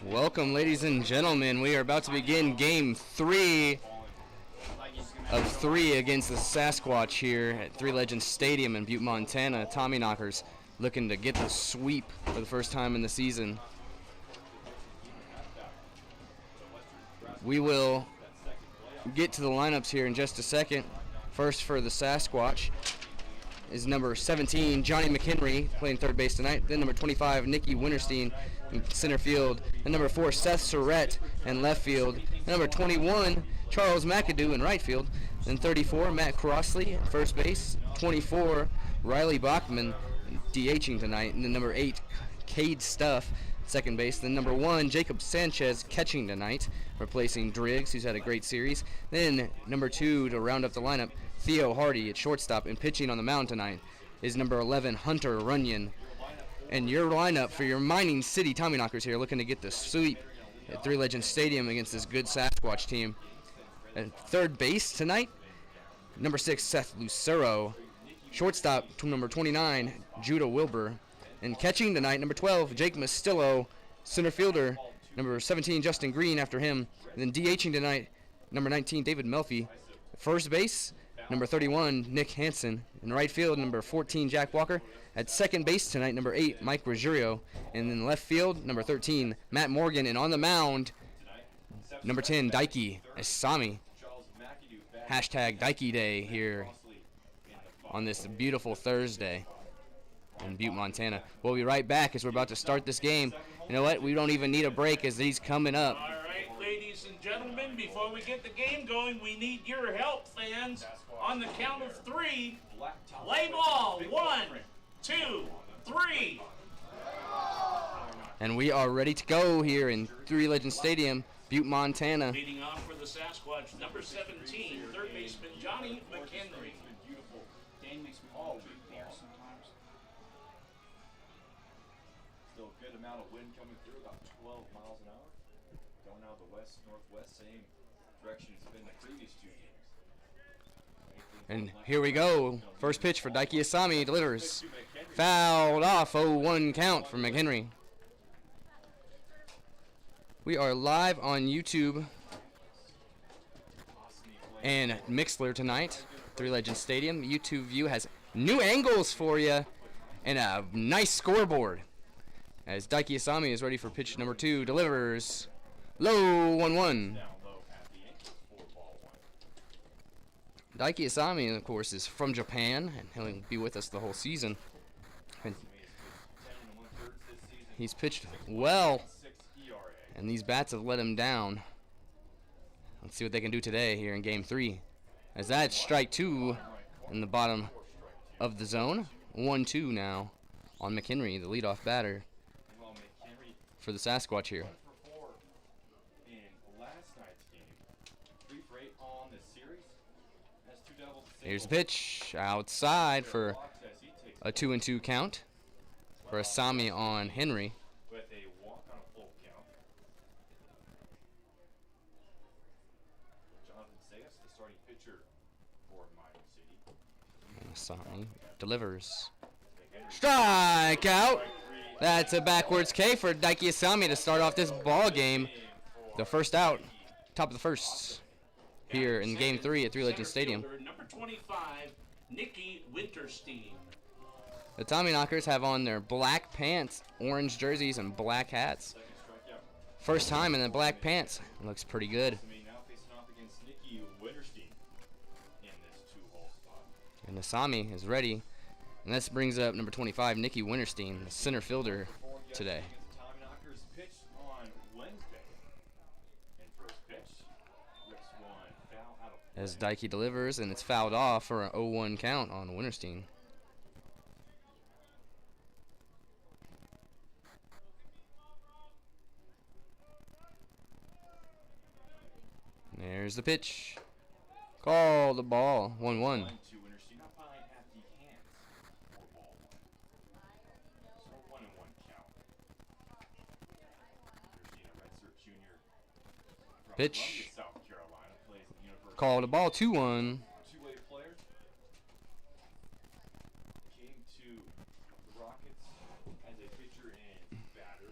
Welcome, ladies and gentlemen. We are about to begin game 3 of 3 against the Sasquatch here at Three Legends Stadium in Butte, Montana. Tommyknockers looking to get the sweep for the first time in the season. We will get to the lineups here in just a second. First for the Sasquatch is number 17, Johnny McHenry, playing third base tonight. Then number 25, Nikki Winterstein in center field. And number 4, Seth Surrett in left field. And number 21, Charles McAdoo in right field. Then 34, Matt Crossley at first base. 24, Riley Bachman DHing tonight. And then number 8, Cade Stuff, second base. Then number 1, Jacob Sanchez catching tonight, replacing Driggs, who's had a great series. Then number 2, to round up the lineup, Theo Hardy at shortstop, and pitching on the mound tonight is number 11, Hunter Runyon. And your lineup for your Mining City Tommyknockers here, looking to get the sweep at Three Legends Stadium against this good Sasquatch team. At third base tonight, number 6, Seth Lucero. Shortstop, number 29, Judah Wilbur. And catching tonight, number 12, Jake Mastillo. Center fielder, number 17, Justin Green after him. And then DHing tonight, number 19, David Melfi. First base, number 31, Nick Hansen. In right field, number 14, Jack Walker. At second base tonight, number 8, Mike Ruggiero. And in left field, number 13, Matt Morgan. And on the mound, number 10, Daiki Asami. Hashtag Daiki Day here on this beautiful Thursday in Butte, Montana. We'll be right back as we're about to start this game. You know what? We don't even need a break as he's coming up. All right, ladies and gentlemen, before we get the game going, we need your help, fans. On the count of 3, play ball. 1, 2, 3. And we are ready to go here in Three Legends Stadium, Butte, Montana. Leading off for the Sasquatch, number 17, third baseman Johnny McHenry. Dan makes me all week there sometimes. Still a good amount of wind coming through, about 12 miles an hour. Going out the west, northwest, same direction it's been the previous 2 games. And here we go. First pitch for Daiki Asami, delivers. Fouled off, 0-1 count for McHenry. We are live on YouTube and Mixlr tonight. Three Legends Stadium. YouTube view has new angles for you and a nice scoreboard. As Daiki Asami is ready for pitch number 2, delivers low, 1-1. Daiki Asami, of course, is from Japan, and he'll be with us the whole season. And he's pitched well, and these bats have let him down. Let's see what they can do today here in Game 3. As that's strike 2 in the bottom of the zone. 1-2 now on McHenry, the leadoff batter for the Sasquatch here. Here's the pitch outside for a 2-2 count for Asami on Henry. Asami delivers. Strikeout! That's a backwards K for Daiki Asami to start off this ball game. The first out, top of the first, here in Game 3 at Three Legends Stadium. Number 25, Nikki Winterstein. The Tommyknockers have on their black pants, orange jerseys, and black hats. First time in the black pants. Looks pretty good. And Asami is ready. And this brings up number 25, Nikki Winterstein, the center fielder today. As Daiki delivers, and it's fouled off for an 0-1 count on Winterstein. There's the pitch. Call the ball. 1-1. Pitch. Call the ball. 2-1. Came to the Rockets as a pitcher and batter.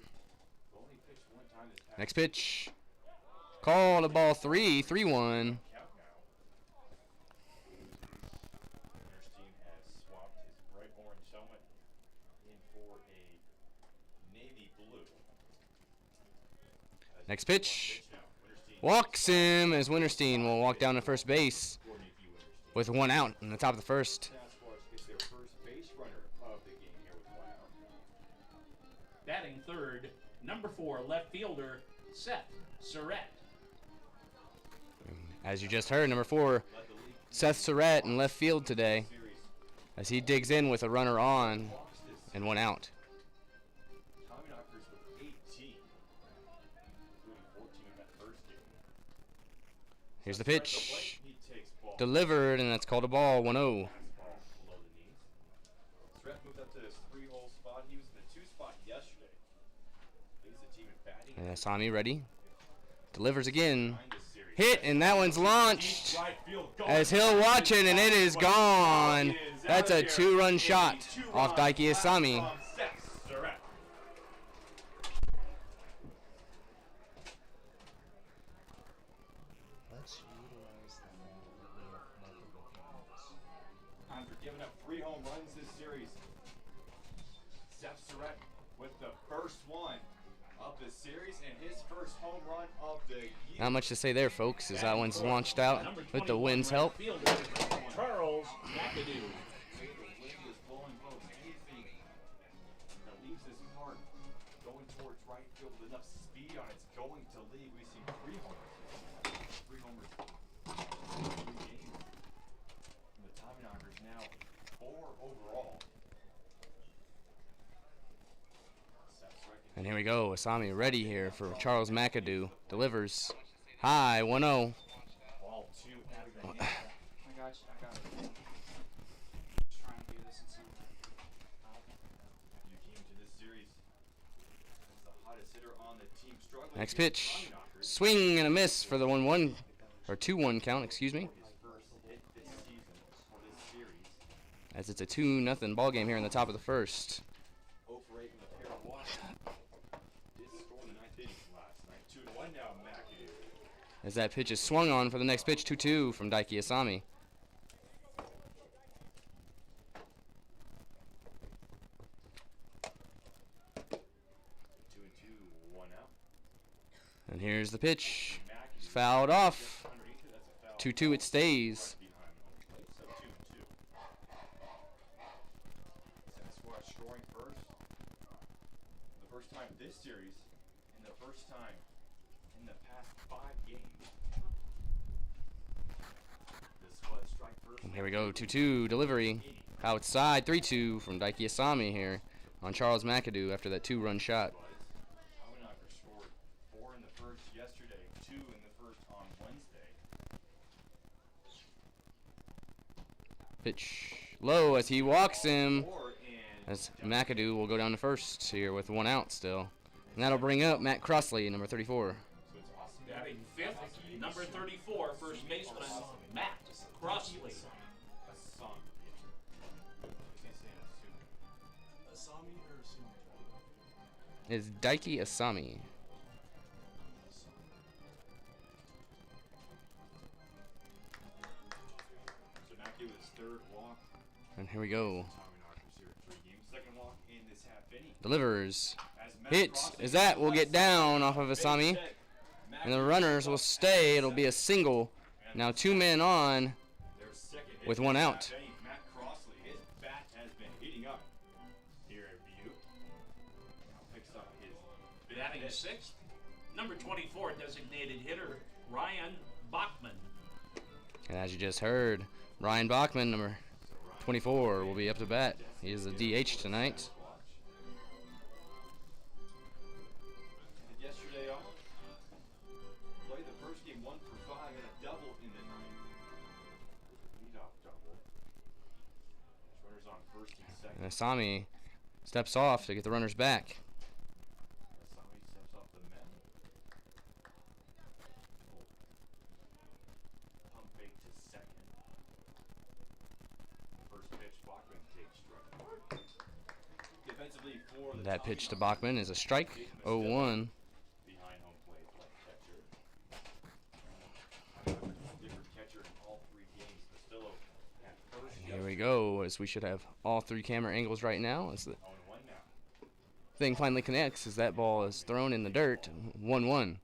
Only pitched one time. Next pitch. Call the ball 3-1. Count now. Winner's team has swapped his bright orange helmet in for a navy blue. Next pitch. Walks him as Winterstein will walk down to first base with 1 out in the top of the first. Sasquatch gets their first base runner of the game here with 1 out. Batting third, number 4 left fielder Seth Surratt. As you just heard, number 4, Seth Surratt in left field today as he digs in with a runner on and 1 out. Tommyknockers with 18, including 14 in that first game. Here's the pitch. He takes ball. Delivered, and that's called a ball, 1-0. Fastball below the knees. Surratt moved up to his 3-hole spot. He was in the 2 spot yesterday. Leads the team in batting. And Asami ready. Delivers again. Behind the series. Hit, and that one's launched. Right field going. As Hill watching, and it is gone. That's a 2-run shot off Daiki Asami. From Seth Surratt. Let's utilize the multiple cameras. After giving up 3 home runs this series, Seth Surratt with the first one of the series and his first home run of the year. Not much to say there, folks, as that one's launched out Number with the 21 wind's right help. fielder Charles McAdoo. The wind is blowing close. Anything that leaves this park going towards right field with enough speed on it's going to leave. We've seen 3 homers. 3 homers in 3 games. And the Tommyknockers now 4 overall. Seth's record. And here we go, Asami ready here for Charles McAdoo. Delivers high, 1-0. Ball 2 out of the hand. I got it. Just trying to do this in some. You came to this series as the hottest hitter on the team, struggling Next against pitch. Tommyknockers. Swing and a miss for the 1-1, or 2-1 count, excuse me. His first hit this season for this series. As it's a 2-0 ball game here in the top of the first. 0 for 8 with a pair of walks. Did score in the 9th inning last night. 2-1 now, McAdoo. As that pitch is swung on for the next pitch, 2-2 from Daiki Asami. 2-2, 1 out. And here's the pitch. McAdoo Fouled off. underneath it, that's a foul. 2-2 it stays. Right behind home plate, so 2-2. Sasquatch scoring first. The first time this series, and the first time in the past 5 games. The Spud strike first. And here we go, 2-2 delivery. Outside, 3-2 from Daiki Asami here on Charles McAdoo after that 2-run shot. Tommyknockers scored 4 in the first yesterday, 2 in the first on Wednesday. Pitch low as he walks him. 4 and As McAdoo will go down to first here with 1 out still. And that'll bring up Matt Crossley, number 34. so it's awesome. Batting fifth, number 34, first baseman Matt Crossley. A song. Asami or Sumi? Is Daiki Asami. So Naki with his 3rd walk. And here we go. Tommyknockers here at 3 games. 2nd walk in this half inning. Delivers. As Matt Hit Crossley as that will left get down off of base Asami. hit. And the runners will stay. It'll be a single. Now 2 men on. Their 2nd hit with in 1 this out. half inning. Matt Crossley, his bat has been heating up here at View. Now picks up his big Batting hit. sixth, number 24, designated hitter Ryan Bachman. And as you just heard, Ryan Bachman, number 24, will be up to bat. He is the DH tonight. And yesterday off, played the first game 1 for 5 and a double in the ninth. Leadoff double. There's runners on first and And second. Asami steps off to get the runners back. Asami steps off the mound. Pump fake to second. First pitch, Bachman takes strike. Defensively for the That pitch to Tommyknockers. Bachman is a strike, 0-1. Behind Here we go, as we should have all 3 camera angles right now. As the thing finally connects, as that ball is thrown in the dirt. 1-1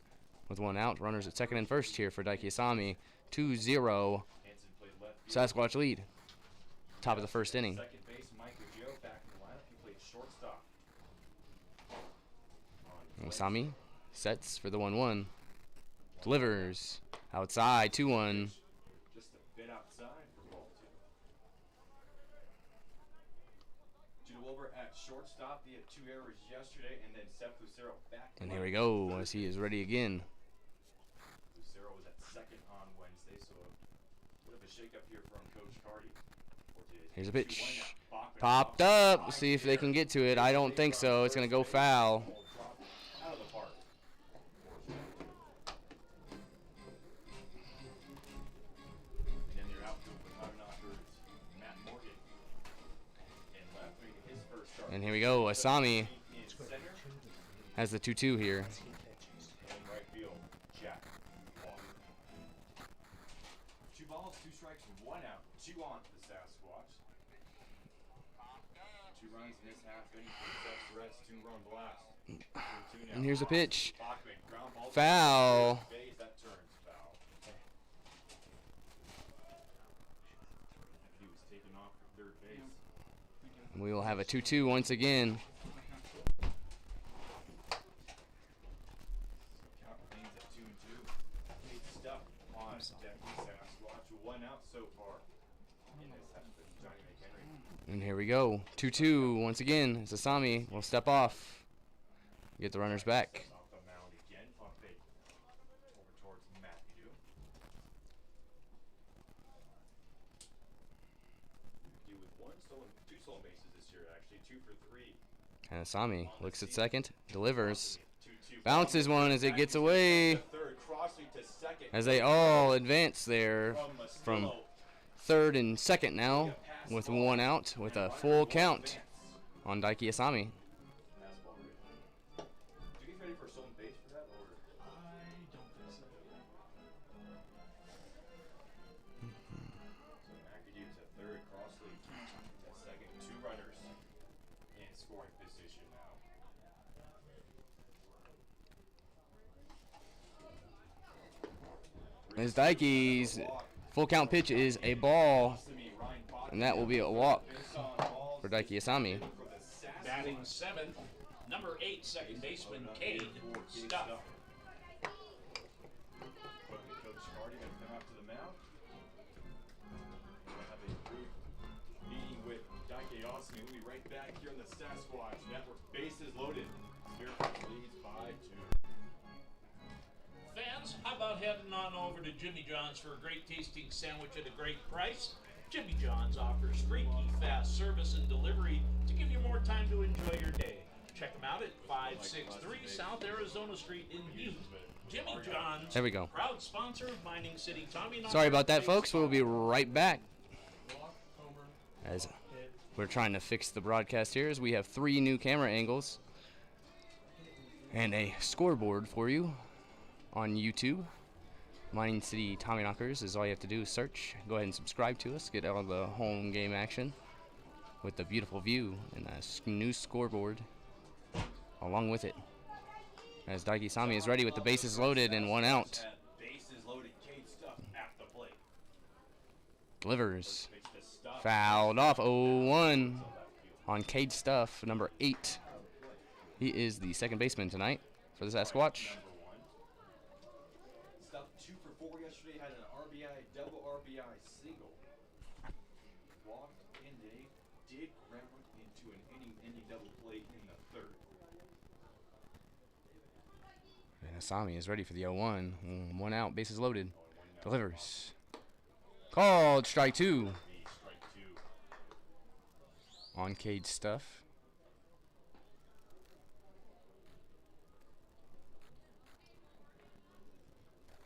with 1 out. Runners at second and first here for Daiki Asami. 2-0 Sasquatch lead. Top of the first inning. Second base, Mike Joe back in the lineup. He played shortstop. Asami sets for the 1-1. Delivers outside. 2-1. Just a bit outside for ball 2. Judah Wilbur at shortstop. He had 2 errors yesterday, and then Seth Lucero back. And here we go, as he is ready again. Lucero was at second on Wednesday, so a bit of a shakeup here from Coach Cardi. Here's a pitch. Popped up. See if they can get to it. I don't think so. It's going to go foul. Out of the park. And then they're outfield with Tommyknockers, Matt Morgan. And left wing, his first start. And here we go. Asami In center, has the 2-2 here. and right field, Jack Walker. 2 balls, 2 strikes, 1 out. 2 on the Sasquatch. 2 runs in this half inning for the Seth's Reds, 2-run blast. 2-2 now. And here's a pitch. Bachman, ground ball to Foul. third base, that turns foul. He was taken off for third base. We will have a 2-2 once again. Count remains at 2-2. Big stuff on Deputy Sasquatch. 1 out so far in this half with Johnny McHenry. And here we go. 2-2 once again. As Asami will step off. Get the runners back. Off the mound again. Pump fake over towards Matthew. Matthew with 2 stolen bases this year, actually. 2 for 3. And Asami looks at second. Delivers. 2-2. Bounces one as it gets away. Third, Crossley to second. As they all advance there from Mustillo. third and second now. With 1 out. With a full count on Daiki Asami. Fastball ready. Do you get ready for a stolen base for that, or? I don't think so. McAdoo to third, Crossley to second. 2 runners in scoring position now. As Daiki's full count pitch is a ball. And that will be a walk for Daiki Asami. Batting 7th, number 8, second baseman Cade Stuff. Coach Cardi going to come out to the mound. We're going to have a brief meeting with Daiki Asami. We'll be right back here on the Sasquatch Network. Bases loaded. Spearfish leads by 2. Fans, how about heading on over to Jimmy John's for a great tasting sandwich at a great price? Jimmy John's offers freaky fast service and delivery to give you more time to enjoy your day. Check them out at 563 South Arizona Street in Butte. Jimmy John's, There we go. proud sponsor of Mining City. Tommyknockers. Sorry about that, folks. We'll be right back. As we're trying to fix the broadcast here, as we have 3 new camera angles and a scoreboard for you on YouTube. Mining City Tommyknockers is all you have to do is search. Go ahead and subscribe to us. Get all the home game action with the beautiful view and a new scoreboard along with it. As Daiki Asami is ready with the bases loaded and 1 out. Bases loaded. Cade Stuff at the plate. Delivers. Pitch to Stuff. Fouled off. 0-1 on Cade Stuff, number 8. He is the second baseman tonight for the Sasquatch. Number 1. Stuff 2 for 4 yesterday. Had an RBI, double RBI single. Walked in today. Did ground into an inning-ending double play in the 3rd. And Asami is ready for the 0-1. 1 out, bases loaded. Delivers. Called strike 2 Strike 2. on Cade Stuff.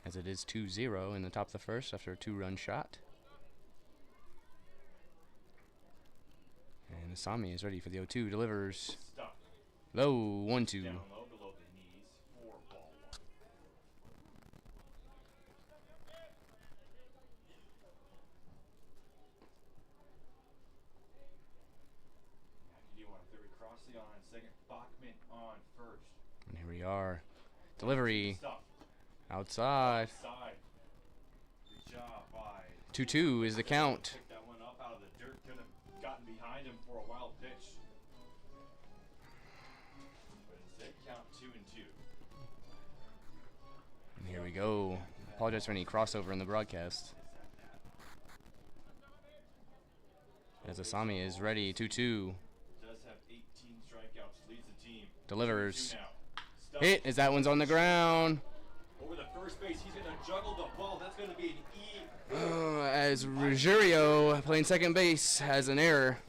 As it is 2-0 in the top of the first after a 2-run shot. And Asami is ready for the 0-2. Delivers. Stuff. Low. 1-2. Down low below the knees for ball 1. And here we are. Delivery. Stuff. Outside. Side. Good job by 2-2 is the count. Picked that one up out of the dirt. Could have gotten behind him for a wild pitch. But instead, count 2-2. And here we go. Apologize for any crossover in the broadcast. As Asami is ready, 2-2. Does have 18 strikeouts, leads the team. Delivers. 2-2 now. Stuff. Hit as that one's on the ground. Over the first base, he's gonna juggle the ball. That's gonna be an E. As Ruggiero, playing second base, has an error.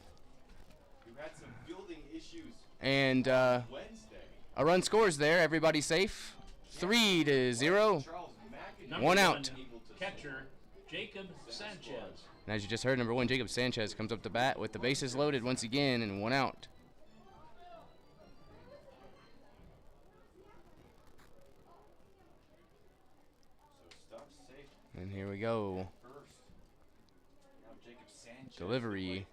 Who had some fielding issues And Wednesday. a run scores there. Everybody safe. 3-0. Charles McIntyre. Number One out. Catcher Jacob Sanchez. And as you just heard, number 1, Jacob Sanchez comes up to bat with the bases loaded once again and 1 out. So Stubbs safe And here we go. first. Now Jacob Sanchez. Delivery.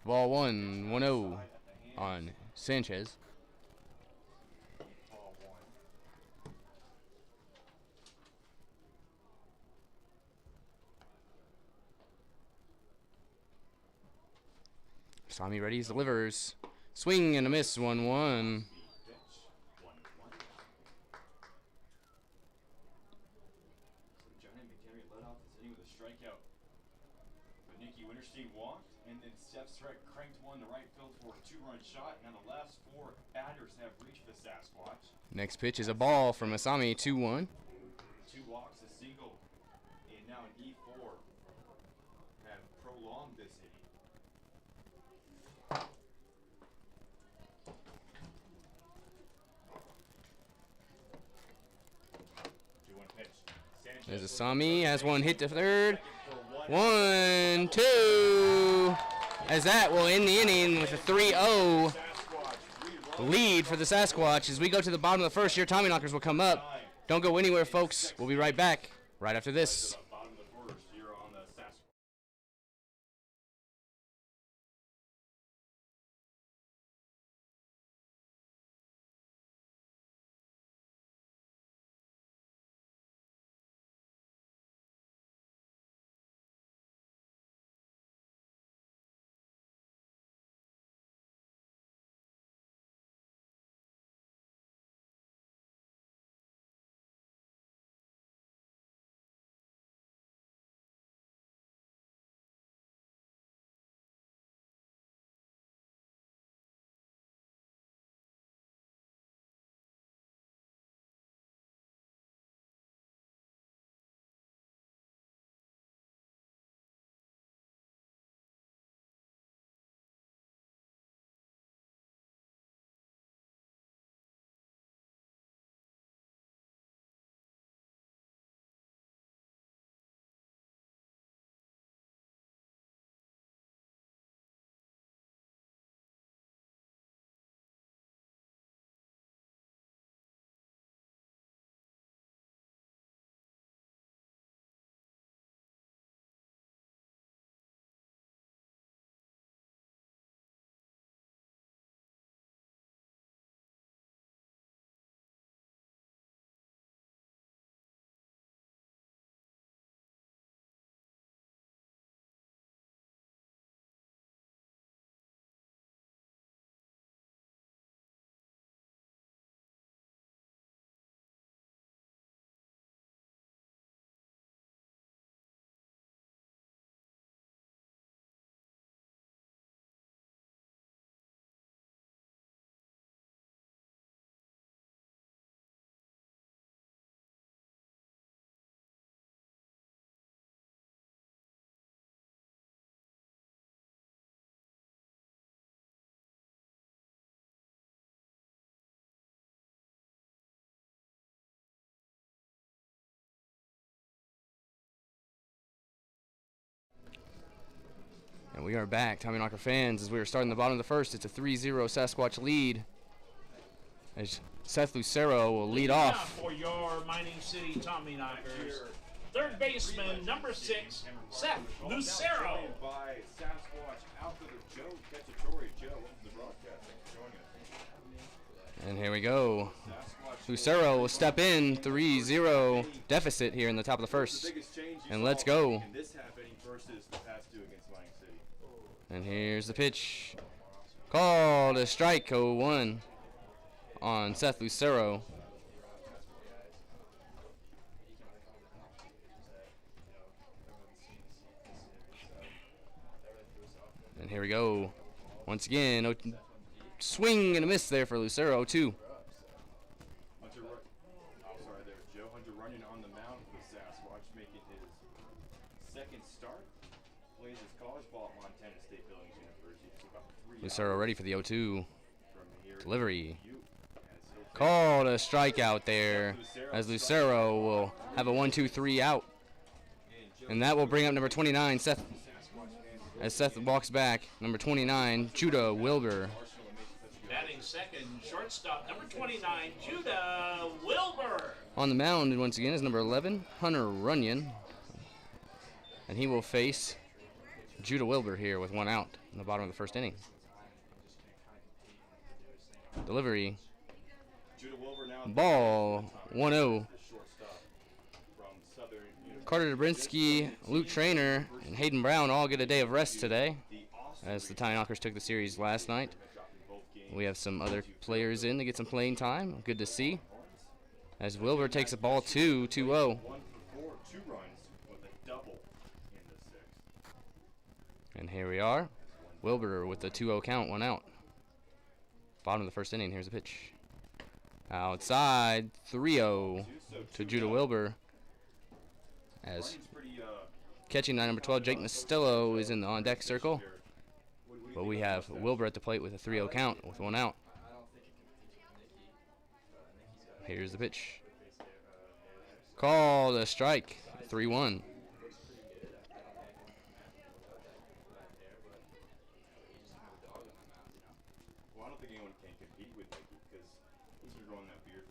Ball 1, 1-0 Side at the hand. on Sanchez. Ball one. Asami ready, delivers. Swing and a miss, 1-1. Pitch. 1-1. So Johnny McHenry led off this inning with a strikeout. But Nicky Winterstein walked, and then Seth Strike cranked one to right field for a 2-run shot. Now the last 4 batters have reached the Sasquatch. Next pitch is a ball from Asami, 2-1. 2 walks, a single, and now an E4 have prolonged this inning. 2-1 pitch. Sanchez There's looks Asami, for has one hit to second third. for one. 1-2. As that will end the inning with a 3-0 Sasquatch, 3 runs. lead for the Sasquatch. As we go to the bottom of the first, your Tommyknockers will come up. Don't go anywhere, folks. We'll be right back right after this. Bottom of the first, you're on the Sasquatch. And we are back, Tommyknocker fans, as we are starting the bottom of the first. It's a 3-0 Sasquatch lead. As Seth Lucero will lead Now off. for your Mining City Tommyknockers. Third baseman, number 6, Seth Lucero. Joined by Sasquatch outfielder Joe Cacciatore. Joe, welcome to the broadcast. Thanks for joining us. And here we go. Lucero will step in, 3-0 deficit here in the top of the first. And let's go. And here's the pitch. Called a strike, 0-1 on Seth Lucero. And here we go. Once again, swing and a miss there for Lucero, 2. Joe Hunter running on the mound for Sasquatch, making his second start. Plays his college ball at Montana State Billings University. About 3 Lucero ready for the 0-2. from here. Delivery. Called a strikeout there as Lucero will have a 1-2-3 out. And that will bring up number 29, Seth. As Seth walks back, number 29, Judah Wilbur. Batting second, shortstop, number 29, Judah Wilbur. On the mound once again is number 11, Hunter Runyon. And he will face Judah Wilbur here with 1 out in the bottom of the first inning. Delivery. Ball, 1-0. Carter Dobrinsky, Luke Trainer, and Hayden Brown all get a day of rest today, as the Tommyknockers took the series last night. We have some other players in to get some playing time. Good to see. As Wilbur takes a ball 2-0. And here we are. Wilbur with the 2-0 count, 1 out. Bottom of the first inning. Here's a pitch. Outside, 3-0 to Judah Wilbur. As catching line number 12, Jake Mastillo is in the on-deck circle. But we have Wilbur at the plate with a 3-0 count with 1 out. Here's the pitch. Called a strike, 3-1.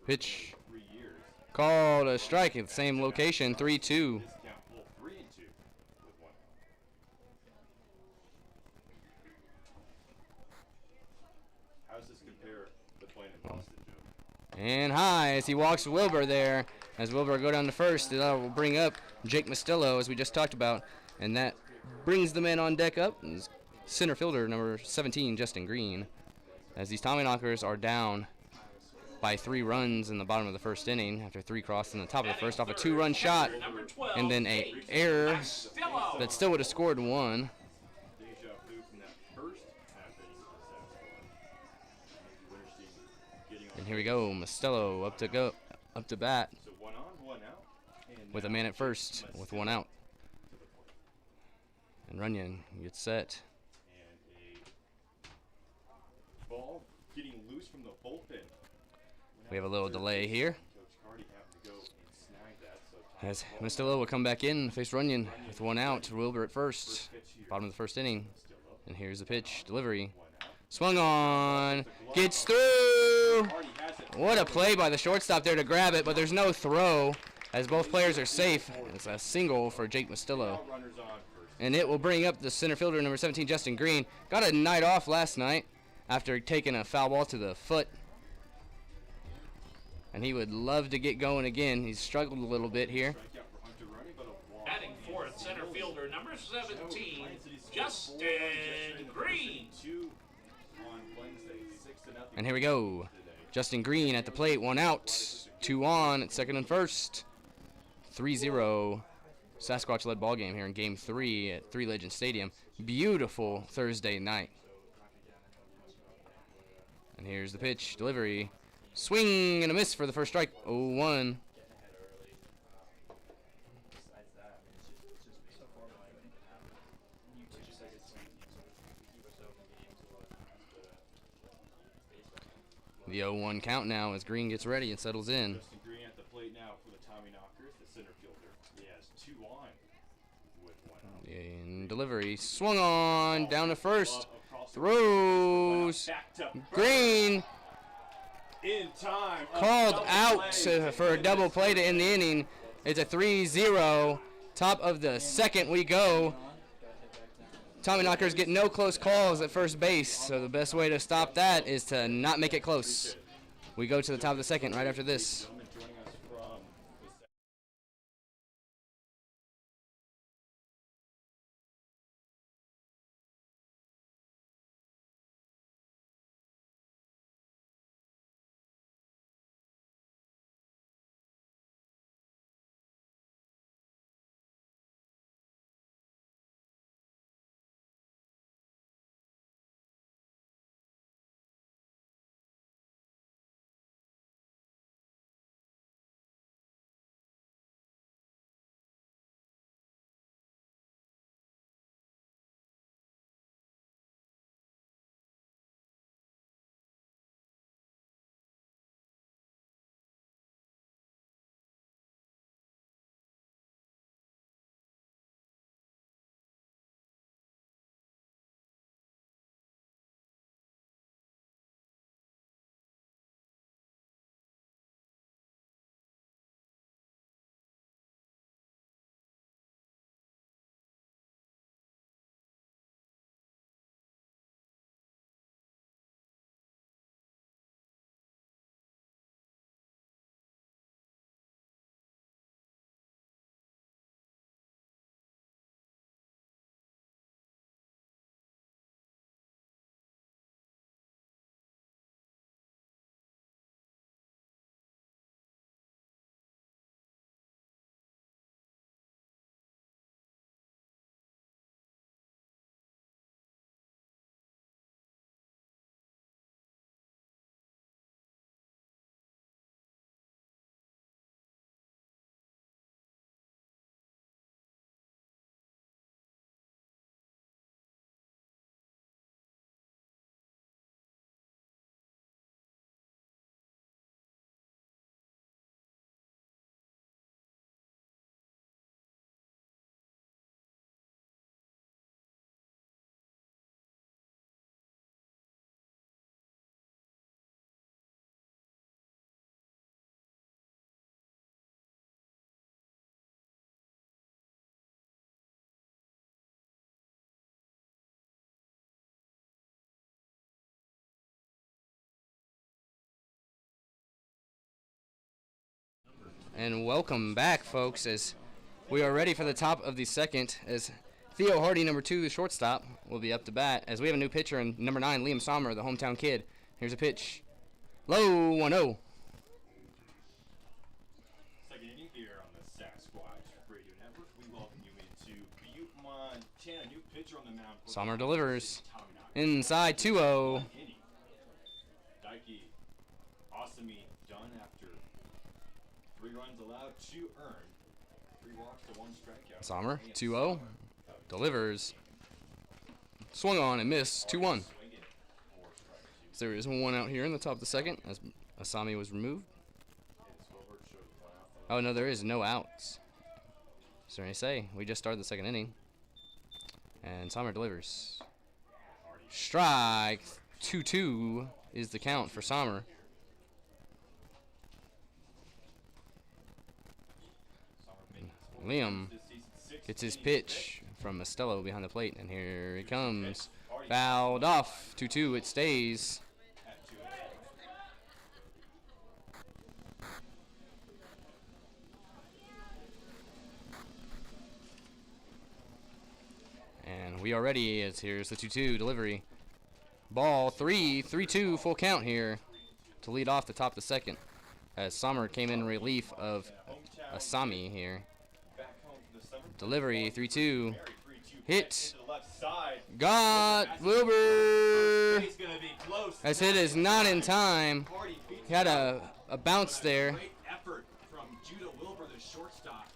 Pitch. Called a strike at the same location, 3-2. And high as he walks Wilbur there. As Wilbur go down to first, that will bring up Jake Mastillo, as we just talked about. And that brings the man on deck up. Center fielder number 17, Justin Green. As these Tommyknockers are down by 3 runs in the bottom of the first inning after 3 crossed in the top of the first off a 2-run shot. And then a error that still would have scored 1. And here we go, Mastillo up to bat with a man at first with 1 out. And Runyon gets set. Ball getting loose from the bullpen. We have a little delay here. As Mastillo will come back in and face Runyon with 1 out. Wilbur at first, bottom of the first inning. And here's the pitch, delivery. Swung on, gets through. What a play by the shortstop there to grab it, but there's no throw as both players are safe. It's a single for Jake Mastillo. And it will bring up the center fielder, number 17, Justin Green. Got a night off last night after taking a foul ball to the foot. And he would love to get going again. He's struggled a little bit here. Batting fourth, center fielder, number 17, Justin Green. And here we go. Justin Green at the plate, 1 out, 2 on at second and first. 3-0 Sasquatch-led ball game here in Game 3 at Three Legends Stadium. Beautiful Thursday night. And here's the pitch, delivery. Swing and a miss for the first strike, 0-1. The 0-1 count now as Green gets ready and settles in. Justin Green at the plate now for the Tommyknockers, the center fielder. He has 2 on with 1 out. And delivery, swung on, down to first, throws, Green, in time. called out for a double play to end the inning. It's a 3-0, top of the second we go. Tommyknockers get no close calls at first base, so the best way to stop that is to not make it close. We go to the top of the second right after this. Gentlemen, joining us from the And welcome back, folks, as we are ready for the top of the second, as Theo Hardy, number 2, the shortstop, will be up to bat, as we have a new pitcher in number 9, Liam Sommer, the hometown kid. Here's a pitch. Low, 1-0. second inning here on the Sasquatch Radio Network. We welcome you into Butte, Montana. New pitcher on the mound. Sommer delivers. Tommyknockers. Inside, 2-0. One inning. Daiki Asami done after 3 runs allowed, 2 earned. 3 walks to 1 strikeout. Sommer, 2-0. Delivers. Swung on and missed, 2-1. Swinging, 4 strikes, 2. So there is 1 out here in the top of the second, as Asami was removed. Oh, no, there is no outs. So I say, we just started the second inning. And Sommer delivers. Strike 2-2 is the count for Sommer. Liam gets his pitch from Mostello behind the plate, and here it comes. Fouled off. 2-2, it stays. And we are ready, as here's the 2-2 delivery. Ball 3-2, full count here to lead off the top of the second, as Sommer came in relief of Asami here. Delivery 3-2. Hit. Got Wilbur. As hit is not in time. He had a bounce there. Great effort from Judah Wilbur, the shortstop.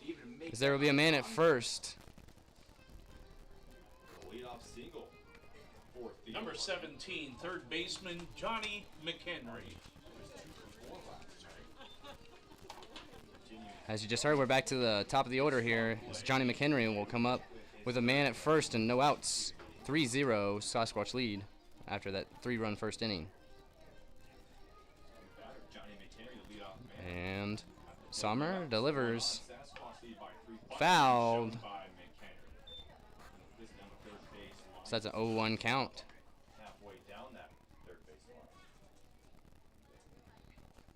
to even make As there will be a man at first. the leadoff single for Theo. Number 17, third baseman Johnny McHenry. As you just heard, we're back to the top of the order here. As Johnny McHenry will come up with a man at first and no outs. 3-0 Sasquatch lead after that 3-run first inning. And Sommer delivers. Fouled. So that's an 0-1 count. Halfway down that third base line.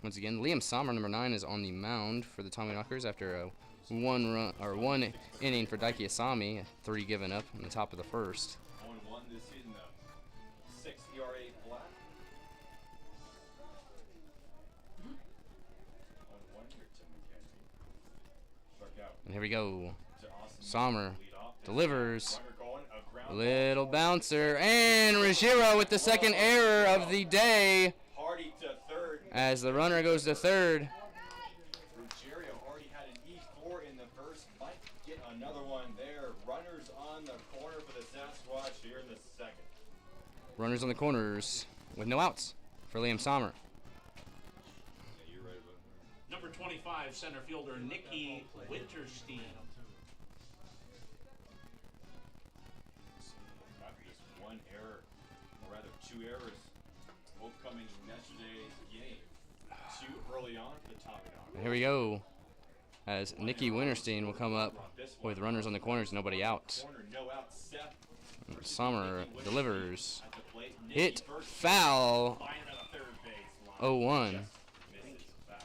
Once again, Liam Sommer, number 9, is on the mound for the Tommyknockers after a one inning for Daiki Asami, 3 given up on the top of the first. 0-1 this season, the 6 ERA flat. 0-1 here to McHenry. Struck out And here we go. to Austin. Sommer Lead off. delivers. Runner going, a ground Little ball. bouncer. And Ruggiero with the second error of the day Hardy to third. as the runner goes to third. Ruggiero already had an E4 in the first. Might get another one there. Runners on the corner for the Sasquatch here in the second. Runners on the corners with no outs for Liam Sommer. Yeah, you're right about that. Number 25, center fielder Nikki Winterstein. Got just one error, or rather 2 errors, both coming in yesterday's game. 2 early on for the Tommyknockers. Here we go. As Nikki Winterstein will come up with runners on the corners, nobody out. Corner, no out, Seth. Sommer delivers. At the plate. Nikki Hit first, foul. line on the third base line. 0-1. Misses foul.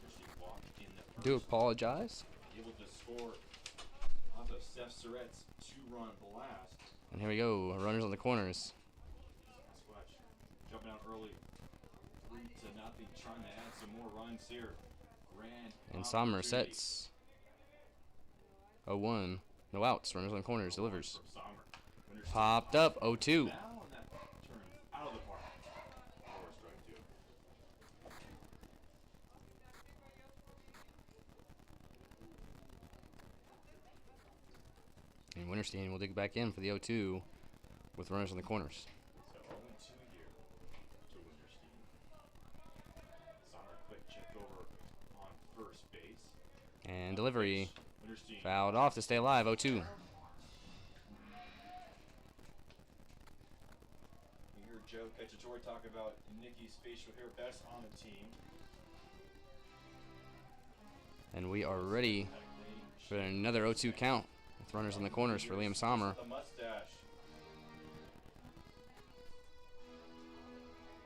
She walked in the Do first, apologize. able to score off of Seth Surratt's 2-run blast. And here we go. Runners on the corners. Sasquatch jumping out early. 3-0, trying to add some more runs here. Grand And Sommer opportunity sets. 0-1. No outs. Runners on the corners. Delivers. from Sommer. Winterstein Popped up. 0-2. foul, and that turns out of the park. Or strike 2. And Winterstein will dig back in for the 0-2 with runners on the corners. So 0-2 here to Winterstein. Sommer quick check over on first base. And delivery. Winterstein Fouled off to stay alive. 0-2. You hear Joe Cacciatore talk about Nikki's facial hair best on the team. And we are ready for another 0-2 count with runners on the corners for Liam Sommer. The mustache.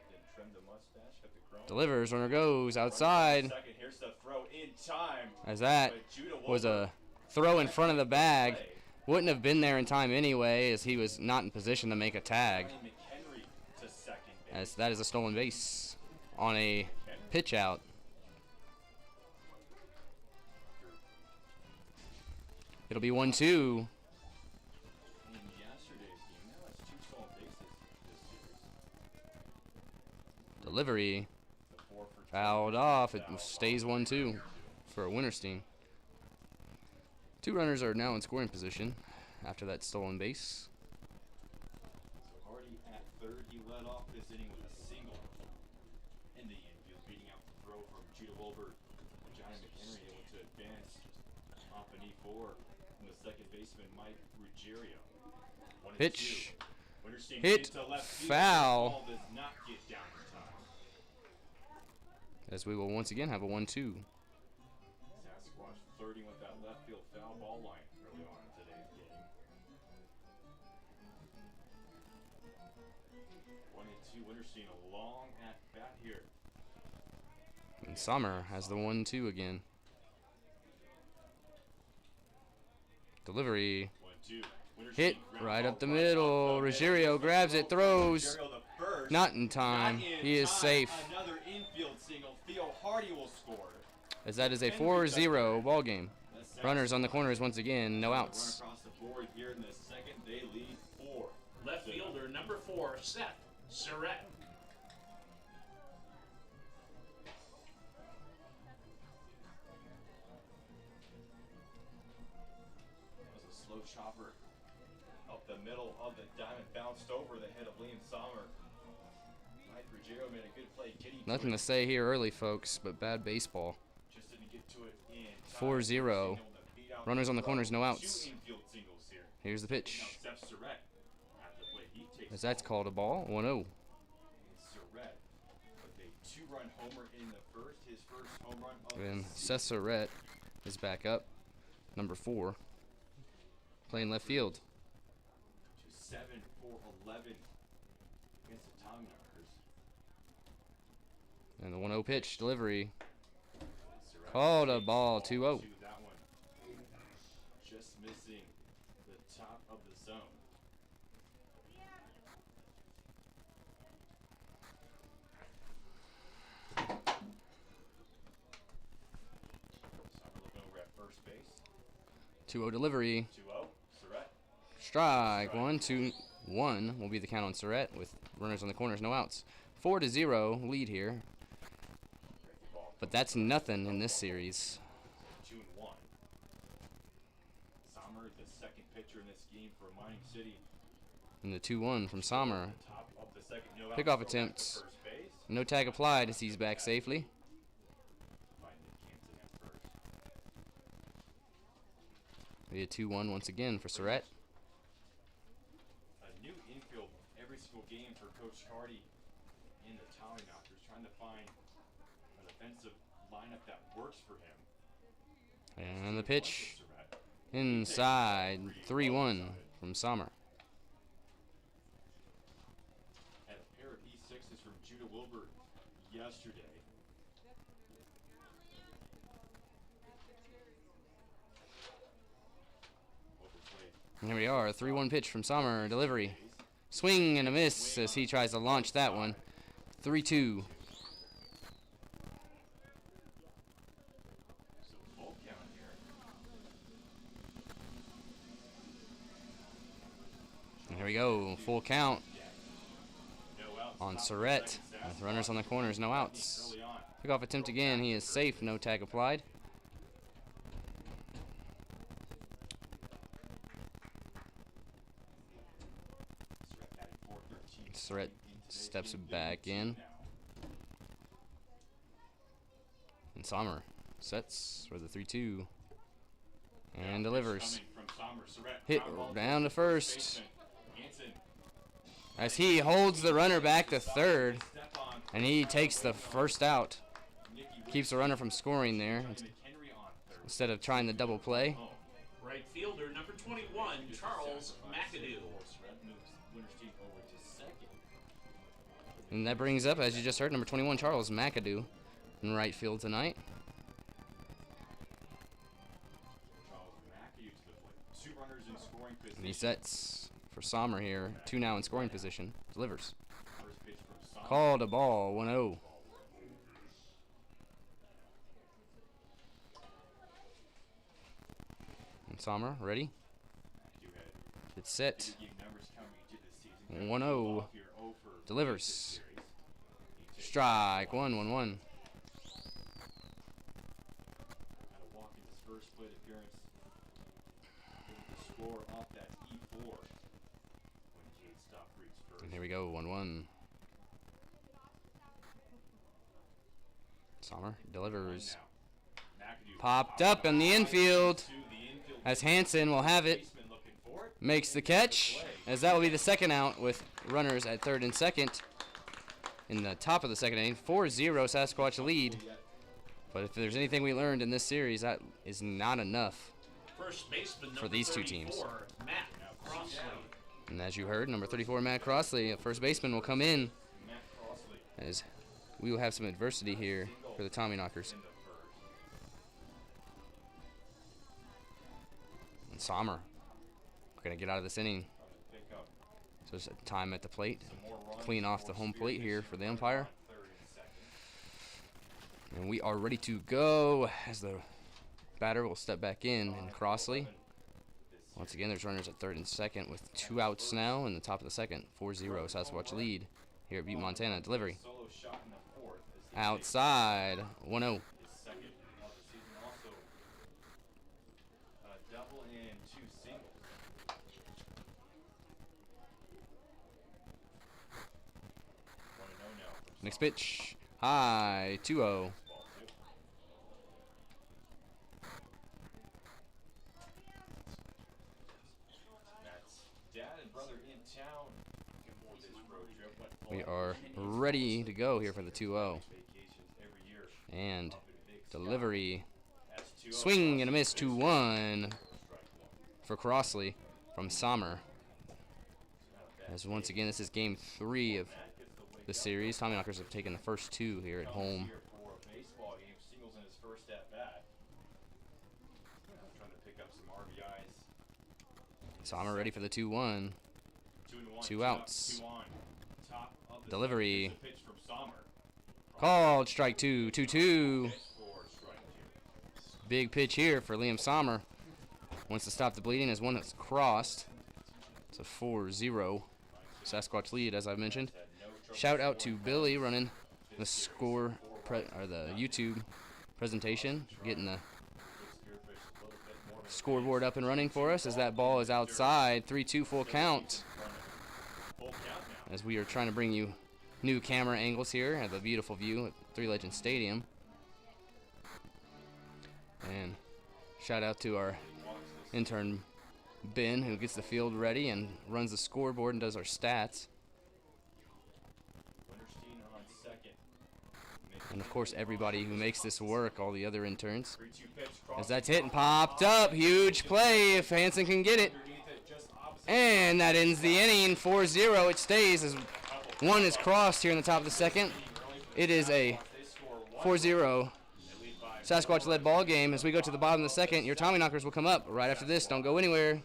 Then trim the mustache at the chrome. Delivers. Runner goes outside. Second, here's the throw in time. As that But Judah was Wolper a throw in front of the bag. play. Wouldn't have been there in time anyway, as he was not in position to make a tag. Johnny McHenry to second base. As that is a stolen base on a pitch out. It'll be 1-2. In yesterday's game, now it's 2 stolen bases this series. Delivery. The 4 for Fouled off. It stays 1-2 for Winterstein. 2 runners are now in scoring position after that stolen base. So Hardy at third, he led off this inning with a single in the infield, beating out the throw from Judah Wolbert. Johnny McHenry able to advance off an E4 from the second baseman Mike Ruggiero. 1-2. Pitch. Winterstein Hit into left field. foul. The ball does not get down in time. As we will once again have a 1-2. Sasquatch flirting with that left field foul ball line early on in today's game. 1-2. Winterstein a long at bat here. And Sommer has the 1-2 again. Delivery. 1-2. Hit right up the middle. Ruggiero grabs it, throws. Ruggiero the first. Not in time. Not in He is time. safe. Another infield single. Theo Hardy will score. As that is a 4-0 ball game. Runners on the corners once again, no Run outs. across the board here in the second. They lead 4. Left fielder number 4, Seth Surratt. That was a slow chopper up the middle of the diamond, bounced over the head of Liam Sommer. Mike Ruggiero made a good play getting to Nothing it. to say here early, folks, but bad baseball. Just didn't get to it in time. 4-0. Able to beat out Runners on the throw. corners, no 2 outs. infield singles here. Here's the Now pitch. Seth Surratt at the plate. He takes As that's called a ball, 1-0. Surratt with a 2-run homer in the first, his first home run of And the season. Seth Surratt is back up, number 4, playing left field. To 7 for 11 against the Tommyknockers. And the 1-0 pitch delivery. Called a ball 2-0. That one just missing the top of the zone. Summer looking over at first base. 2-0 delivery. 2-0. Surratt. Strike. 1-2-1 will be the count on Surratt with runners on the corners, no outs. 4-0 lead here. But that's nothing in this series. 2-1. Sommer, the second pitcher in this game for Mining City. And the 2-1 from Sommer. Top of the second, no outs, Pickoff throw back attempt. to first base. No tag applied as he's back safely. Finding Canton at first. We had 2-1 once again for Surratt. A new infield every single game for Coach Cardi in the Tommyknockers, trying to find an offensive lineup that works for him. And the pitch inside. 3-1 from Sommer. Had a pair of E6s from Judah Wilbur yesterday. And here we are. 3-1 pitch from Sommer. Delivery. Swing and a miss as he tries to launch that one. 3-2. And here we go. Full count on Surratt with runners on the corners, no outs. Pickoff attempt again. He is safe. No tag applied. Surratt steps back in. And Sommer sets for the 3-2. And delivers. Hit down to first. As he holds the runner back to third. And he takes the first out. Keeps the runner from scoring there instead of trying the double play. Right fielder number 21, Charles McAdoo. And that brings up, as you just heard, number 21, Charles McAdoo in right field tonight. And he sets for Sommer here. 2 now in scoring position. Delivers. Called a ball. 1-0. And Sommer ready. It's set. 1-0. Delivers. Strike. 1-1-1. And here we go. 1-1. Sommer delivers. Popped up in the infield as Hansen will have it. Makes the catch, as that will be the second out with runners at third and second in the top of the second inning. 4-0 Sasquatch lead. But if there's anything we learned in this series, that is not enough for these two teams. And as you heard, number 34, Matt Crossley, a first baseman, will come in as we will have some adversity here for the Tommyknockers. And Sommer going to get out of this inning. So it's time at the plate. Clean off the home plate here for the umpire. And we are ready to go as the batter will step back in. And Crossley. Once again, there's runners at third and second with 2 outs now in the top of the second. 4-0 Sasquatch lead here at Butte, Montana. Delivery. Outside. 1-0. Next pitch. High. 2-0. We are ready to go here for the 2-0. And delivery. Swing and a miss. 2-1 for Crossley from Sommer. As once again, this is game 3 of the series. Tommyknockers have taken the first 2 here at home. Here for a baseball game, singles in his first at bat. Trying to pick up some RBIs. Sommer ready for the 2-1. 2-1, 2 outs. 2 on. Top of the Delivery. second, pitch from Sommer. Called strike 2. 2-2. Pitch for strike 2. Big pitch here for Liam Sommer. Wants to stop the bleeding as one that's crossed. It's a 4-0 Sasquatch lead, as I mentioned. Shout out to Billy running the the YouTube presentation, getting the scoreboard up and running for us as that ball is outside. 3-2 full count. As we are trying to bring you new camera angles here at the beautiful view at Three Legends Stadium. And shout out to our intern Ben, who gets the field ready and runs the scoreboard and does our stats. And of course everybody who makes this work, all the other interns. As that's hit and popped up, huge play if Hansen can get it. And that ends the inning, 4-0. It stays as one is crossed here in the top of the second. It is a 4-0 Sasquatch-led ball game. As we go to the bottom of the second, your Tommyknockers will come up right after this. Don't go anywhere.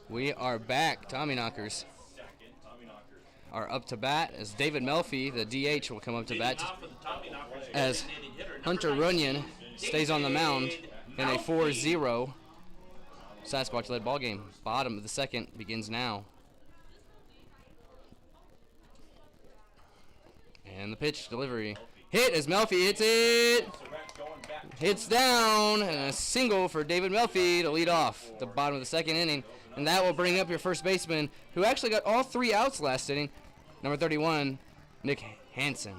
We are back. Tommyknockers are up to bat as David Melfi, the DH, will come up to bat as Hunter Runyon stays on the mound in a 4-0 Sasquatch-led ball game. Bottom of the second begins now. And the pitch delivery. Hit as Melfi hits it. Hits down, and a single for David Melfi to lead off the bottom of the second inning. And that will bring up your first baseman, who actually got all 3 outs last inning, number 31, Nick Hansen.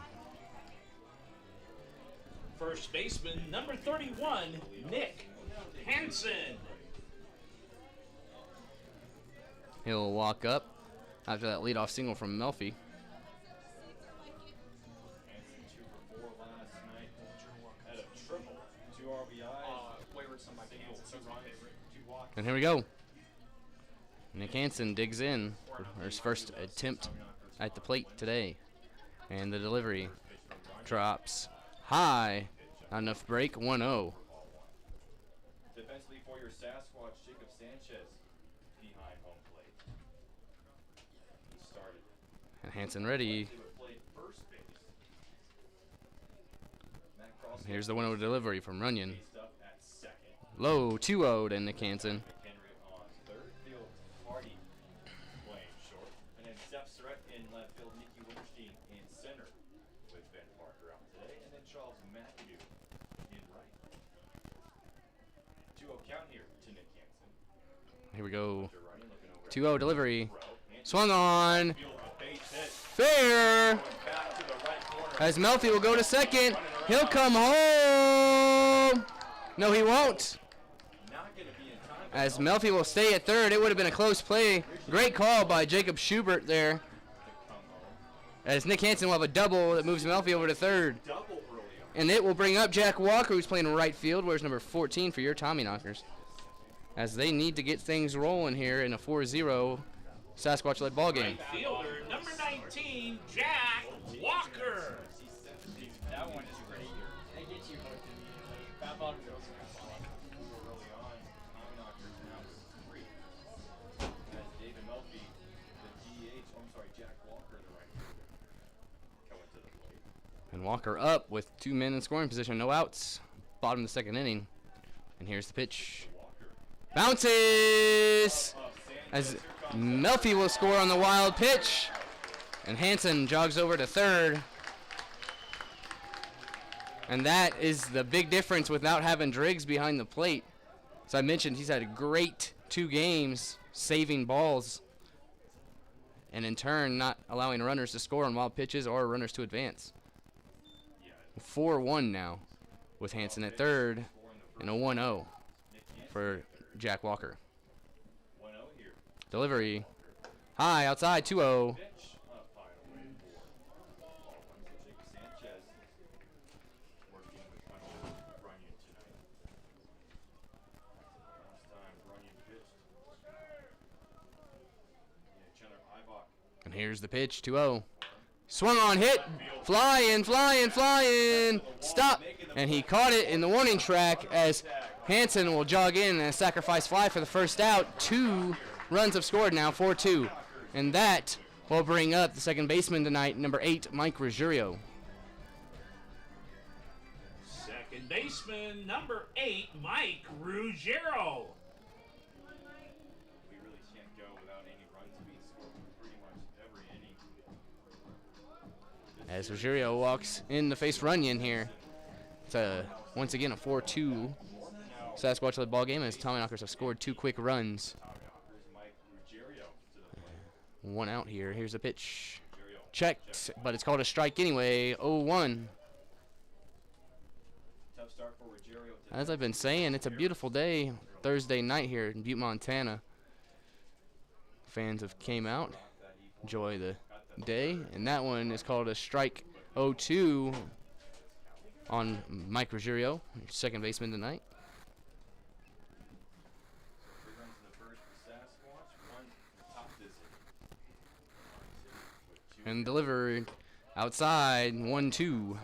First baseman, number 31, Nick Hansen. He'll walk up after that leadoff single from Melfi. And here we go. Nick Hansen digs in for his first attempt at the plate today. And the delivery drops high. Not enough break, 1-0. Defensively for your Sasquatch, Jacob Sanchez behind home plate. He started. And Hansen ready. And here's the 1-0 delivery from Runyon. Low, 2-0 to Nick Hansen. Here we go. 2-0 delivery. Swung on. fair. Back to the right corner. As Melfi will go to second. He'll come home. No, he won't. Not going to be in time. As Melfi will stay at third. It would have been a close play. Great call by Jacob Schubert there. As Nick Hansen will have a double that moves Melfi over to third. Double early on. And it will bring up Jack Walker, who's playing right field. Where's number 14 for your Tommyknockers? As they need to get things rolling here in a 4-0 Sasquatch-led ball game. Right fielder, number 19, Jack Walker. That one is pretty. They get you hooked immediately. That ball goes around. Early on, Tommyknockers now with 3. As David Melfi, the DH, oh, I'm sorry, Jack Walker, the right fielder, coming to the plate. And Walker up with 2 men in scoring position, no outs. Bottom of the second inning. And here's the pitch. Bounces! As Melfi will score on the wild pitch. And Hansen jogs over to third. And that is the big difference without having Driggs behind the plate. As I mentioned, he's had a great 2 games saving balls. And in turn, not allowing runners to score on wild pitches or runners to advance. 4-1 now with Hansen at third and a 1-0 for Jack Walker. 1-0 here. Delivery high outside 2-0. Pitch up high away for Jake Sanchez working with Runyon tonight. Last time Runyon pitched. Yeah, Chandler Ibach. And here's the pitch 2-0. Swung on, hit, flying, flying, flying. Stop. And he caught it in the warning track as Hansen will jog in and a sacrifice fly for the first out. 2 runs have scored now, 4-2. And that will bring up the second baseman tonight, number 8, Mike Ruggiero. Second baseman, number 8, Mike Ruggiero. We really can't go without any runs being scored pretty much every inning. As Ruggiero walks in to face Runyon here. It's once again a 4-2 Sasquatch-led ball game as Tommyknockers have scored 2 quick runs. Mike Ruggiero to the plate. 1 out here. Here's the pitch. Checked, but it's called a strike anyway. 0-1. Tough start for Ruggiero today. As I've been saying, it's a beautiful day Thursday night here in Butte, Montana. Fans have came out, enjoy the day, and that one is called a strike 0-2 on Mike Ruggiero, second baseman tonight. 3 runs in the first for Sasquatch, 1 top visit. With 2 And delivered outside 1-2. so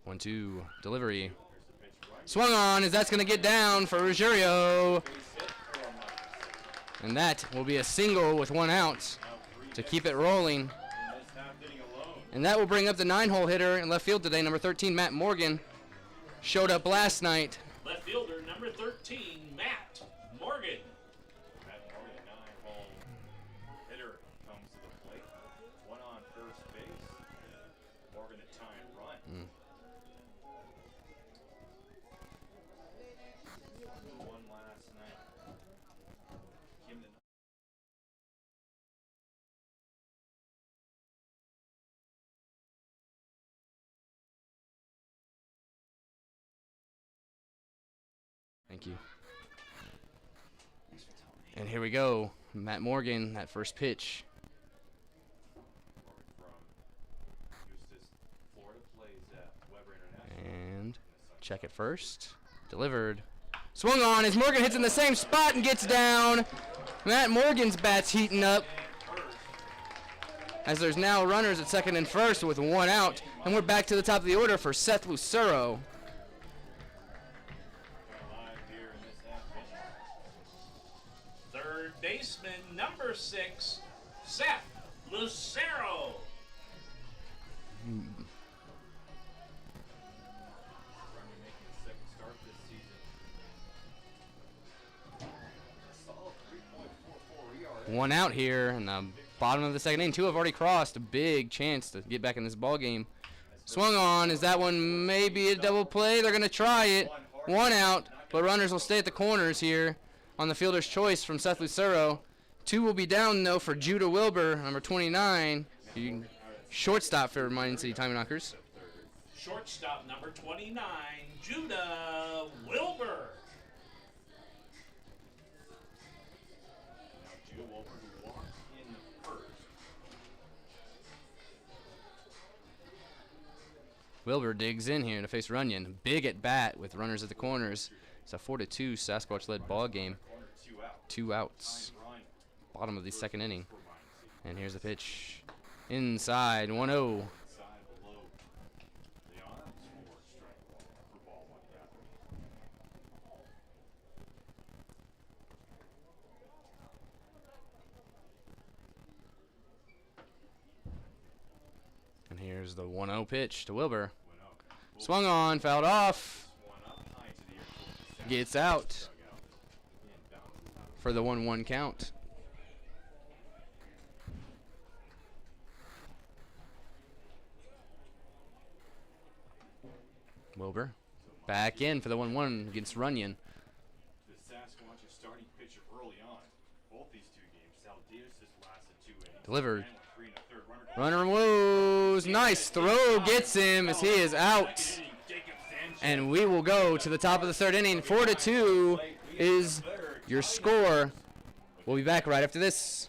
1-2. 1-2 delivery. Swung on as that's going to get down for Ruggiero. And that will be a single with 1 out to keep it rolling. And that will bring up the 9-hole hitter in left field today, number 13, Matt Morgan. Showed up last night. Left fielder, number 13, Matt Morgan. Matt Morgan, 9-hole hitter, comes to the plate. 1 on first base. Morgan a tying run. 1 last night. Kim the Thank you. And here we go. Matt Morgan, that first pitch. from Eustis, Florida, plays at Weber International. And check it first. Delivered. Swung on as Morgan hits in the same spot and gets down. Matt Morgan's bat's heating up. As there's now runners at second and first with 1 out. And we're back to the top of the order for Seth Lucero. Live here in this half inning. Third baseman, number 6, Seth Lucero. Runyon making his second start this season. A solid 3.44 ERA. 1 out here in the bottom of the second inning. 2 have already crossed. A big chance to get back in this ball game. Swung on. Is that one maybe a double play? They're going to try it. One out, but runners will stay at the corners here on the fielder's choice from Seth Lucero. Two will be down, though, for Judah Wilbur, number 29. Shortstop for Mining City Tommyknockers. Shortstop number 29, Judah Wilbur. Now Judah Wilbur, who walked in first. Wilbur digs in here to face Runyon. Big at bat with runners at the corners. It's a 4-2 Sasquatch-led ball game. Corner, 2 out. 2 outs. Ryan Bottom of the second inning. for Mining City. And here's the pitch. Inside, 1-0. Side below the arms for strike ball, for ball one, yeah. And here's the 1-0 pitch to Wilbur. Went up. Swung on, fouled off. One up high to the air. Gets out Dugout. And bounces out. for the 1-1 count. Wilbur back in for the 1-1 against Runyon. The Sasquatch starting pitcher early on. Both these two games, Saldias has lasted 2 innings. Delivered. And went 3 and a third. Runner Runner moves. Nice throw. Gets him as he is out. Second inning, Jacob Sanchez. And we will go to the top of the third inning. 4-2 is your score. We'll be back right after this.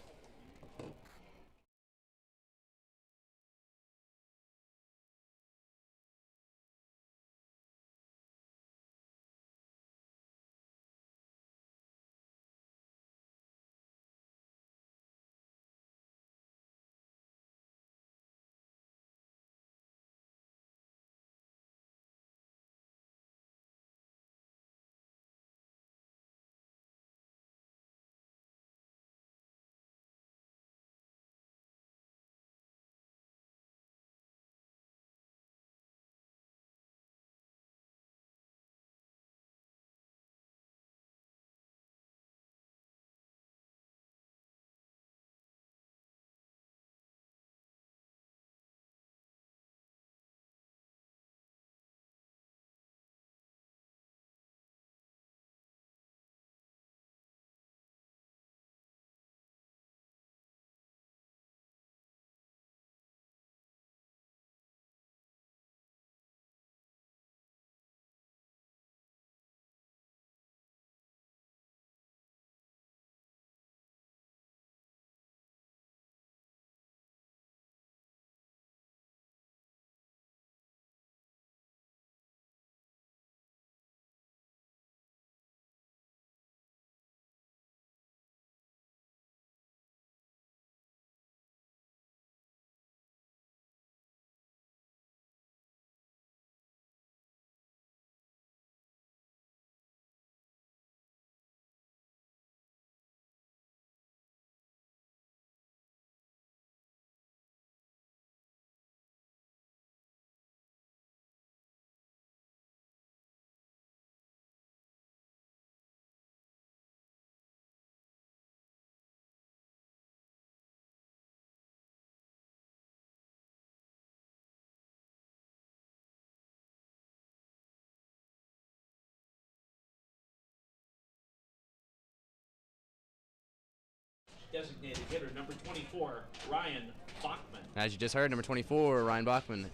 Designated hitter number 24, Ryan Bachman. As you just heard, number 24, Ryan Bachman,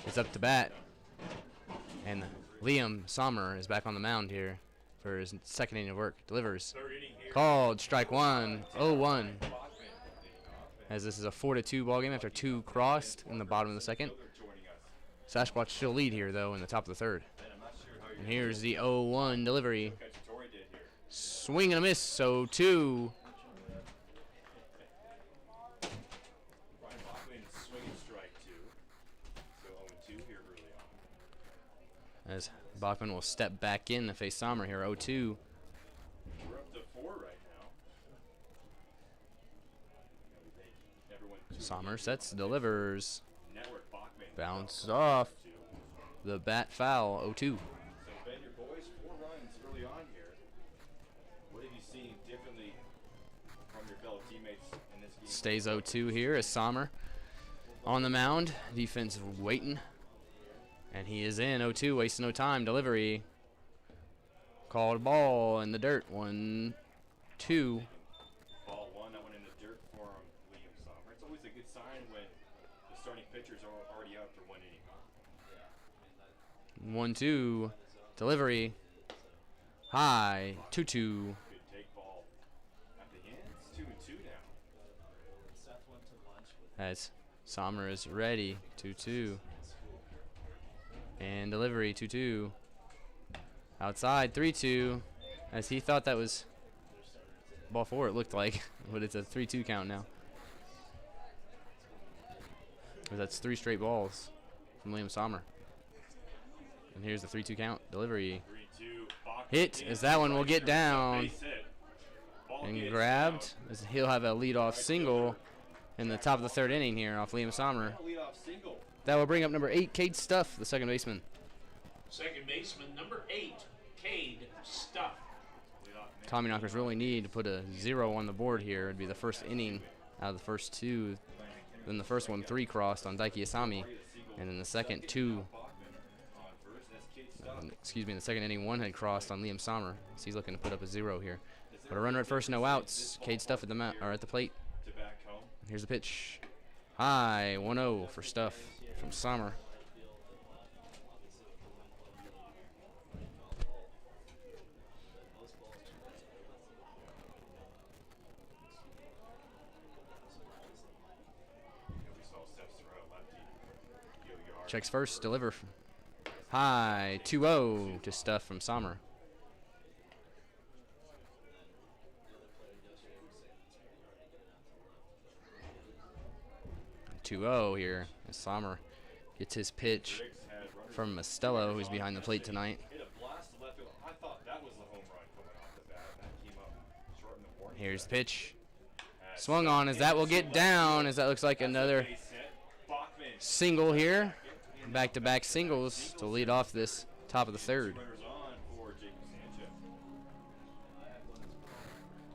is up to bat. And Liam Sommer is back on the mound here for his second inning of work. Delivers. Third inning here. Called strike one, 0-1. As this is a 4-2 ball game after 2 crossed in the bottom of the second. Sasquatch still lead here, though, in the top of the third. And here's the 0-1 delivery. Swing and a miss, 0-2. Ryan Bachman swinging strike 2. So 0-2 here early on. As Bachman will step back in to face Sommer here, 0-2. We're up to 4 right now. Everyone Sommer sets, delivers. Network Bachman. Bounce off. The bat foul, 0-2. So Ben, your boys, 4 runs early on here. What have you seen differently from your fellow teammates in this game? Stays 0-2 here as Sommer on the mound. Defense waiting And he is in 0-2, wasting no time. Delivery. Called ball in the dirt. 1-2. Ball one, that went in the dirt for Liam Sommer. It's always a good sign when the starting pitchers are already out for 1 inning. 1-2. Delivery. High. 2-2. Good take ball at the end. It's 2-2 now. As Sommer is ready. 2-2. And delivery. 2-2. Outside. 3-2. As he thought that was ball 4, it looked like. But it's a 3-2 count now. That's 3 straight balls from Liam Sommer. And here's the 3-2 count. Delivery. 3-2. Hit as that one will get down and grabbed. As he'll have a leadoff single in the top of the 3rd inning here off Liam Sommer. That will bring up number 8, Cade Stuff, the second baseman. Second baseman, number 8, Cade Stuff. Tommyknockers really need to put a 0 on the board here. It'd be the first inning out of the first 2. Then the first one, 3 crossed on Daiki Asami. And then the second 2. Excuse me, in the second inning, 1 had crossed on Liam Sommer. So he's looking to put up a 0 here. But a runner at first, no outs. Cade Stuff at the plate. Here's the pitch. High, 1-0 for Stuff from Sommer. Checks first, deliver. High, 2-0 to Stuff from Sommer. 2-0 here as Sommer gets his pitch from Mostello, who's behind the plate tonight. Here's the pitch. Swung on as that will get down, as that looks like another single here. Back-to-back singles to lead off this top of the 3rd.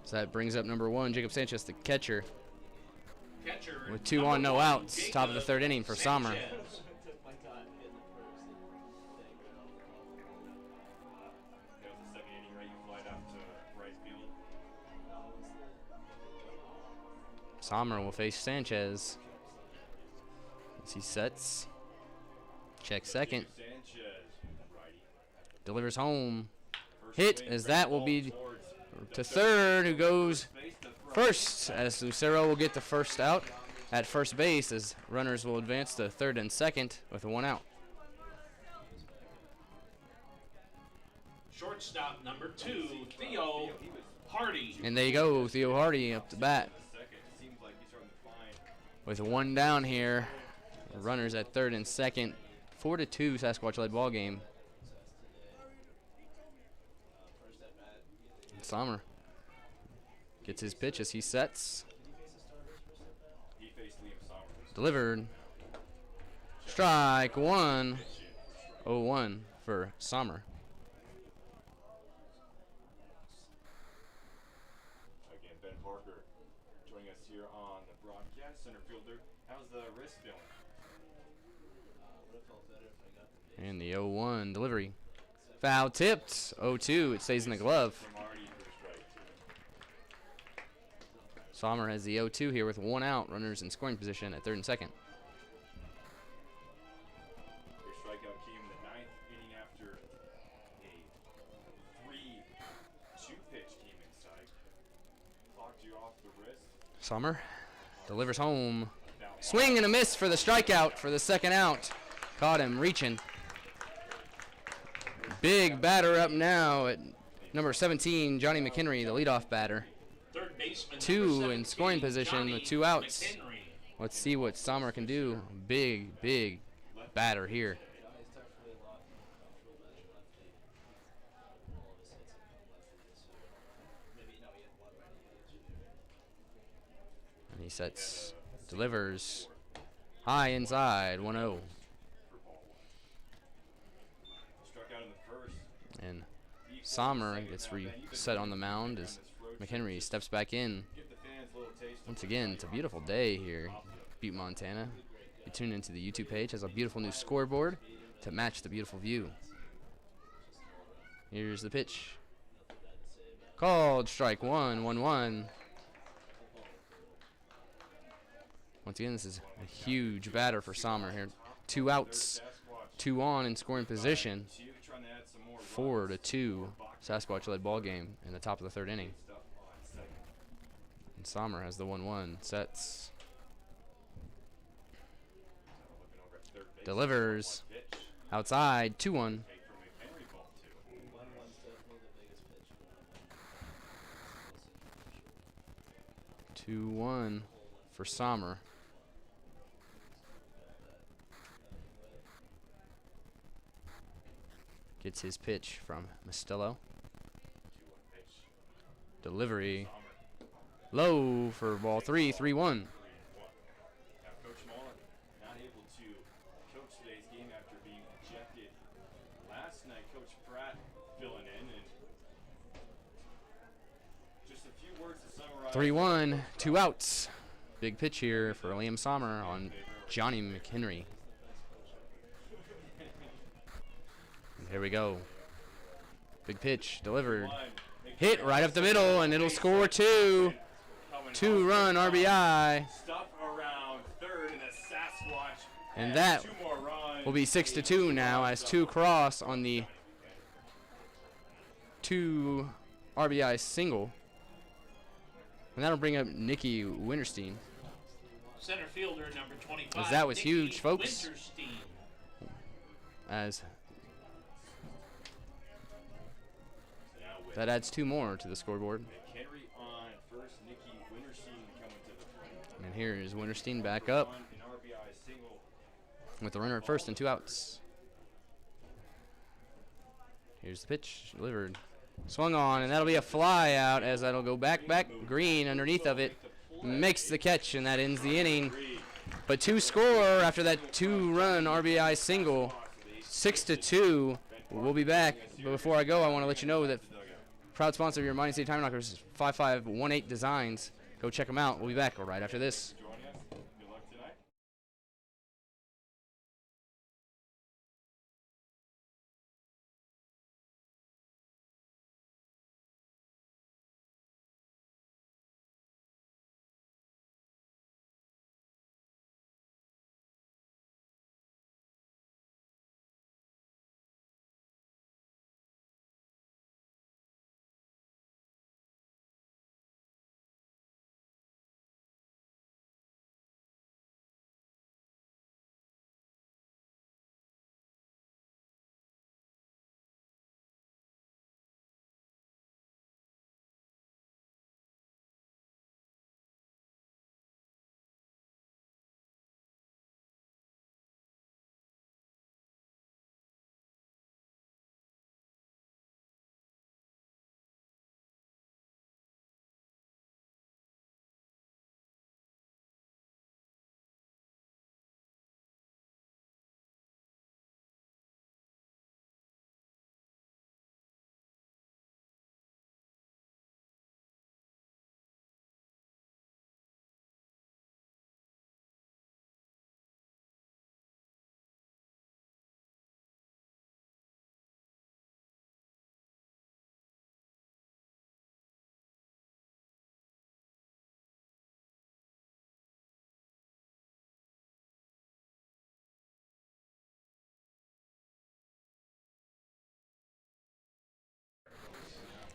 So that brings up number 1, Jacob Sanchez, the catcher. With 2 on, no outs. Top of the 3rd inning for Sommer. Sommer will face Sanchez as he sets. Check second. Delivers home. Hit as that will be to 3rd, who goes first, as Lucero will get the first out at first base, as runners will advance to 3rd and 2nd with 1 out. Shortstop number 2, Theo Hardy. And there you go, Theo Hardy up to bat. With 1 down here, runners at 3rd and 2nd. 4-2 Sasquatch led ball game. Sommer gets his pitch as he sets. Delivered. Strike 1. 0-1 for Sommer. Again, Ben Parker joining us here on the broadcast. Center fielder, how's the wrist feeling? And the 0-1 delivery. Foul tipped. 0-2. It stays in the glove. Sommer has the 0-2 here with 1 out. Runners in scoring position at 3rd and 2nd. Your strikeout came in the 9th inning after a 3-2 pitch came inside. Clocked you off the wrist. Sommer delivers home. Swing and a miss for the strikeout for the 2nd out. Caught him reaching. Big batter up now at number 17, Johnny McHenry, the leadoff batter. 3rd baseman, 2 in scoring position with 2 outs. Let's see what Sommer can do. Big batter here. And he sets, delivers. High inside, 1-0. And Sommer gets reset on the mound as McHenry steps back in. Once again, it's a beautiful day here, Butte, Montana. You tune into the YouTube page, has a beautiful new scoreboard. to match the beautiful view. Here's the pitch. Called strike one, 1-1. Once again, this is a huge batter for Sommer here. 2 outs, 2 on in scoring position. 4-2, Sasquatch led ball game in the top of the 3rd inning. And Sommer has the 1-1, sets. Delivers, outside, 2-1. 2-1 for Sommer. Gets his pitch from Mastillo. Delivery. Low for ball 3, 3-1. Now, Coach Mullen not able to coach today's game after being ejected last night. Coach Pratt filling in, and just a few words to summarize. 3-1, 2 outs. Big pitch here for Liam Sommer on Johnny McHenry. And here we go. Big pitch delivered. Hit right up the middle, and it'll score 2. 2-run RBI. Stuff around third, and a Sasquatch. And that 2 more runs. will be 6-2 now as 2 cross on the 2 RBI single. And that'll bring up Nicky Winterstein. Center fielder number 25. As that was Nicky huge, folks. Winterstein. As that adds 2 more to the scoreboard. McHenry on first, Nicky Winterstein coming to the plate. And here is Winterstein back up An RBI single. with the runner at first and 2 outs. Here's the pitch delivered. Swung on, and that'll be a fly out as that'll go back. Green underneath of it. Makes the catch, and that ends the inning. But 2 score after that 2-run RBI single. 6-2. We'll be back. But before I go, I want to let you know that proud sponsor of your Mining City Tommyknockers, 5518 Designs. Go check them out. We'll be back right after this. Good luck tonight.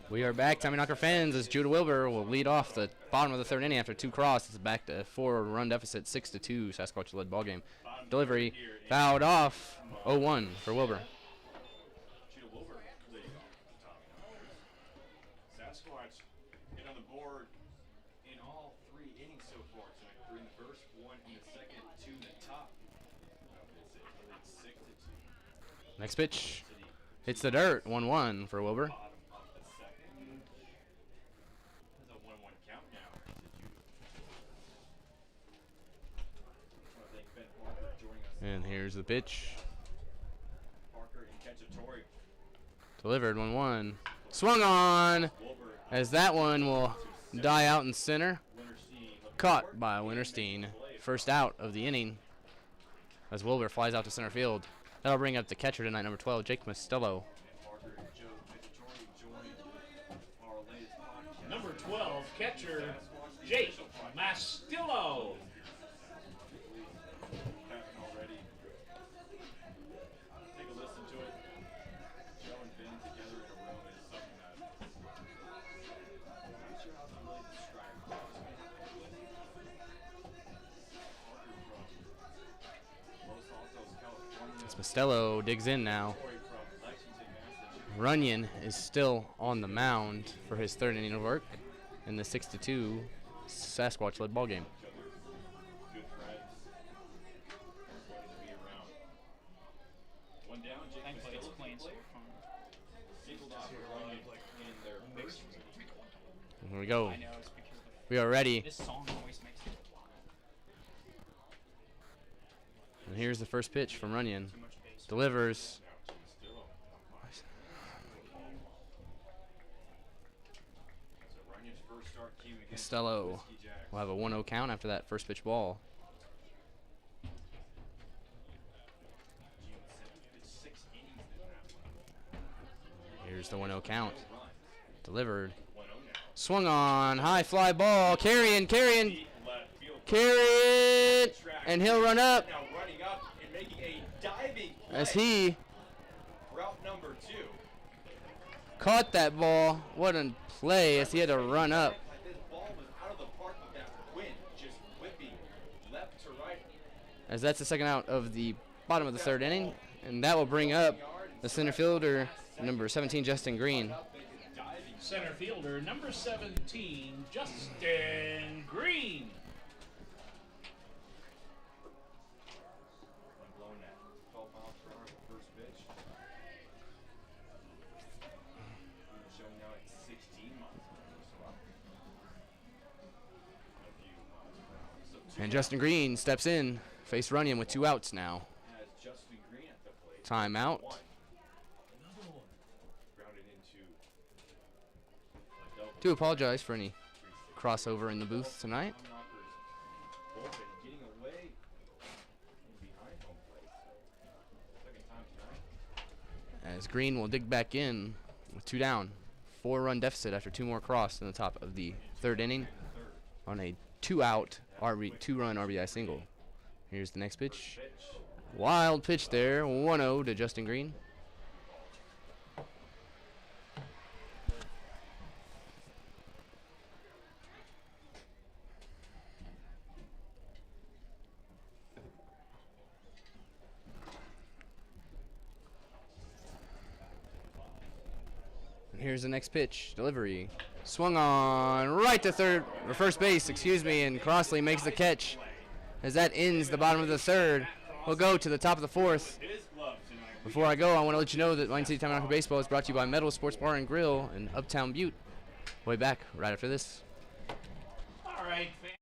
We are back, Tommyknocker fans, as Judah Wilbur will lead off the bottom of the 3rd inning after 2 crosses. Back to 4-run deficit, 6-2. Sasquatch led ball game. Delivery fouled off. 0-1 for Wilbur. Judah Wilbur leading off Sasquatch get on the board in all 3 innings so far tonight. 3 in the first, 1 in the second, 2 in the top. It's 6-2. Next pitch hits the dirt. 1-1 for Wilbur. And here's the pitch. Delivered 1-1. Swung on as that one will die out in center. Caught by Winterstein. First out of the inning as Wilbur flies out to center field. That'll bring up the catcher tonight, number 12, Jake Mostello. Parker and Joe Majority joined our latest podcast. Number 12, catcher Jake Mastillo. Happened already. Take a listen to it. Joe and Ben together in a room is something that I'm not sure how to really describe. Los Altos, California. As Mostello digs in now. From Lexington, Massachusetts. Runyon is still on the mound for his third inning of work in the 6-2 Sasquatch-led ball game. Good friends. Wanted to be around. One down, Jake Thankfully, it's Mostello playing so played. fun. Singled off a run in their first meeting. Here we go. I know it's because We are ready. this song always makes me And here's the first pitch from Runyon. too much bass. Delivers. Now to Mostello. So Runyon's first start came against Mostello Whiskey Jacks. will have a 1-0 count after that first pitch ball. June 7th, it's 6 innings in that one. Here's the 1-0 count. No runs. Delivered. 1-0 now. Swung on. High fly ball. Carrying. Deep left field. Carrying. And he'll run up Now running up and making a diving play. as he Route number 2. caught that ball. What a play as he had to run up. Like this ball was out of the park with that wind just whipping left to right. As that's the second out of the bottom of the third inning. And that will bring up the center fielder, number 17, Justin Green. Center fielder number 17, Justin Green. Blown at 12 miles per hour the first pitch. Showing now at 16 miles per hour. So up a few miles per hour. So And Justin Green steps in. Face Runyon with 2 outs now. has Justin Green at the plate. Timeout. One. Another one. Grounded into a double. Do apologize for any crossover in the booth tonight. Tommyknockers bullpen getting away and behind home plate. So second time tonight. As Green will dig back in with 2 down. 4-run deficit after 2 more crossed in the top of the third inning on a 2-out 2-run RBI single. Here's the next pitch. Wild pitch there. 1-0 to Justin Green. And here's the next pitch. Delivery. Swung on right to third, or first base, excuse me, and Crossley makes the catch. As that ends the bottom of the third, we'll go to the top of the fourth. Before I go, I want to let you know that Wine City Tommyknocker Baseball is brought to you by Metal Sports Bar and Grill in Uptown Butte. Way back right after this. All right, fans.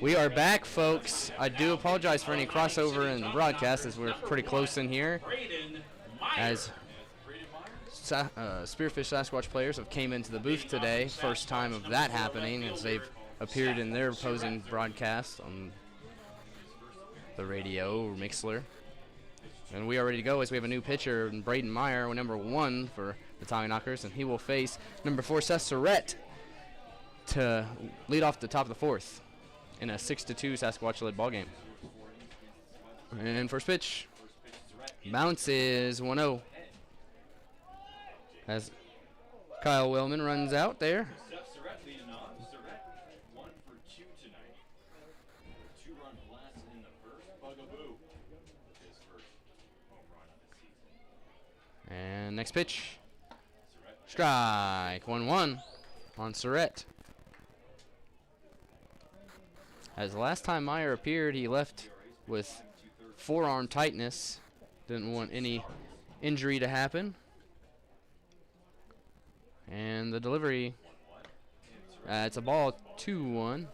We are back, folks. I do apologize for any crossover in the broadcast as we're pretty close in here. As Spearfish Sasquatch players have came into the booth today. First time of that happening as they've appeared in their opposing broadcast on the radio or Mixlr. And we are ready to go as we have a new pitcher, Braden Meyer, number 1 for the Tommyknockers, and he will face number 4, Seth Surrett, to lead off the top of the 4th in a 6-2 Sasquatch-led ball game. And first pitch, bounces 1-0 as Kyle Wellman runs out there. And next pitch, strike 1-1 on Surrett. As the last time Meyer appeared, he left with forearm tightness. Didn't want any injury to happen. And the delivery, it's a ball 2-1.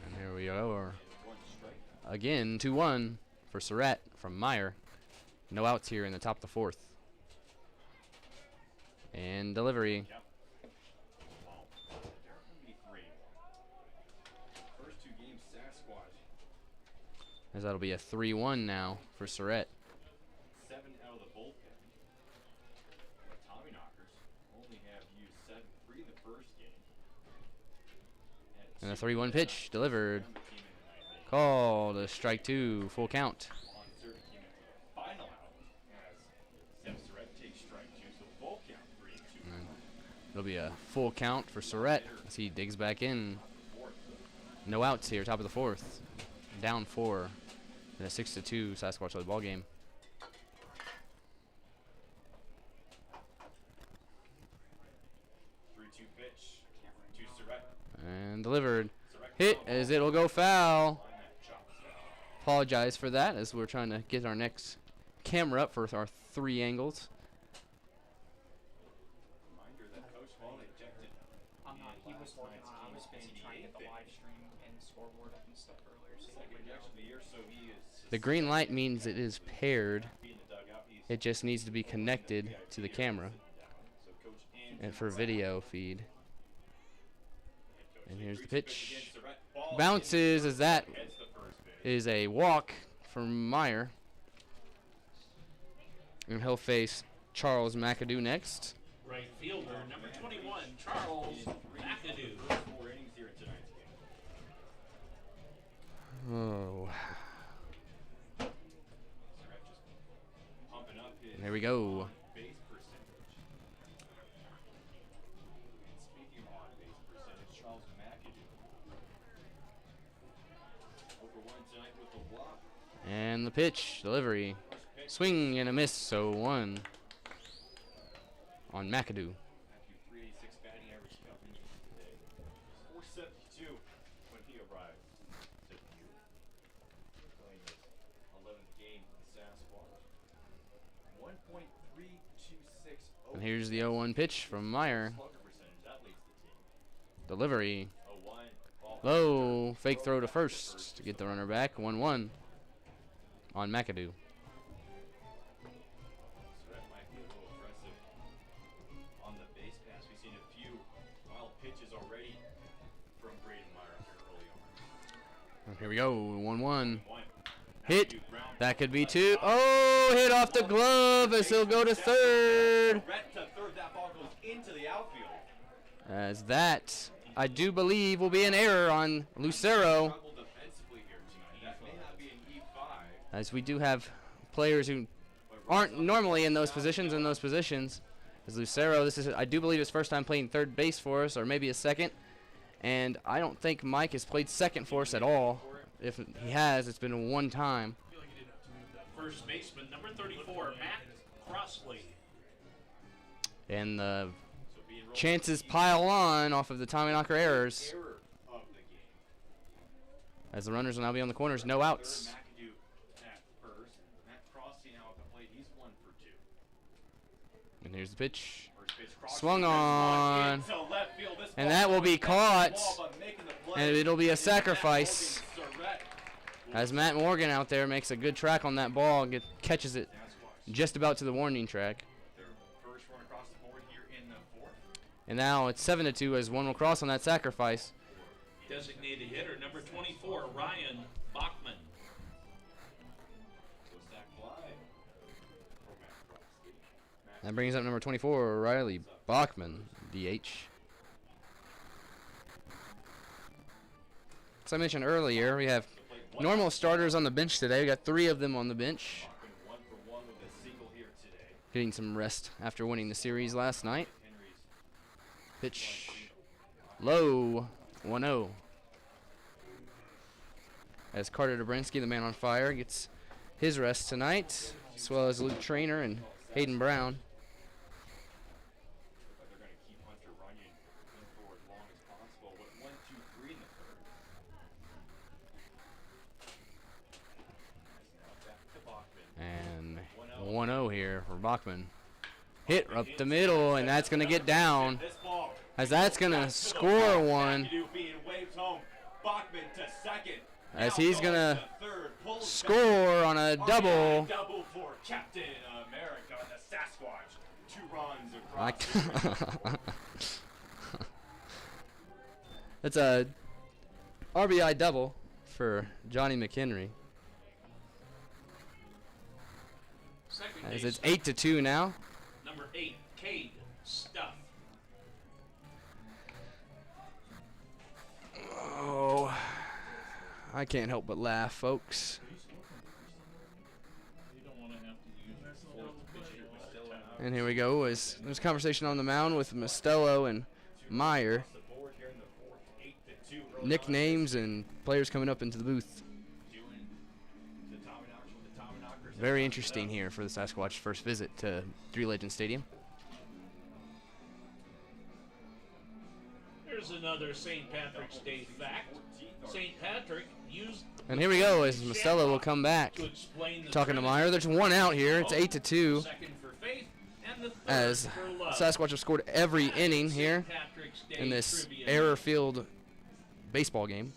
And here we are. Again, 2-1 for Surrett from Meyer. No outs here in the top of the 4th. And delivery. As that'll be a 3-1 now for Surrett. 7 out of the bullpen. The Tommyknockers only have used 7-3 in the first game. And a 3-1 pitch delivered. Called a strike 2, full count. Final out as Surrett takes strike 2, so full count 3-2. It'll be a full count for Surrett as he digs back in. No outs here, top of the 4th. Down 4 in a 6-2 Sasquatch-led ball game. And delivered. Hit as it'll go foul. Apologize for that as we're trying to get our next camera up for our 3 angles. He was working on. I was busy trying to get the live stream and scoreboard up and stuff earlier. So The green light means it is paired. It just needs to be connected to the camera and for video feed. And here's the pitch. Bounces as that is a walk from Meyer. And he'll face Charles McAdoo next. Right fielder, number 21, Charles McAdoo. Oh. There we go. And the pitch, delivery, swing and a miss, so 1 on McAdoo. 472 when he arrived. Playing his 11th game in Sasquatch. 1.326. And here's the 0-1 pitch from Meyer. Delivery. Low, fake throw to first to get the runner back. 1-1 on McAdoo. So that might be a little aggressive on the base pass. We've seen a few wild pitches already from Braden Meyer here early on. And here we go, 1-1. Hit. That could be 2. Oh, hit off the glove as he'll go to third. That ball goes into the outfield. As that, I do believe, will be an error on Lucero. As we do have players who aren't normally in those positions As Lucero, this is, I do believe, his first time playing third base for us, or maybe his second. And I don't think Mike has played second for us at all. If he has, it's been 1 time. First baseman, number 34, Matt Crossley. And the chances pile on off of the Tommyknocker errors. As the runners will now be on the corners, no outs. And here's the pitch. First pitch crossing Swung this one on. into left field. This And ball that will be going back to the caught. wall, but making the play And it'll be a is Matt sacrifice. Morgan Surratt. As Matt Morgan out there makes a good track on that ball, catches it Sasquatch. just about to the warning track. Their first run across the board here in the fourth. And now it's 7-2 as one will cross on that sacrifice. Designated hitter number 24, Ryan Bachman. So sack fly. For Matt Crosby. Matt That brings up number 24, Riley Bachman, DH. As I mentioned earlier, we have normal starters on the bench today. We got 3 of them on the bench, Bachman 1 for 1 with a single here today. getting some rest after winning the series last night. Henry's Pitch low, 1-0. As Carter Dobrinsky, the man on fire, gets his rest tonight, as well as Luke Trainer and Hayden Brown. But they're going to keep Hunter Runyon in for as long as possible. With 1, 2, 3 in the third. Now back to Bachman. And 1-0 here for Bachman. Hit up the middle, and that's going to get down, This ball as that's going to score one, McAdoo being waved home. Bachman to second. as Now he's going going to third. Pulls score on a back. double. RBI double for Captain America, the Sasquatch. 2 runs across. Like That's a RBI double for Johnny McHenry, Second as base, it's 8-2 now. number 8, Cade Stuff. Oh, I can't help but laugh, folks. You don't want to have to use your fourth pitcher every time. And here we go, as there's conversation on the mound with Mostello and Meyer. The board here in the fourth. 8-2. Early on. Nicknames and players coming up into the booth. Doing the Tommyknockers with the Tommyknockers. Very interesting here for the Sasquatch first visit to Three Legends Stadium. Here's another St. Patrick's Day fact. St. Patrick used And here we go, as Mostello will come back. to explain the Talking to tournament. Meyer, there's one out here. It's 8-2. Second for Faith, and the third As for Love. Sasquatch have scored every That's inning St. here Patrick's Day in this trivia. error-filled baseball game.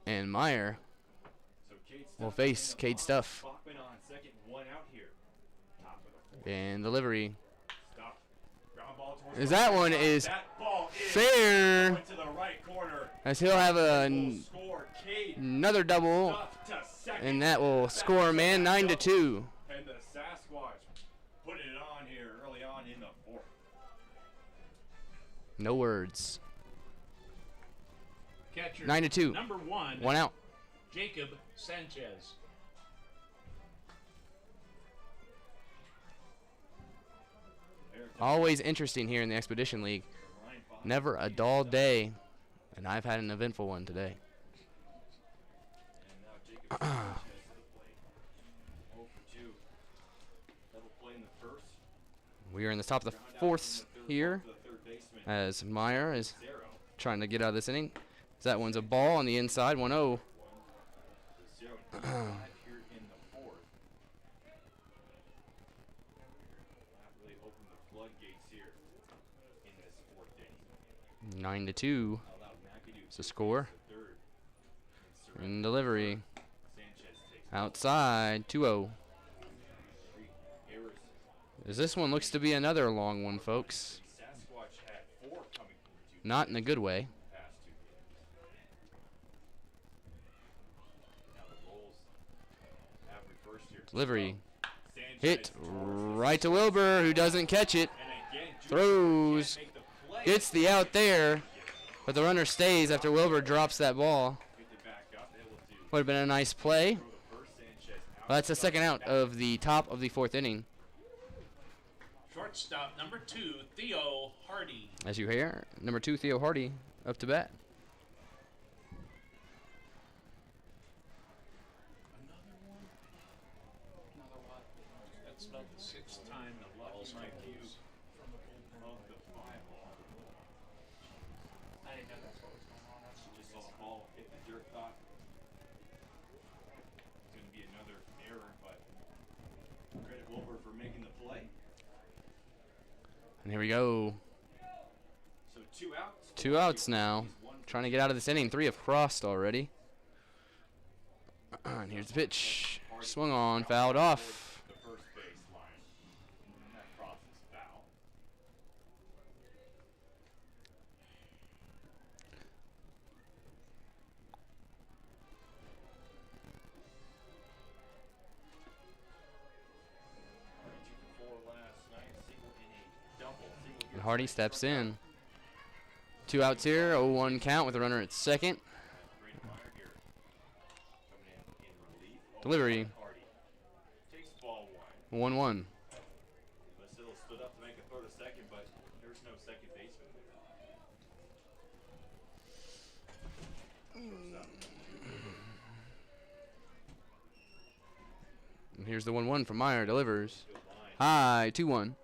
And Meyer So Cade will Stuff face in the Cade box. Stuff. Bachman on second, 1 out here. Top of the fourth. And delivery. Stuff. Ground ball towards As the that right one side. is That ball is fair, going to the right corner. as he'll have Will score. Cade another double, Stuff to second. and that will score a man 9-2. And the Sasquatch put it on here early on in the fourth. No words. Catcher 9-2. number 1, One out. Jacob Sanchez. Always interesting here in the Expedition League. Ryan Bachman Never a dull day, and I've had an eventful one today. and now Jacob Sanchez to the plate. 0 for 2. Double play in the first. We are in the top of the Ground out fourth in the third here, ball to the third baseman. as Meyer is 0. trying to get out of this inning. That one's a ball on the inside, 1-0. 1. The 0 5 here in the fourth. Not really opened the floodgates here in this fourth inning. 9-2 Allowed McAdoo is the score. to third. And In delivery, Sanchez takes outside, 2-0. 3 errors. As this one looks to be another long one, folks. Sasquatch had 4 coming from 2 Not in a good way. past 2 games. Now the Bulls have reversed here. Delivery, Sanchez hit towards right to Wilbur, who doesn't catch it. and again, Throws, can't make the play. gets the out there, but the runner stays after Wilbur drops that ball. Picked it back up, able to Would have been a nice play. throw the first. Sanchez out. Well, that's the second out of the top of the fourth inning. Shortstop number 2, Theo Hardy. As you hear, number 2, Theo Hardy, up to bat. That's about the 6th time the balls have used. Of the 5 ball. I didn't know that's what was going on. That's Just saw the ball hit the dirt, thought over for making the play. And here we go. So 2 outs. 2 outs now. Trying to get out of this inning. 3 have crossed already. And here's the pitch. Swung on, fouled off. The first baseline. And that crosses foul. Alright, 2 for 4 last night. Single in a double. Single And Hardy steps in. 2 outs here. 0-1 count with a runner at second. Brady Meyer here. Coming in relief. Delivery. Hardy takes ball 1. 1-1. Vasil stood up to make a throw to second, but there's no second baseman there. And here's the 1-1 from Meyer. Delivers. Good line. High. 2-1. Hardy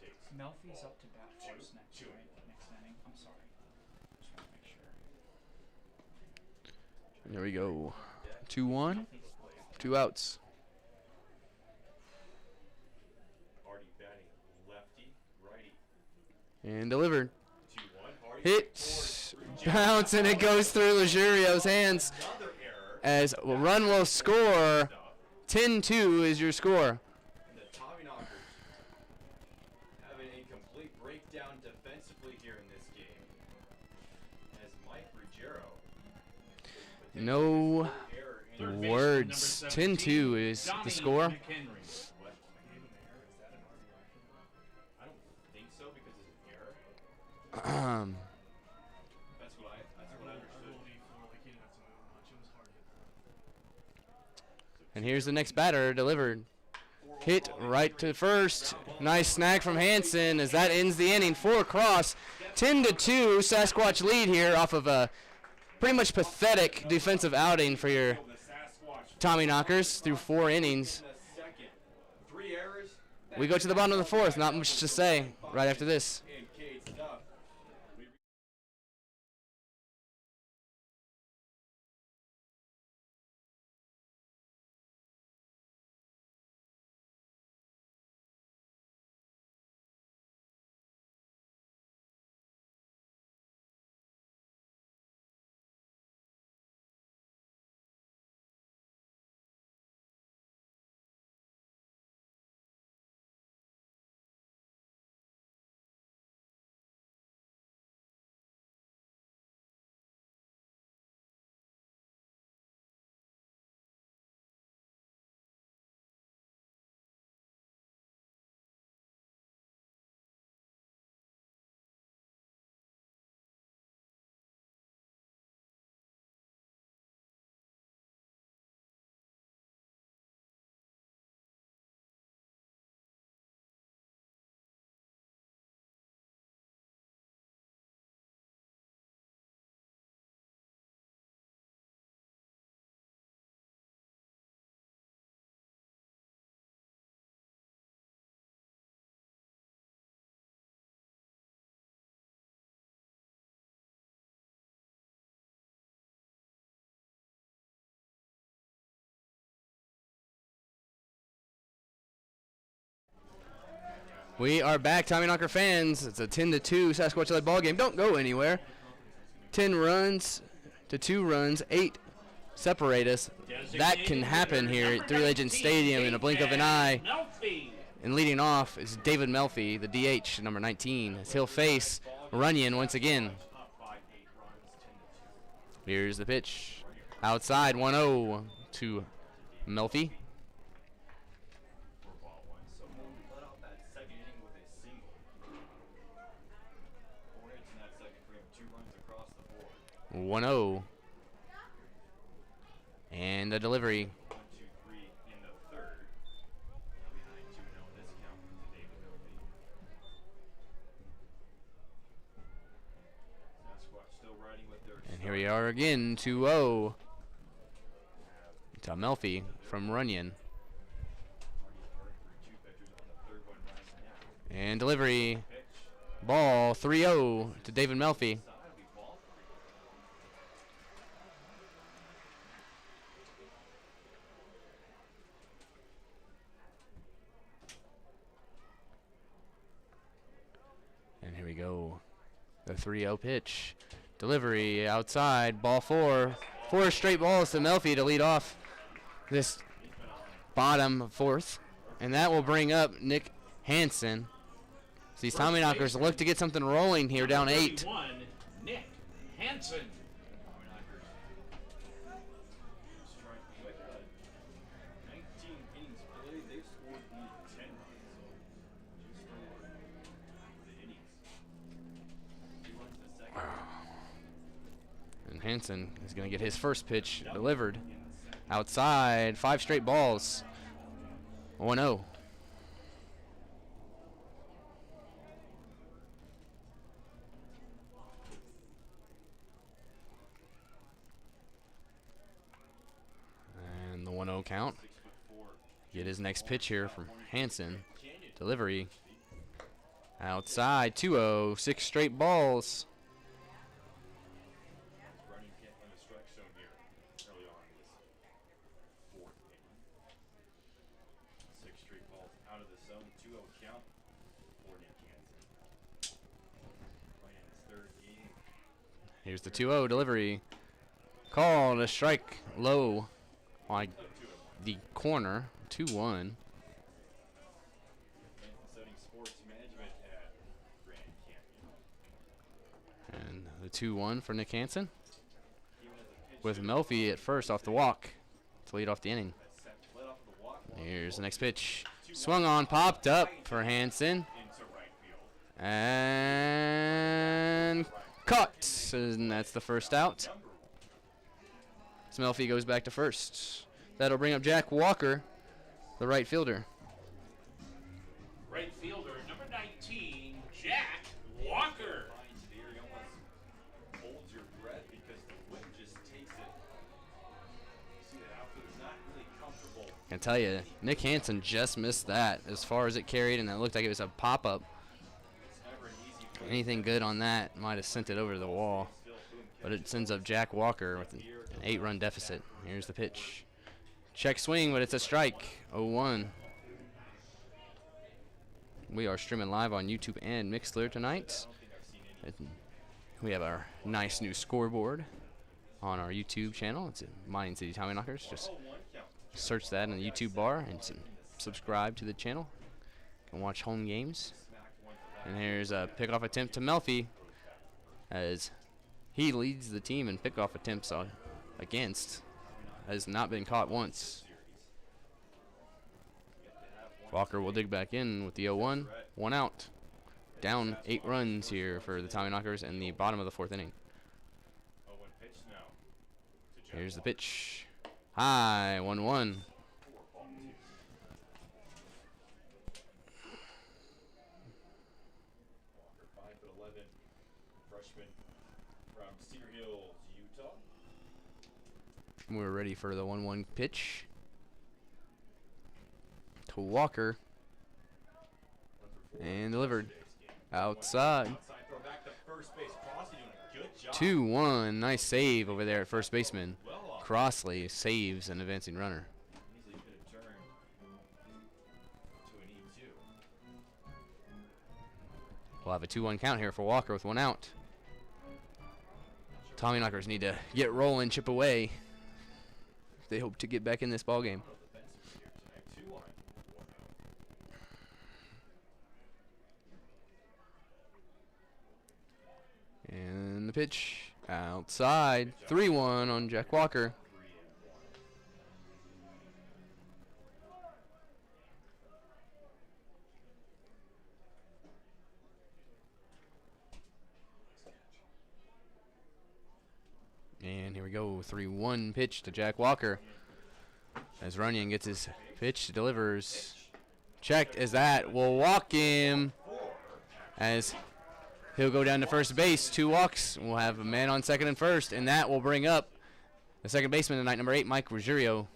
takes Melfi's up to bat first next inning. I'm sorry. Just want to make sure. And there we go. 2-1. 2 outs. Hardy batting lefty, righty. And delivered. 2-1. Hardy Hit. Bounce, and it goes through Lugurio's hands. another error. As a run will score. 10-2 is your score. And the Tommyknockers having a complete breakdown defensively here in this game. As Mike Ruggiero. No Error in Third baseman, words. number 10-2 is Johnny the score. McHenry. What? I don't think so because it's an error. That's what I understood. And here's the next batter. Delivered. Hit right to first. Nice snag from Hansen as that ends the inning. 4 across. 10-2 Sasquatch lead here off of a pretty much pathetic defensive outing for your The Sasquatch Tommyknockers through 4 innings. in the second. 3 errors. We go to the bottom of the 4th. Not much to say right after this. And Cade stuff. We are back, Tommyknocker fans. It's a 10-2 Sasquatch-led ball game. Don't go anywhere. 10 runs to 2 runs, 8 separate us. That can happen here at Three Legends Stadium in a blink of an eye. And leading off is David Melfi, the DH, number 19, as he'll face Runyon once again. Here's the pitch. Outside, 1-0 to Melfi. Let out that second inning with a single. Hornets in that second frame, 2 runs across the board. 1-0. And a delivery. 1, 2, 3 in the third. Now behind 2-0 this count to David Melfi. Sasquatch still riding with their And here we are again, 2-0 to Melfi from Runyon. And delivery. Ball 3-0 to David Melfi. here we go. The 3-0 pitch. Delivery outside. Ball 4. 4 straight balls to Melfi to lead off this bottom 4th. And that will bring up Nick Hansen. So these Tommyknockers look to get something rolling here, down 8. Nick Hansen. And Hansen is going to get his first pitch delivered. Outside, 5 straight balls. 1-0. And the 1-0 count. Get his next pitch here from Hansen. Delivery. Outside, 2-0. 6 straight balls. Here's the 2-0 delivery. Called a strike low on the corner. 2-1. And the 2-1 for Nick Hansen. With Melfi at first off the walk to lead off the inning. Here's the next pitch. Swung on, popped up for Hansen. And caught. And that's the first out. Melfi goes back to first. That'll bring up Jack Walker, the right fielder. Right fielder, number 19, Jack Walker. Hold your breath because the wind just takes it. See that outfielder's not really comfortable. I can tell you, Nick Hansen just missed that as far as it carried, and it looked like it was a pop-up. Anything good on that might have sent it over the wall, but it sends up Jack Walker with an 8-run deficit. Here's the pitch. Check swing, but it's a strike. 0-1. We are streaming live on YouTube and Mixlr tonight. We have our nice new scoreboard on our YouTube channel. It's Mining City Tommyknockers. Just search that in the YouTube bar and subscribe to the channel. You can watch home games. And here's a pickoff attempt to Melfi as he leads the team in pickoff attempts against. Has not been caught once. Walker will dig back in with the 0-1. 1 out. Down 8 runs here for the Tommyknockers in the bottom of the 4th inning. Here's the pitch. High, 1-1. We're ready for the 1-1 pitch to Walker, and delivered outside. 2-1. Nice save over there at first baseman. Crossley saves an advancing runner. We'll have a 2-1 count here for Walker with 1 out. Tommyknockers need to get rolling, chip away. They hope to get back in this ball game. And the pitch outside. 3-1 on Jack Walker. And here we go, 3-1 pitch to Jack Walker. As Runyon gets his pitch, delivers. Checked as that will walk him. As he'll go down to first base, 2 walks. We'll have a man on second and first, and that will bring up the second baseman tonight, number 8, Mike Ruggiero.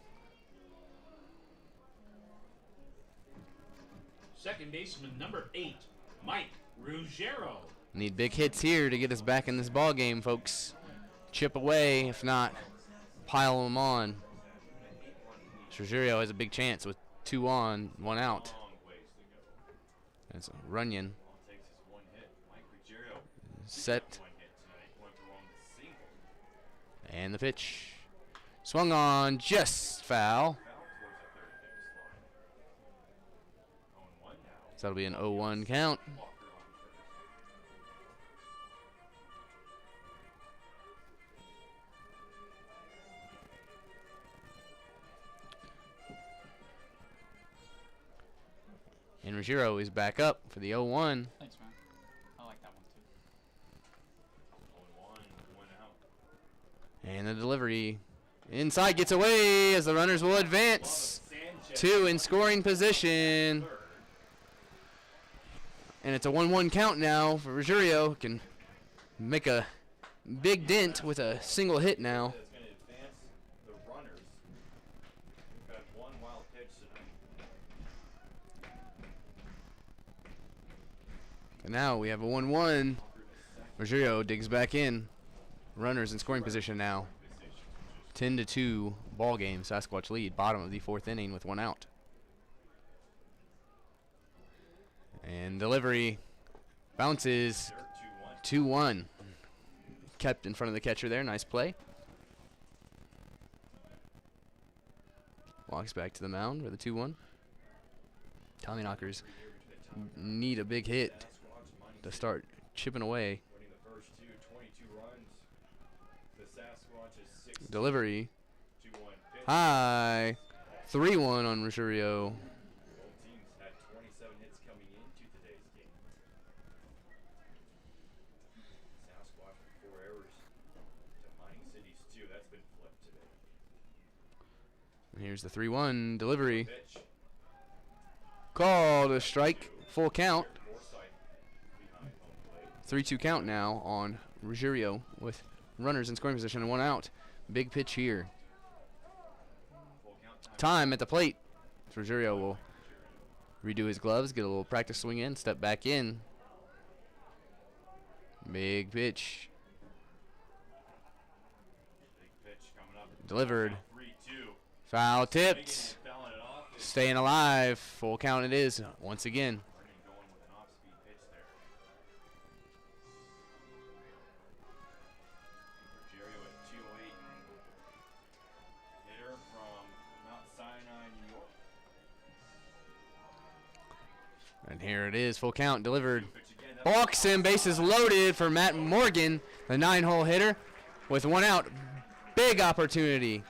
Second baseman, number 8, Mike Ruggiero. Need big hits here to get us back in this ball game, folks. Chip away, if not, pile them on. Ruggiero has a big chance with 2 on, 1 out. That's a Runyon. Set. One hit tonight. Went for one with a single. And the pitch. Swung on, just foul. Foul towards the third base line. 0-1 now. So that'll be an 0-1 count. Walker on first. And Ruggiero is back up for the 0-1. Thanks, man. I like that one too. 0-1, one out. And the delivery inside gets away as the runners will advance. Two in scoring position. Third. And it's a 1-1 count now for Ruggiero. Can make a big dent with a single hit now. That's going to advance the runners. We've got one wild pitch tonight. And now we have a 1-1. Ruggiero digs back in. Runners in scoring position now. 10-2 ball game. Sasquatch lead. Bottom of the fourth inning with one out. And delivery bounces. 2-1. Kept in front of the catcher there. Nice play. Walks back to the mound with a 2-1. Tommyknockers need a big hit to start chipping away. Winning the first two, 22 runs. The Sasquatch is 6. Delivery 2-1 pitch. high. 3-1 on Ruggiero. Both teams had 27 hits coming into today's game. Sasquatch with 4 errors to Mining City's 2. That's been flipped today. And here's the 3-1 delivery. Pitch. Called a strike. Full count. Forsythe behind home plate. 3-2 count now on Ruggiero with runners in scoring position and one out. Big pitch here. Full count time. Time at the plate. So Ruggiero will redo his gloves, get a little practice swing in, step back in. Big pitch. Big pitch coming up. Delivered. 3-2. Foul Swinging and tipped. fouling it off. Is Staying alive. Full count it is once again. Morgan going with an off-speed pitch there. Ruggiero at 208. Hitter from Mount Sinai, New York. And here it is. Full count delivered. Pitch again. That was Balks and bases loaded for Matt Morgan, the 9-hole hitter, with one out. Big opportunity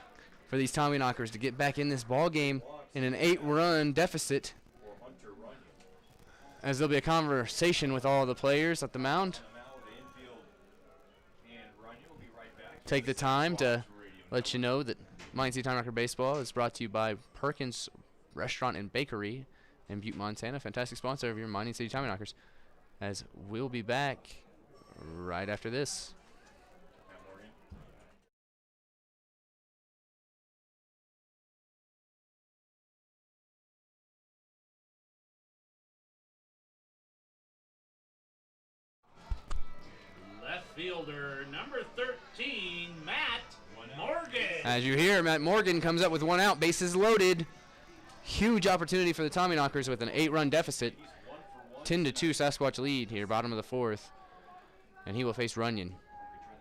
for these Tommyknockers to get back in this ball game in an 8-run deficit, for Hunter Runyon. as there'll be a conversation with all the players at the mound. On the mound with the infield, and Runyon will be right back. Take the time to Radio let you know that Mining City Tommy Knocker Baseball is brought to you by Perkins Restaurant and Bakery in Butte, Montana. Fantastic sponsor of your Mining City Tommyknockers. As we'll be back right after this. Matt Morgan. Left fielder number 13, Matt Morgan. As you hear, Matt Morgan comes up with one out, bases loaded. Huge opportunity for the Tommyknockers with an 8-run deficit. 10-2 Sasquatch lead here, bottom of the fourth. And he will face Runyon. Trying to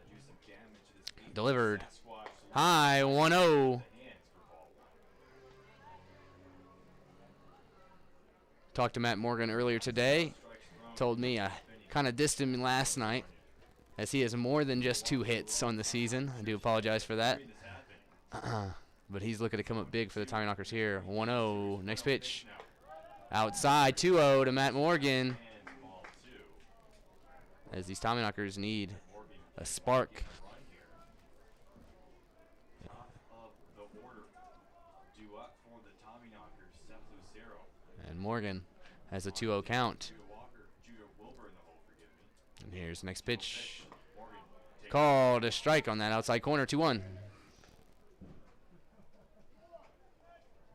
do some damage to this lead. Delivered. Sasquatch High, 1-0. hands for ball one. Talked to Matt Morgan earlier today. Strikes thrown. Told me I kind of dissed him last night, as he has more than just 2 hits on the season. I do apologize for that. This happened. But he's looking to come up big for the Tommyknockers here. 1-0. Next pitch. Outside, 2-0 to Matt Morgan. And ball 2. As these Tommyknockers need Morgan a spark. run here. Top of the order. Due up for the Tommyknockers, Seth Lucero. And Morgan has a 2-0 count. Judah Walker, Judah Wilbur in the hole, forgive me. And here's the next pitch. Morgan takes Called a strike on that outside corner, 2-1.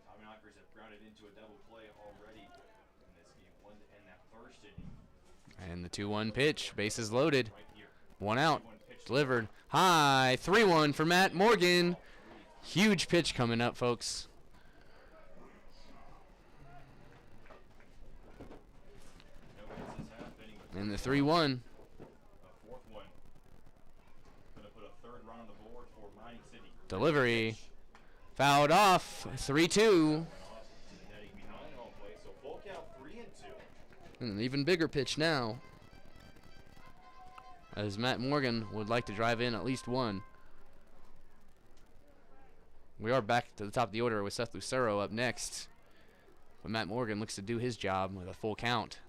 Tommyknockers have grounded into a double play already in this game. One to end that first inning. And the 2-1 pitch, bases loaded. Right here. One out. 1 pitch. Delivered. High, 3-1 for Matt Morgan. Huge pitch coming up, folks. No misses happening. And the 3-1. A fourth run on the board for Mining City. Delivery. Fouled off. 3-2. So full count 3-2. An even bigger pitch now, as Matt Morgan would like to drive in at least one. We are back to the top of the order with Seth Lucero up next. But Matt Morgan looks to do his job with a full count.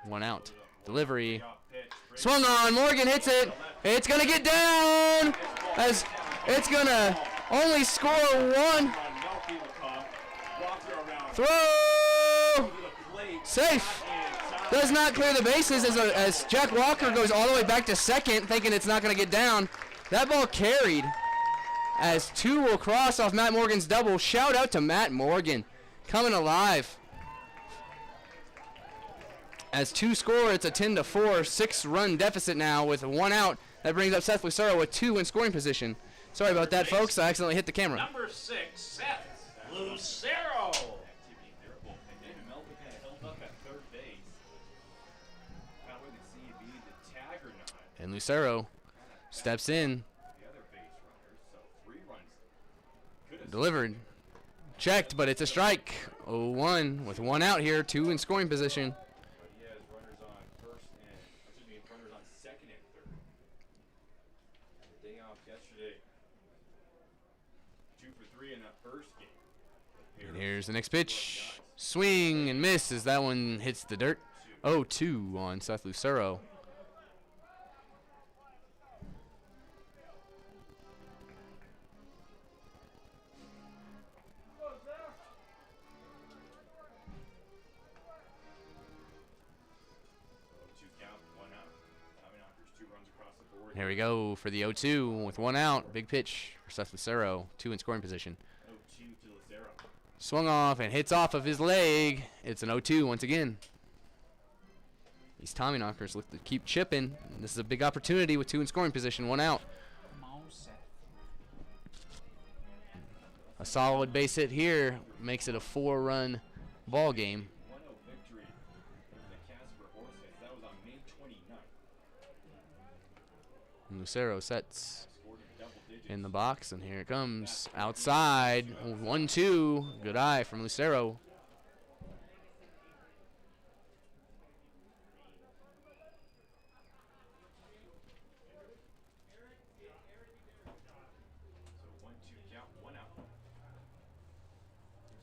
1 out. Delivery. Swung on. Morgan hits it. It's going to get down. As it's going to only score 1. Throw. Safe. Does not clear the bases as Jack Walker goes all the way back to second, thinking it's not going to get down. That ball carried as 2 will cross off Matt Morgan's double. Shout out to Matt Morgan coming alive. As 2 score, it's a 10-4, 6-run deficit now with 1 out. That brings up Seth Lucero with 2 in scoring position. Sorry about that, folks. I accidentally hit the camera. Number 6, Seth Lucero. And Lucero steps in. Delivered. Checked, but it's a strike. 0-1 with 1 out here, 2 in scoring position. He has runners on first and, runners on second and third. The day off yesterday. 2 for 3 in that first game. And here's the next pitch. Swing and miss as that one hits the dirt. 0-2 on Seth Lucero. Here we go for the 0-2 with 1 out. Big pitch for Seth Lucero. 2 in scoring position. 0-2 to Lucero. Swung off and hits off of his leg. It's an 0-2 once again. These Tommyknockers look to keep chipping. This is a big opportunity with 2 in scoring position. 1 out. A solid base hit here makes it a 4-run ball game. Lucero sets in the box, and here it comes. Outside, 1-2. Good eye from Lucero.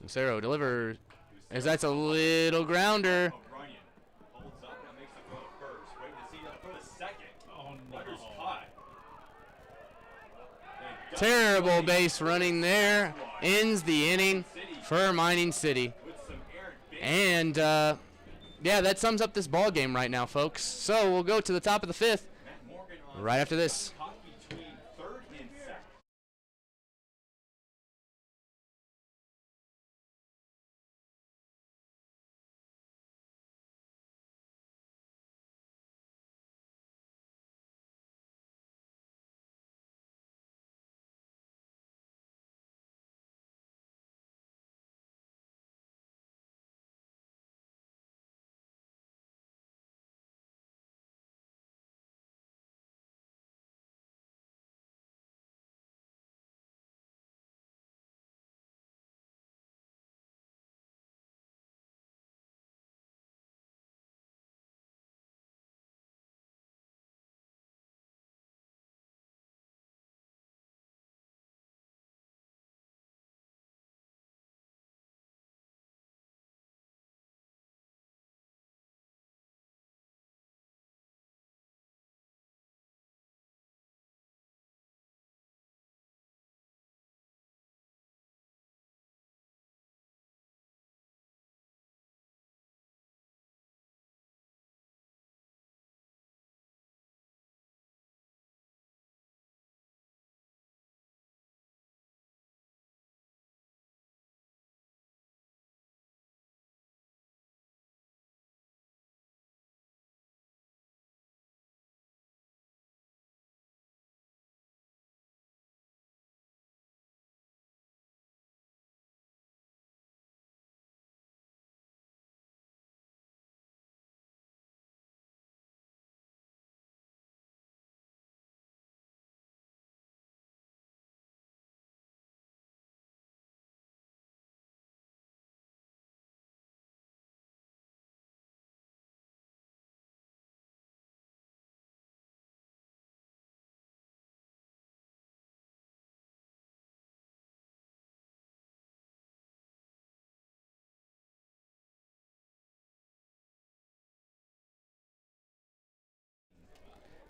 Lucero delivers, as that's a little grounder. Terrible base running there. Ends the inning for Mining City. And, yeah, that sums up this ball game right now, folks. So we'll go to the top of the 5th right after this.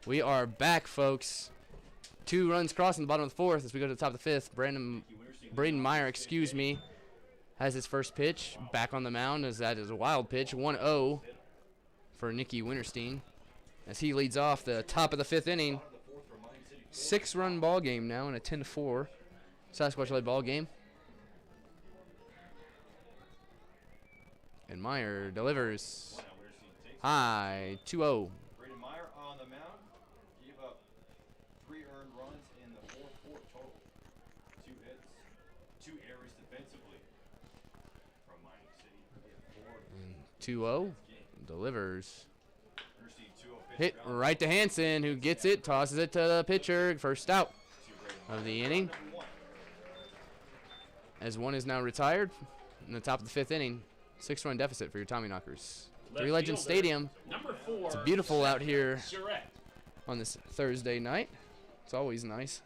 We are back, folks. 2 runs crossing the bottom of the 4th as we go to the top of the 5th. Braden Meyer, excuse me, has his first pitch back on the mound as that is a wild pitch. 1-0 for Nicky Winterstein as he leads off the top of the 5th inning. 6-run ball game now in a 10-4 Sasquatch-led ball game. And Meyer delivers high, 2-0. Braden Meyer on the mound gave up 3 earned runs in the 4th total. 2 hits, 2 errors defensively from Mining City. 2-0 delivers. Winterstein 2-0 pitch Hit right to Hansen, who gets it, tosses it to the pitcher. First out of the inning. As one is now retired in the top of the 5th inning. 6-run deficit for your Tommyknockers. Three Legends Stadium. Number 4. It's beautiful out here Surratt. on this Thursday night. It's always nice.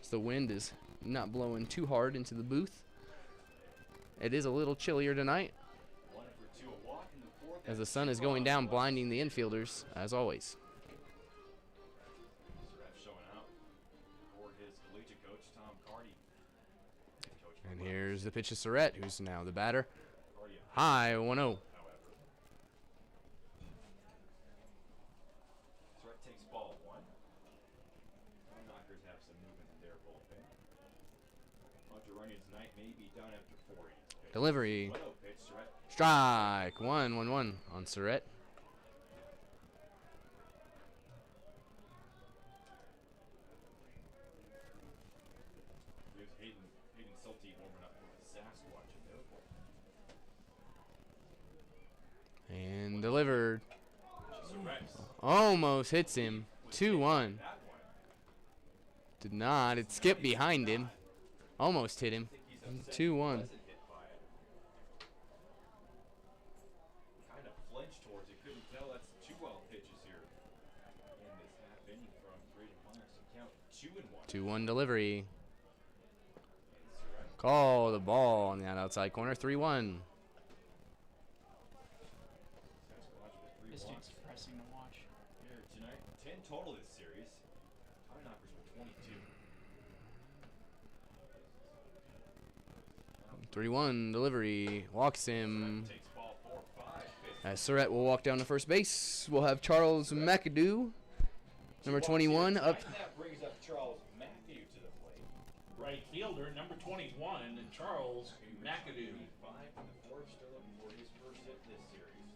So the wind is not blowing too hard into the booth. It is a little chillier tonight as the sun is going down, blinding the infielders, as always. Surratt showing out for his collegiate coach, Tom Carty. And here's the pitch to Surratt, who's now the batter. Carty High, 1-0. however. Surratt takes ball 1. Tommyknockers have some movement in their bullpen. Hunter running tonight may be done after 4 innings. Delivery. 1-0 pitch, Surratt. Strike. 1-1-1 on Surratt. Here's Hayden Sulte warming up with the Sasquatch available. And delivered. Surratt. Almost hits him. 2-1. That one. Did not. It skipped behind him. Almost hit him. I think he's upset 2-1. he wasn't hit by it. Kind of flinched towards it. Couldn't tell. That's 2 wild pitches here in this half inning from Braden Meyer. So count 2-1. 2-1 delivery. And Surratt Call the ball on that outside corner. 3-1. Sasquatch with 3 This walks dude's depressing to watch. here tonight. 10 total this series. Tommyknockers with 22. 3-1 delivery. Walks him. Takes ball 4-5. As Surratt will walk down to first base, we'll have Charles McAdoo, number 21, up. That brings up Charles Matthew to the plate. Right fielder, number 21, and Charles McAdoo. 5 from the 4th, still looking for his first hit this series.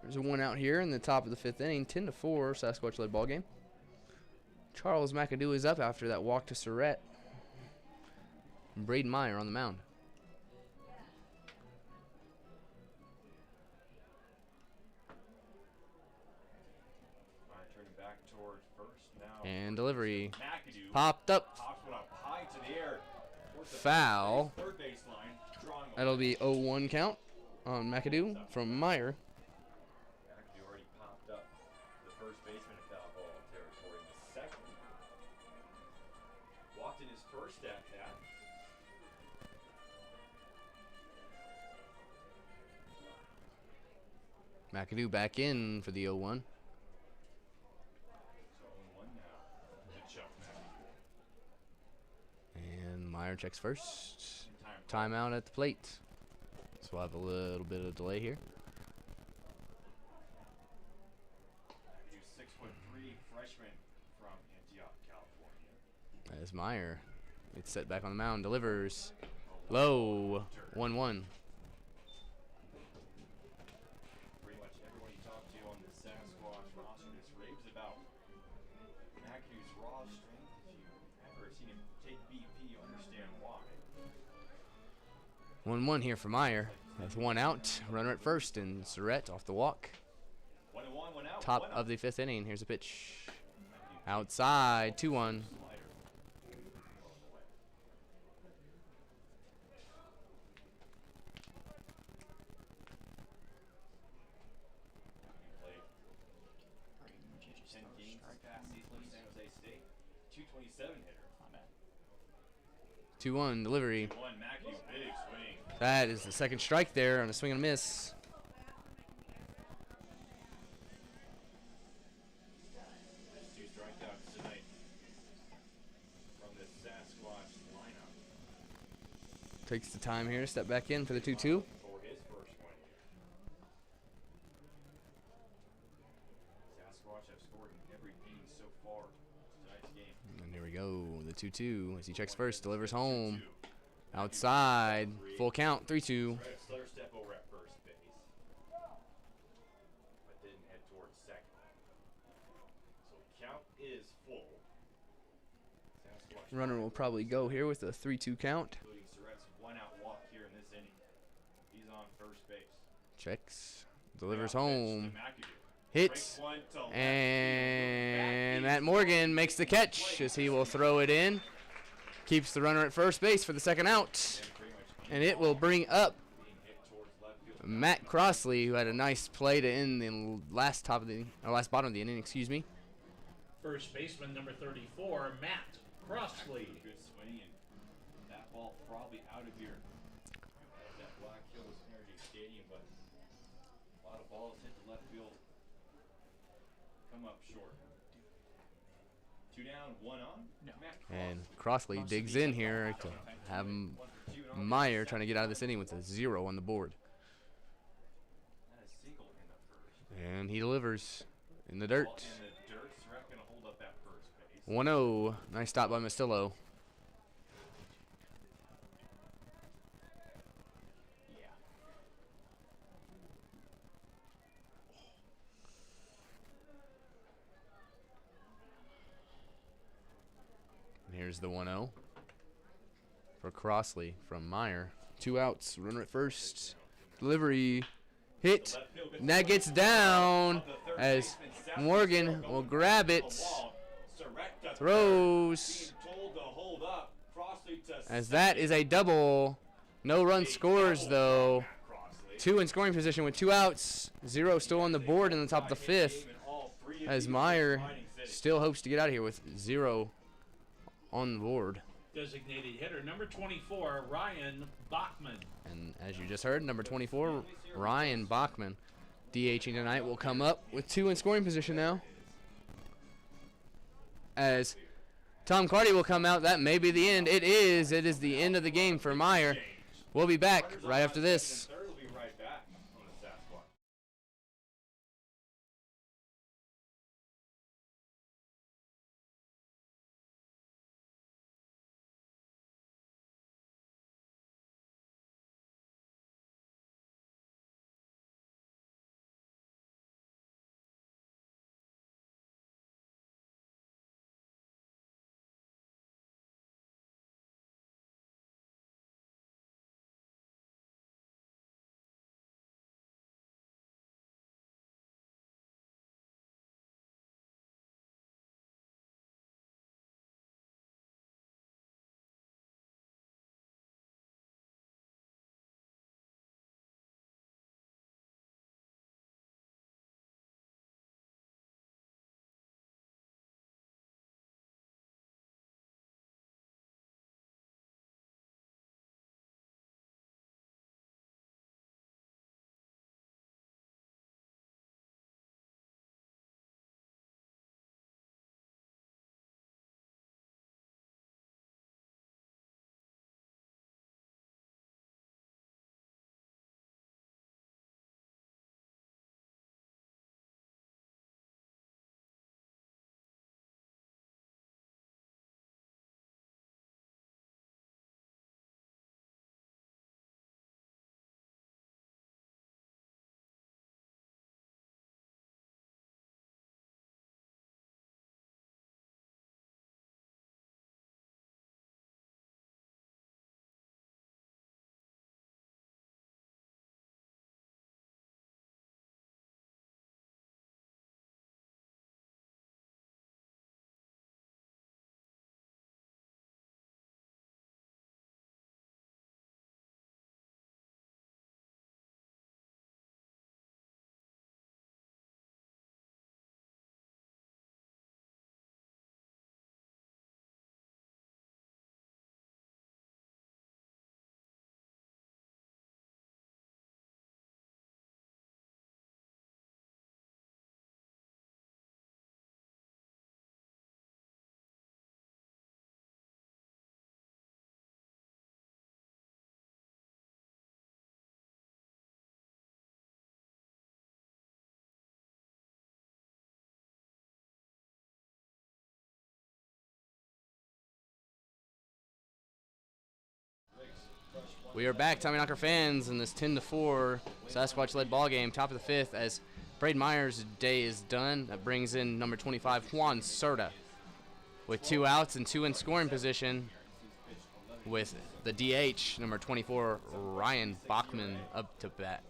There's a 1 out here in the top of the 5th inning. 10-4 Sasquatch-led ball game. Charles McAdoo is up after that walk to Surratt. And Braden Meyer on the mound. Meyer turning back toward first now. And delivery. McAdoo Popped up. pops one up high to the air. Towards the Foul. Third base line. Drawing That'll be 0-1 count on McAdoo from Meyer. McAdoo already popped up the first baseman in foul ball territory in the second. Walked in his first at bat. McAdoo back in for the 0-1. So 0-1 now. To Chuck McAdoo. And Meyer checks first. Time Timeout at the plate. So we'll have a little bit of delay here. McAdoo 6'3" freshman from Antioch, California. As Meyer gets set back on the mound, delivers low, 1-1. Pretty much everyone you talk to on the Sasquatch roster just raves about McAdoo's raw strength. If you've ever seen him take BP, you understand why. 1-1 here for Meyer. With 1 out, runner at first, and Surratt off the walk. 1-1, 1 out. Top 1 of the 5th inning. Here's a pitch. Outside, 2-1. Braden, would you just 10 throw a games strike past on me, season for please? San Jose State. 227 hitter. My bad. 2-1 delivery. 1 McAdoo, big swing. That is the second strike there on a swing and a miss. takes the time here to step back in for the 2-2. For his first one here. Sasquatch have scored in every inning so far tonight's game. And here we go, the 2-2 as he checks first, delivers home. Outside, full count, 3-2. Tried a stutter step over at first base, but didn't head towards second. So count is full. Sasquatch Runner will probably go here with a 3-2 count. including Surratt's one-out walk here in this inning. He's on first base. Checks, delivers Payoff pitch home, to McAdoo. hits, Breaks one to left and field. Matt Morgan makes the catch as he will throw it in. Keeps the runner at first base for the second out. And it will bring up Matt Crossley, who had a nice play to end the last bottom of the inning, excuse me. First baseman number 34, Matt Crossley. Good swing, and that ball probably out of here. Out of that Black Hills Energy Stadium, but a lot of balls hit the left field. Come up short. 2 down, 1 on. No. Matt And Crossley digs in here to have Meyer trying to get out of this inning with a 0 on the board. And a single in the first. And he delivers in the Ball dirt. in the dirt. Surratt gonna hold up that first base. 1-0. Nice stop by Mastillo. Yeah. And here's the 1-0 for Crossley from Meyer. 2 outs, runner at first. Delivery, hit, and that gets down as Morgan will grab it. Throws, as that is a double. No run scores though. 2 in scoring position with 2 outs. 0 still on the board in the top of the 5th. As Meyer still hopes to get out of here with 0 on the board. Designated hitter number 24, Ryan Bachman. And as you just heard, number 24, Ryan Bachman, DHing tonight, will come up with 2 in scoring position now. As Tom Carty will come out, that may be the end. It is. It is the end of the game for Meyer. We'll be back right after this. We are back, Tommyknocker fans, in this 10-4 Sasquatch-led ball game, top of the fifth. As Braden Myers' day is done, that brings in number 25 Juan Cerda with 2 outs and 2 in scoring position, with the DH number 24 Ryan Bachman up to bat.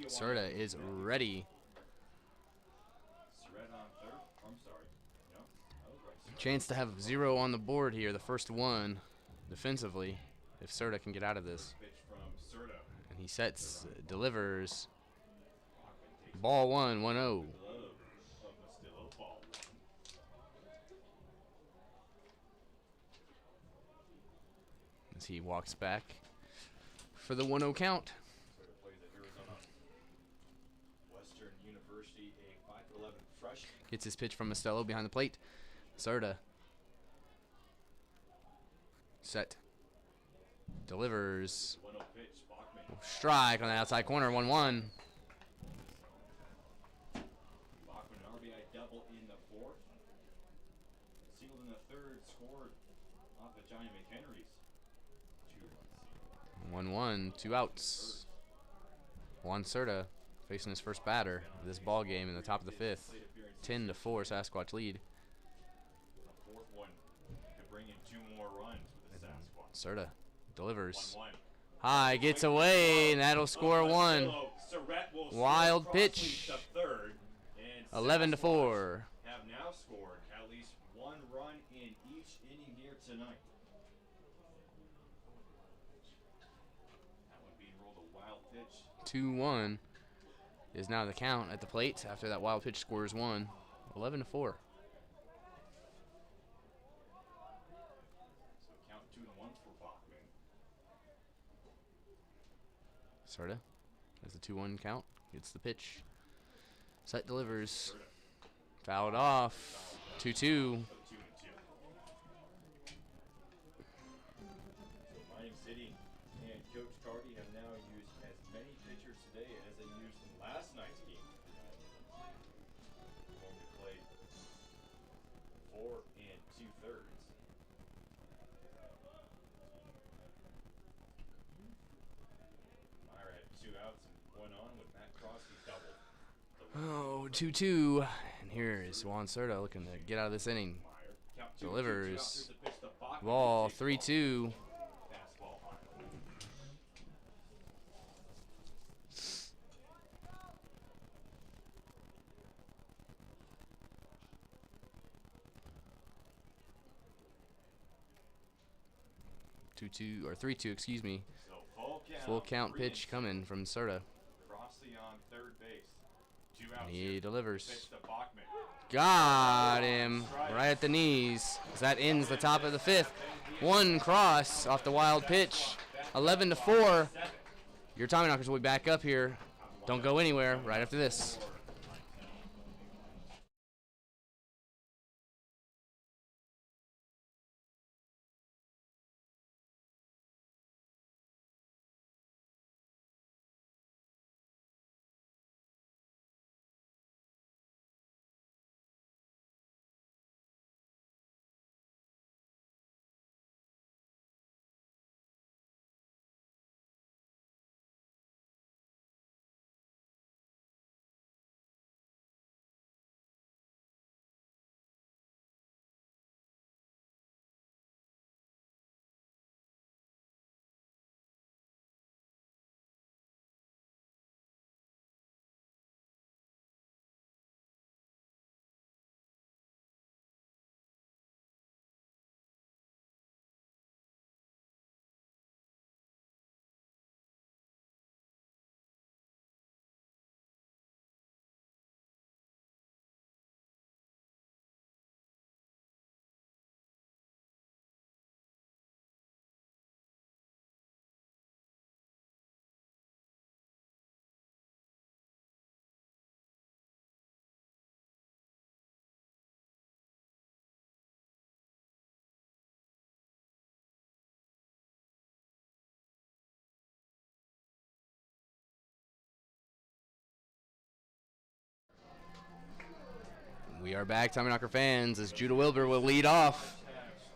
Cerda is ready. Chance to have 0 on the board here, the first one defensively, if Cerda can get out of this. And he sets, delivers. Ball 1, 1-0. As he walks back for the 1-0 count. Gets his pitch from Mostello behind the plate. Cerda. Set. Delivers. Strike on the outside corner, 1-1. Bachman, RBI double in the 4th. Singled in the 3rd, scored off of Johnny McHenry's 1-1, 2 outs. Juan Cerda facing his first batter of this ball game in the top of the 5th. 10-4 Sasquatch lead. The 4th one could bring in 2 more runs with the Sasquatch. Cerda delivers. High, gets away, and that'll score 1. Wild pitch. 11-4. Have now scored at least 1 run in each inning here tonight. That one being rolled a wild pitch. 2-1 is now the count at the plate after that wild pitch scores 1. 11-4. So count 2-1 for Bachman. Cerda has the 2-1 count. Gets the pitch. Set, delivers. Fouled off. 2-2. So 2-2. So Mining City and Coach Carty have now used as many pitchers today as they used in last night's game. Only played 4 2/3. Meyer had 2 outs and 1 on with Matt Crosby doubled. Oh, 2-2. And here is Juan Cerda looking to get out of this inning. Meyer count 2-2. Delivers. Here's the pitch to Bachman. Ball, Takes 3-2. fastball high. Or 3-2, excuse me. So Full count pitch coming from Cerda. Crossley on 3rd base. 2 outs. He here. delivers. Pitch to Bachman. Got him right at the knees. That ends the top of the 5th. 1 cross off the wild pitch. 11-4. Your Tommyknockers will be back up here. Don't go anywhere right after this. We are back, Tommyknocker fans, as Judah Wilbur will lead off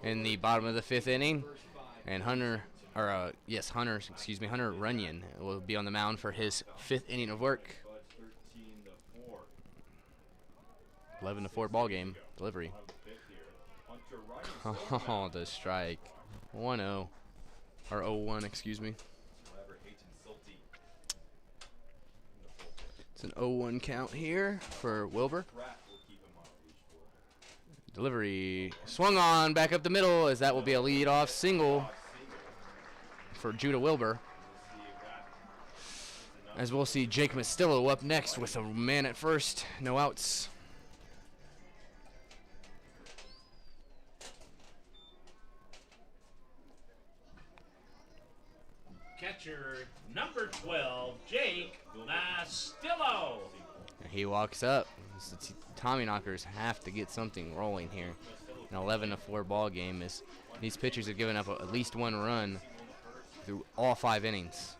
in the bottom of the 5th inning, and Hunter Runyon will be on the mound for his 5th inning of work. 11-4 ball game. Delivery. Oh, the strike. 1-0. Or 0-1, excuse me. It's an 0-1 count here for Wilbur. Delivery swung on back up the middle, as that will be a lead-off single for Judah Wilbur. As we'll see Jake Mastillo up next with a man at first, no outs. Catcher number 12, Jake Mastillo. He walks up. The Tommyknockers have to get something rolling here. An 11-4 ball game. Is these pitchers have given up at least one run through all 5 innings.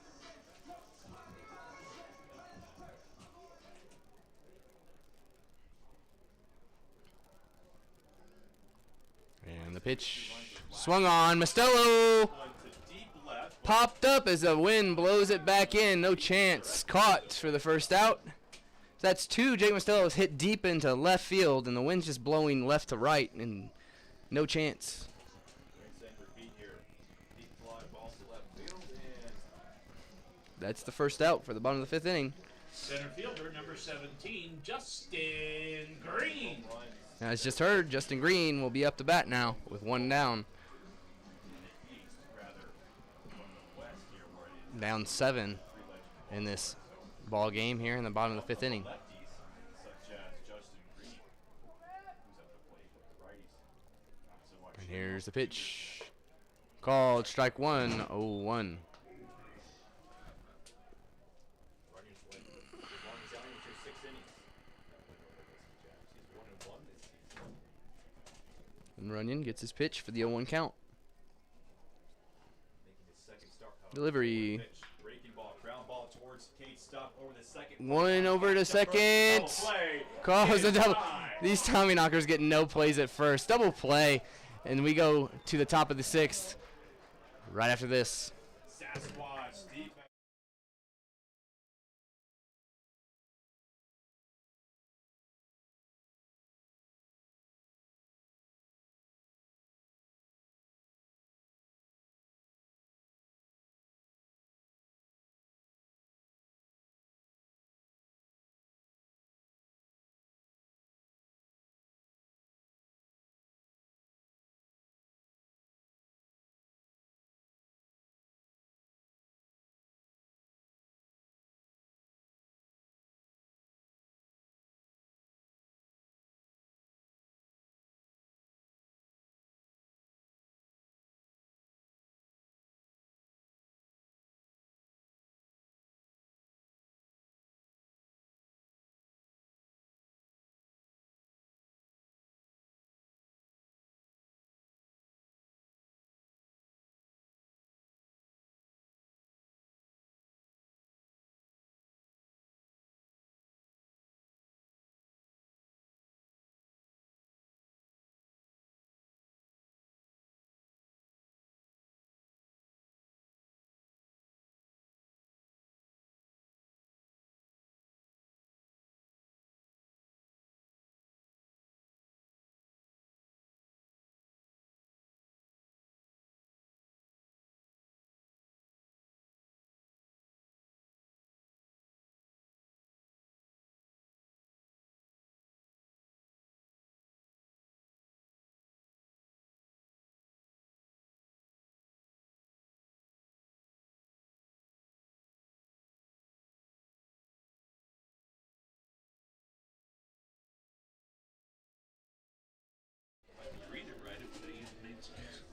And the pitch swung on. Mastillo popped up as the wind blows it back in. No chance. Caught for the first out. That's 2. Jake Mastillo was hit deep into left field, and the wind's just blowing left to right, and no chance. That's the first out for the bottom of the 5th inning. Center fielder number 17, Justin Green. As just heard, Justin Green will be up to bat now with 1 down. Down 7 in this ball game here in the bottom of the 5th inning. And here's the pitch. Called strike 1, 0-1. And Runyon gets his pitch for the 0-1 count. Delivery. One over to second. Calls a double. These Tommyknockers get no plays at first. Double play. And we go to the top of the 6th right after this. Sasquatch defense.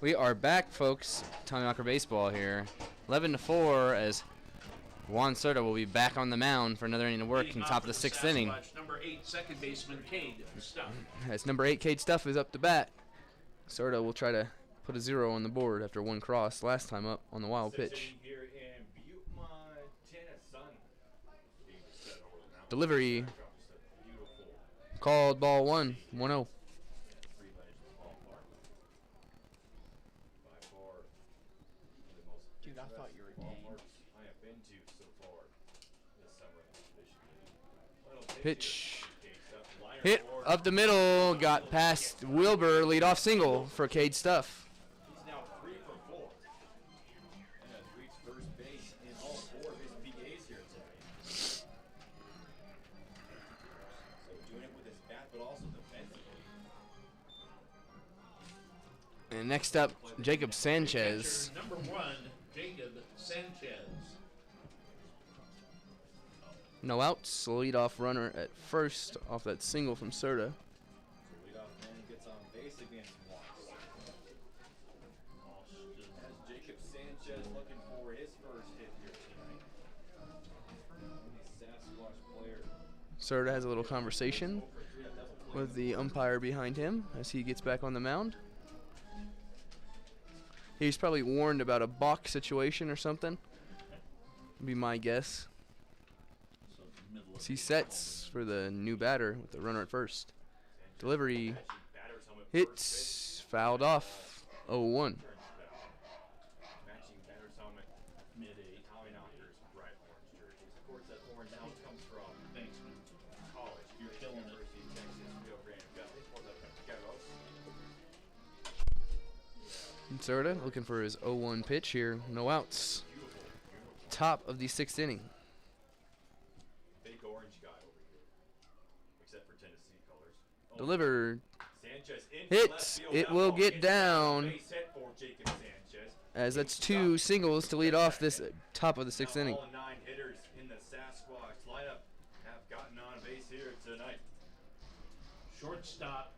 We are back, folks. Tommyknocker baseball here. 11-4 as Juan Soto will be back on the mound for another inning of work in the top of the 6th inning. Number 8, second baseman Cade Stuff. As number 8, Cade Stuff, is up to bat. Soto will try to put a 0 on the board after 1 cross last time up on the wild pitch. Delivery Called ball 1, 1-0. Free ledge in the ballpark. By far, one of the most Dude, I thought you were picturesque game. ballparks I have been to so far this summer in the Division League. Final Pitch. here. Cade Stuff, liner Hit forward. up the middle. Got past Wilbur. Leadoff single for Cade Stuff. He's now 3 for 4. And has reached first base in all 4 of his PAs here tonight. So doing it with his bat, but also defensively. And next up, Jacob Sanchez. Catcher number 1, Jacob Sanchez. No outs. Leadoff runner at first off that single from Serta. So leadoff man gets on base against Watts. As Jacob Sanchez looking for his first hit here tonight. The Sasquatch player Serta has a little conversation with the umpire behind him as he gets back on the mound. He's probably warned about a balk situation or something. Be my guess. As he sets for the new batter with the runner at first. Delivery batter's helmet hits, fouled off, 0-1. matching batter's helmet mid-A Tommyknockers bright orange jerseys. Of course, that orange now comes from college. You're killing University of Texas, Rio Grande Valley for the Vaqueros. And Serta looking for his 0-1 pitch here. No outs. Top of the 6th inning. Big orange guy over here, except for Tennessee colors. Delivered. Sanchez in Hits. left field. It That will ball get gets down. down. Base hit for Jacob Sanchez. As that's 2 singles to lead off this top of the 6th Now inning. all 9 hitters in the Sasquatch lineup have gotten on base here tonight. Shortstop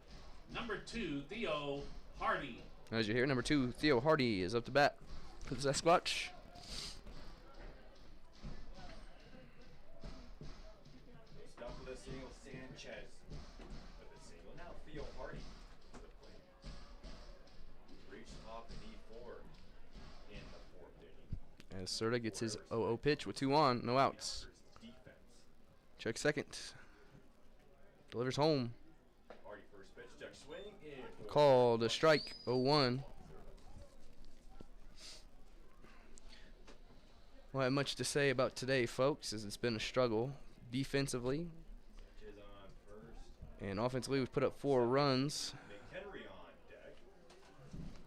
number 2, Theo Hardy. As you hear, number 2, Theo Hardy is up to bat for the Sasquatch. Stop with a single, Sanchez with a single. Now Theo Hardy to the plate. Reached off the E4 in the 4th inning. As Serta gets his 0-0 pitch with 2 on, no outs. Defense. Check second. Delivers home. Hardy first pitch, check swing in. for Called a strike, 0-1. Well, I have much to say about today, folks, as it's been a struggle defensively. Sanchez on first. And offensively, we've put up 4 runs. McHenry on deck.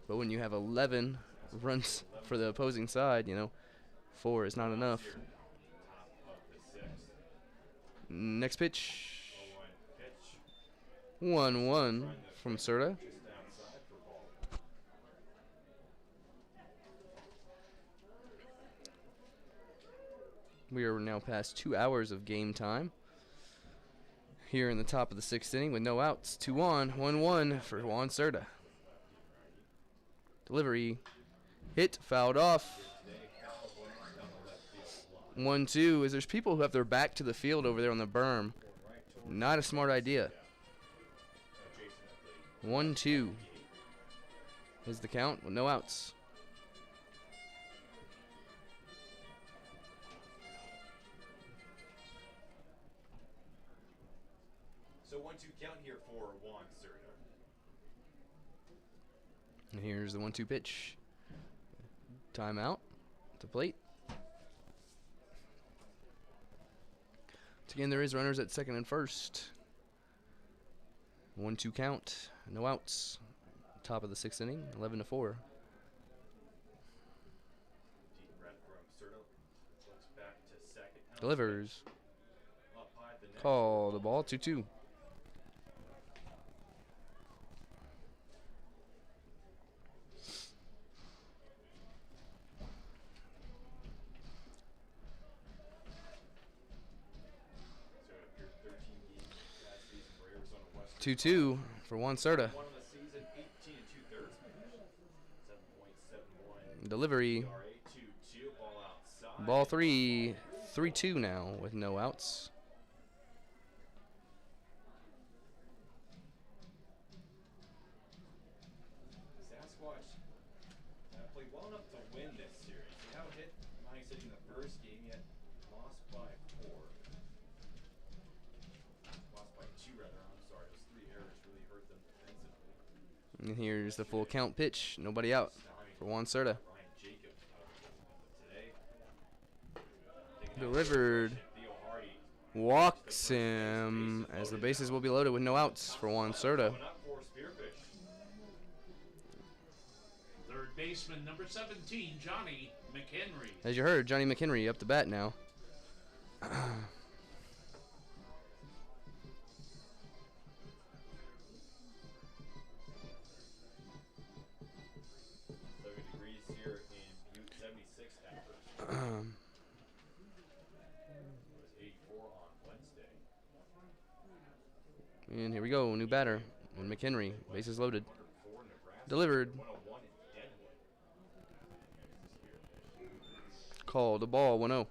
But when you have 11 runs for the opposing side, you know, 4 is not enough. Here, top of the 6th. Next pitch, 0-1 pitch. 1-1 from Serta. Just outside for ball. We are now past 2 hours of game time. Here in the top of the 6th inning with no outs. 2 on, 1-1 for Juan Serta. Delivery hit, fouled off. 1-2 as there's people who have their back to the field over there on the berm. Not a smart idea. 1-2 is the count with no outs. So 1-2 count here for Juan Serta. And here's the 1-2 pitch. Timeout at the plate. Once again, there is runners at second and first. 1-2 count, no outs. Top of the 6th inning, 11-4. Deep breath from Serta. Looks back to second. Now Delivers. up high at the next. Call the ball, 2-2. Serta appeared 13 games last season for Arizona West. 2-2 for Juan Serta. One of the season, 18 2/3 finish. 7.71 Delivery. ERA, 2-2, ball outside. Ball 3, 3-2 now with no outs. Sasquatch played well enough to win this series. They haven't hit Miami City in the first game yet. Lost by 4. Lost by 2 rather, I'm sorry. And here's the full count pitch. Nobody out for Juan Cerda. Delivered. Walks him as the bases will be loaded with no outs for Juan Cerda. Third baseman, number 17, Johnny McHenry. As you heard, Johnny McHenry up to bat now. And here we go, new batter. And McHenry, bases loaded. Delivered. Called a ball, 1-0.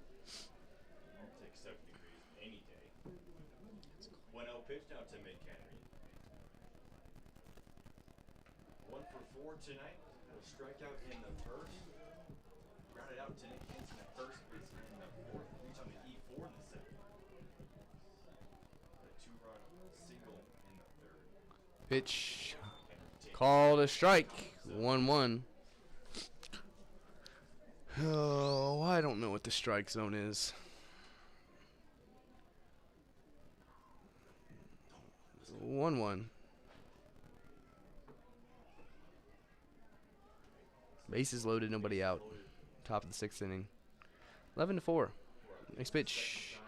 Pitch now to McHenry. 1 for 4 tonight. Will strike out in the first. Grounded out to Nick Hansen at first base in the fourth. Reach on the E4 in the second. A 2-run single in the third. Pitch. Called a strike. 1-1. Oh, I don't know what the strike zone is. 1-1. Bases loaded, nobody out. Top of the 6th inning. 11-4. Next pitch.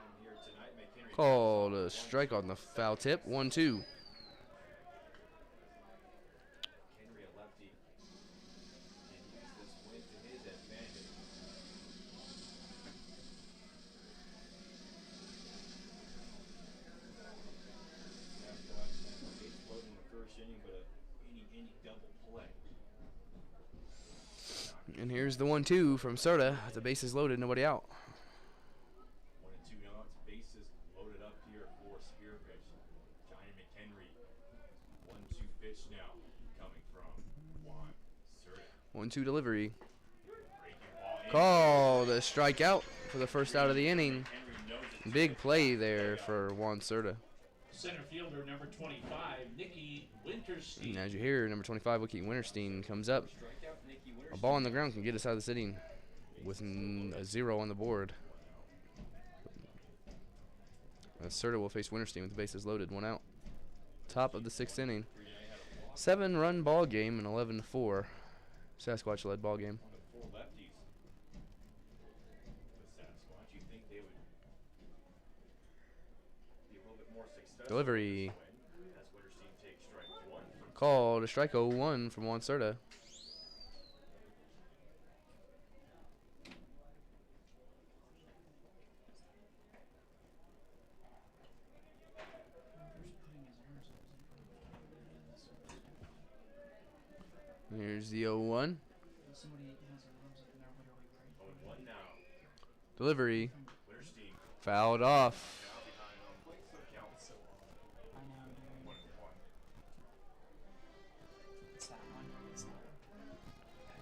Called a strike on the foul tip. 1-2. And here's the 1-2 from Cerda. The bases loaded, nobody out. 1 and 2 outs, bases loaded up here for Spearfish. Johnny McHenry. 1-2 pitch now coming from Juan Cerda. 1-2 delivery. Called a strikeout for the first out of the inning. Big play there for Juan Cerda. Center fielder, number 25, Nicky Winterstein. And as you hear, number 25, Nicky Winterstein comes up. A ball on the ground can get us out of the sitting with a 0 on the board. Cerda will face Winterstein with the bases loaded, 1 out. Top of the 6th inning. 7-run ball game, and 11-4. Sasquatch led ball game. Delivery. Called a strike 0-1 from Juan Cerda. Here's the 0-1. Delivery. Fouled off.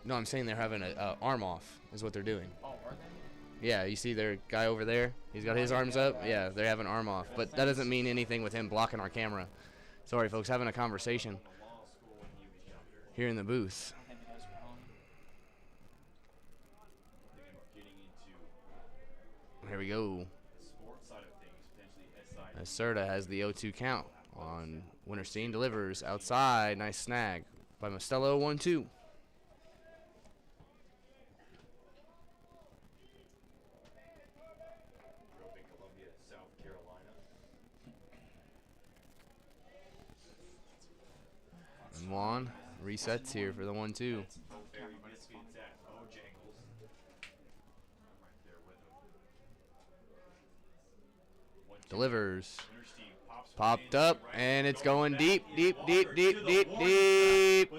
No, I'm saying they're having a arm off is what they're doing. Oh, are they? Yeah, you see their guy over there? He's got his arms up. Yeah, they're having arm off. But that doesn't mean anything with him blocking our camera. Sorry, folks, having a conversation here in the booth. Here we go. As Cerda has the 0-2 count on Winterstein. Delivers outside. Nice snag by Mostello. 1-2. And Juan resets here for the 1-2. Delivers. Popped up, and it's going deep, deep, deep, deep, deep, deep.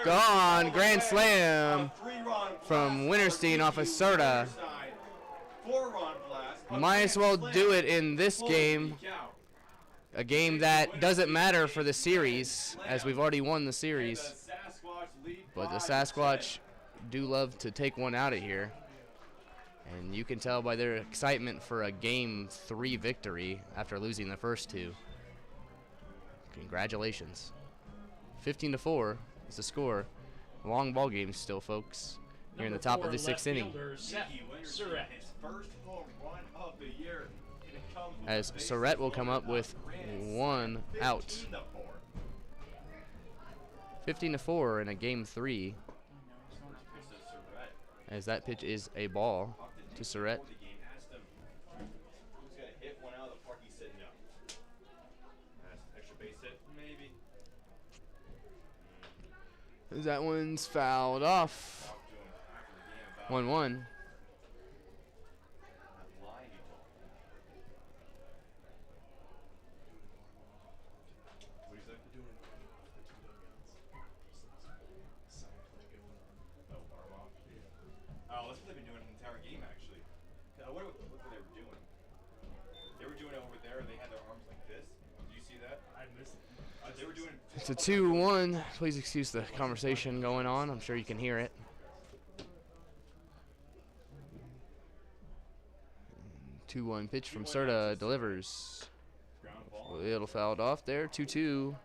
Gone. Grand slam from Winterstein off of Cerda. Might as well do it in this game. A game that doesn't matter for the series, as we've already won the series. But the Sasquatch do love to take one out of here. And you can tell by their excitement for a Game 3 victory after losing the first two. Congratulations. 15-4 is the score. Long ball game still, folks. Here in the top of the 6th inning. Surratt. His first home run of the year. And it comes with As a bases Surratt will come up loaded with grand 1 slam, out. 15-4. 15-4 in a game 3. This is Surratt. As that pitch is a ball to Surratt. Before the game, asked him who's going to hit one out of the park. He said no. Asked extra base hit? Maybe. That one's fouled off. Talked to him after the game 1-1. about that lie he told me. What do you say? Oh, warm up? Yeah. Oh, that's what they've been doing the entire game, actually. What were they doing? They were doing it over there, and they had their arms like this. Did you see that? I missed it. They were doing. It's a 2-1. Please excuse the conversation going on. I'm sure you can hear it. 2-1 pitch from Serta delivers. Ground ball. A little fouled off there. 2-2. So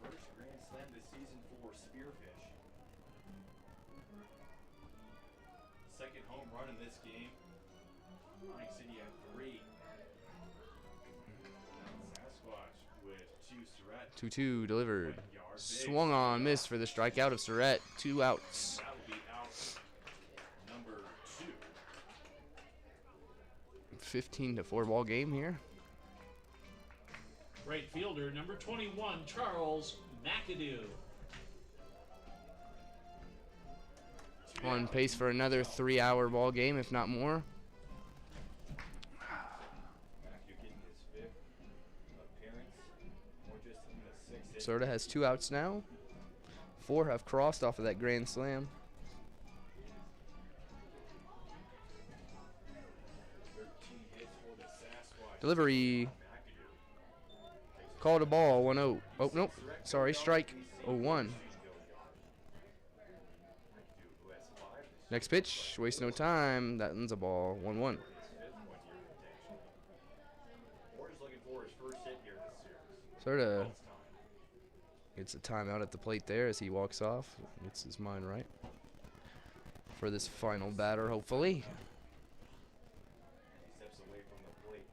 first grand slam this season for Spearfish. Second home run in this game. Pine City had 3. Sasquatch with 2. Surratt. 2-2 delivered. Swung on, missed for the strikeout of Surratt. 2 outs. That will be out number 2. 15-4 ball game here. Right fielder, number 21, Charles McAdoo. On pace for another 3-hour ball game, if not more. Matthew getting his 5th appearance. Or just in the 6th. Serta has 2 outs now. 4 have crossed off of that grand slam. 13 hits for the Sasquatch. Delivery. Called a ball. 1-0. Oh, nope. Sorry. Strike. 0-1. Next pitch. Waste no time. That ends a ball. 1-1. Or just looking for his first hit here this series. Serta gets a timeout at the plate there as he walks off. Gets his mind right for this final batter, hopefully. He steps away from the plate.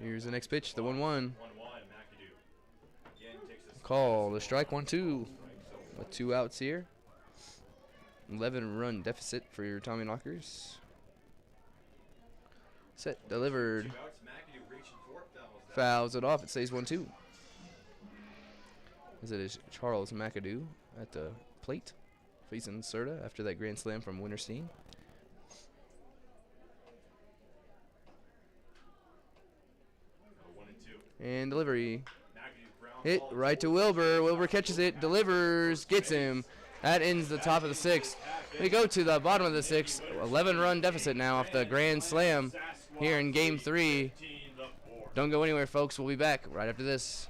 Here's the next pitch. The 1-1. 1-1, McAdoo. Again takes this Call the strike. 1-2 with 2 outs here. 11-run deficit for your Tommyknockers. Set, delivered. 2 outs. McAdoo reaching for it. Fouls it off. It stays 1-2. As it is Charles McAdoo at the plate, facing Serta after that grand slam from Winterstein. And delivery. Hit right to Wilbur. Wilbur catches it, delivers, gets him. That ends the top of the 6th. We go to the bottom of the 6th. 11-run deficit now off the grand slam here in game 3. Don't go anywhere, folks. We'll be back right after this.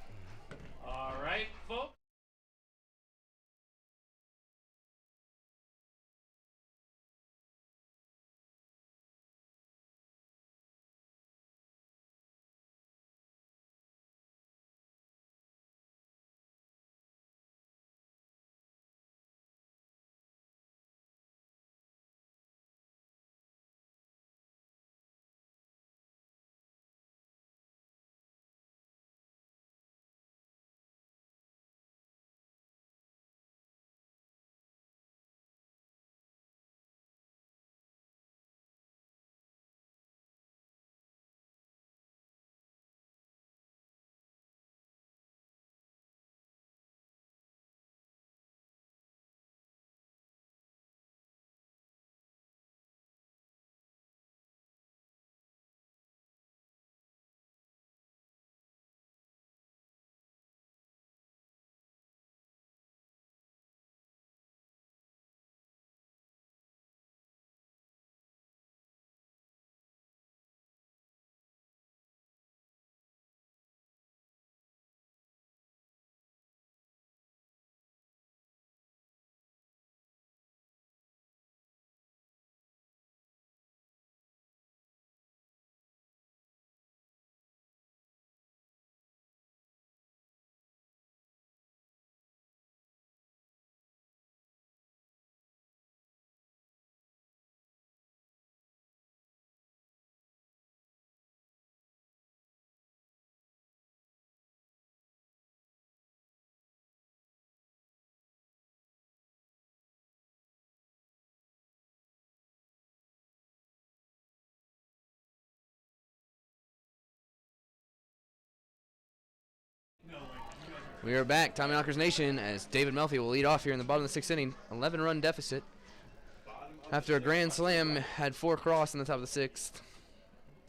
We are back, Tommyknockers Nation, as David Melfi will lead off here in the bottom of the 6th inning. 11-run deficit. After a grand slam, had 4 cross in the top of the 6th.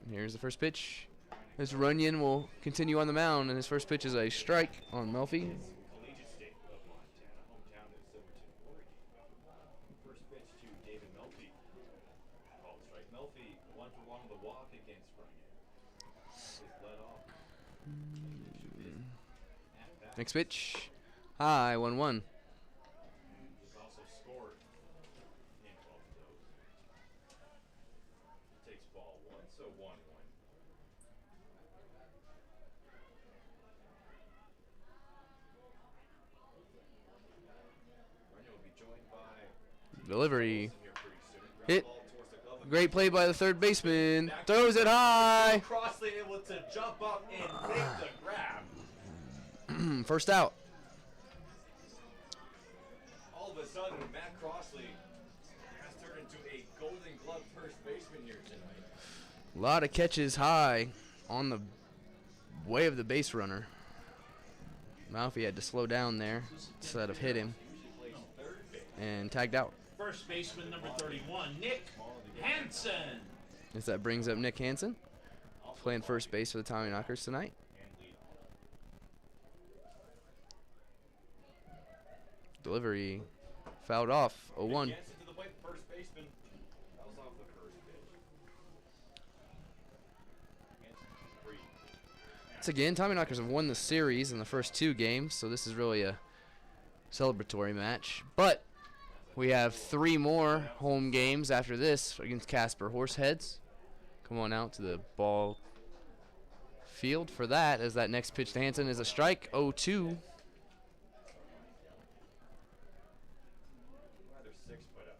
And here's the first pitch. This Runyon will continue on the mound, and his first pitch is a strike on Melfi. Collegiate state of Montana, hometown is Silverton, Oregon. First pitch to David Melfi. Called strike. Melfi 1 for 1 with a walk against Runyon. Is led off. Next pitch. High, 1-1. He's also scored in 12 of those. He takes ball 1, so 1-1. Runyon will be joined by Delivery. here pretty soon. Ground Hit. ball towards the glove of Great play by the third baseman. Throws it high. Crossley able to jump up and make the grab. First out. All of a sudden, Matt Crossley has turned into a Golden Glove first baseman here tonight. A lot of catches high on the way of the base runner. Malfi had to slow down there instead of hit him Usually plays third base. and tagged out. First baseman number 31, Nick Hansen. As that brings up Nick Hansen, playing first base for the Tommyknockers tonight. And lead off. Delivery fouled off, 0-1. Gets it to the plate, first baseman. That was off the first pitch. Hansen, free. Once again, Tommyknockers have won the series in the first 2 games, so this is really a celebratory match. But we have 3 more home games after this against Casper Horseheads. Come on out to the ball field for that, as that next pitch to Hansen is a strike, 0-2. Rather 6 putouts.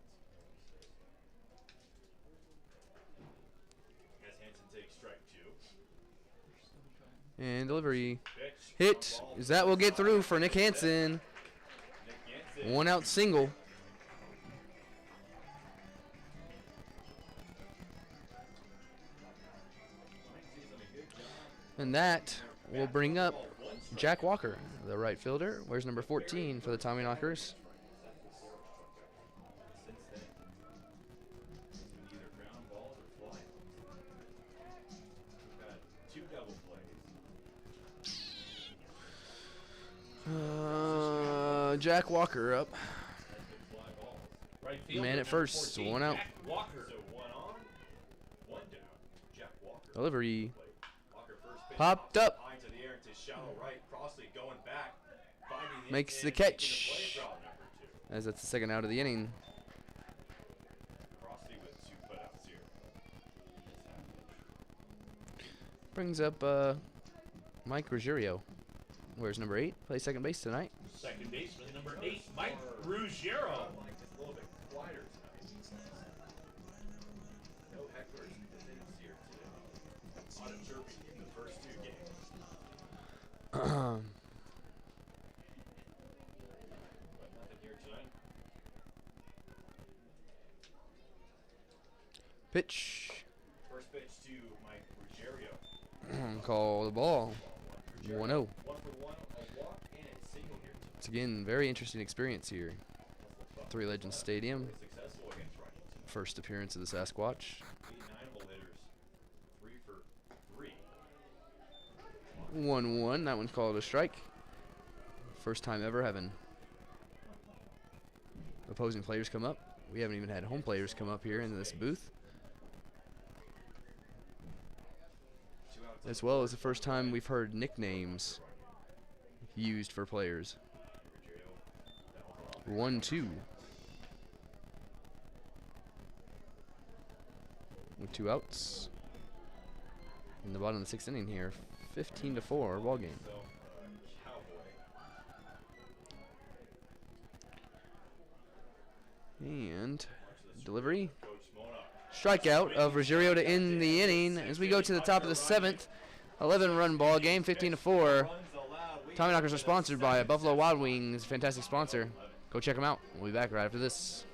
As Hansen takes strike 2. And delivery Pitch. hit, as that will get through for Nick Hansen. Nick Hansen. 1 out single. And that will bring up Jack Walker, the right fielder. Where's number 14 for the Tommyknockers? Since then, it's been either ground balls or fly balls. We've had 2 double plays. Jack Walker up. Has been fly balls. Right fielder, Man at number first, 14, 1 out. Jack Walker. So 1 on, 1 down. Jack Walker. Delivery Walker first pitch popped pops up. high to the air to shallow right. Crossley going back, finding the Makes inside the and making catch. the play for out number 2. As that's the second out of the inning. Crossley with 2 putouts here. Brings up Mike Ruggiero. Where's number 8? Plays second base tonight. Second baseman number 8, Mike Ruggiero. Like just a little bit quieter tonight. No hecklers in the innings here today. A lot of chirping in the first 2 games. But nothing here tonight. Pitch. First pitch to Mike Ruggiero. Call the ball. 1-0. 1 for 1, a walk and a single here tonight. It's again very interesting experience here. Three Legends Stadium. Successful against Runyon tonight. First appearance of the Sasquatch. 9 hitters, 3 for 3. 1-1. That one's called a strike. First time ever having opposing players come up. We haven't even had home players come up here in this booth. 2 outs. As well as the first time we've heard nicknames used for players. Ruggiero, 1-2. With 2 outs. In the bottom of the 6th inning here. 15-4 ball game. so, Cowboy. And delivery. Coach Mona. Strikeout of Ruggiero to end the inning as we go to the top of the 7th. 11-run ball game, 15-4. Runs allowed. We Tommyknockers are sponsored by Buffalo Wild Wings, fantastic sponsor. Go check them out. We'll be back right after this.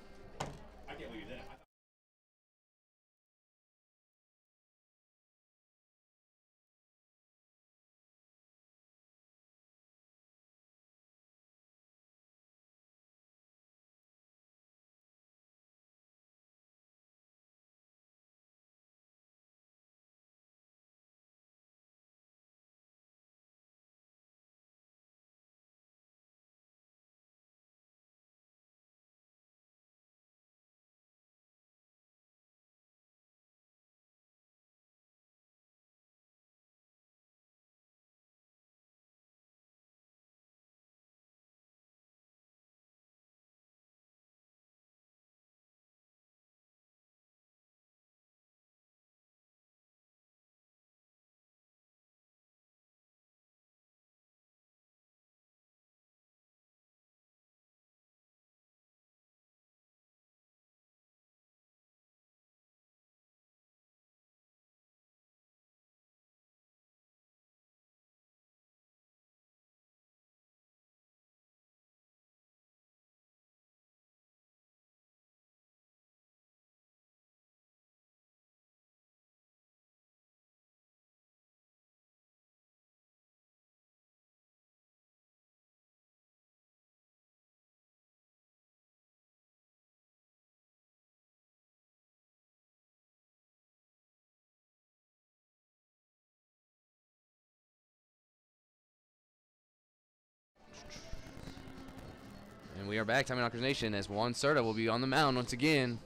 We are back, Tommyknockers Nation, as Juan Serta will be on the mound once again.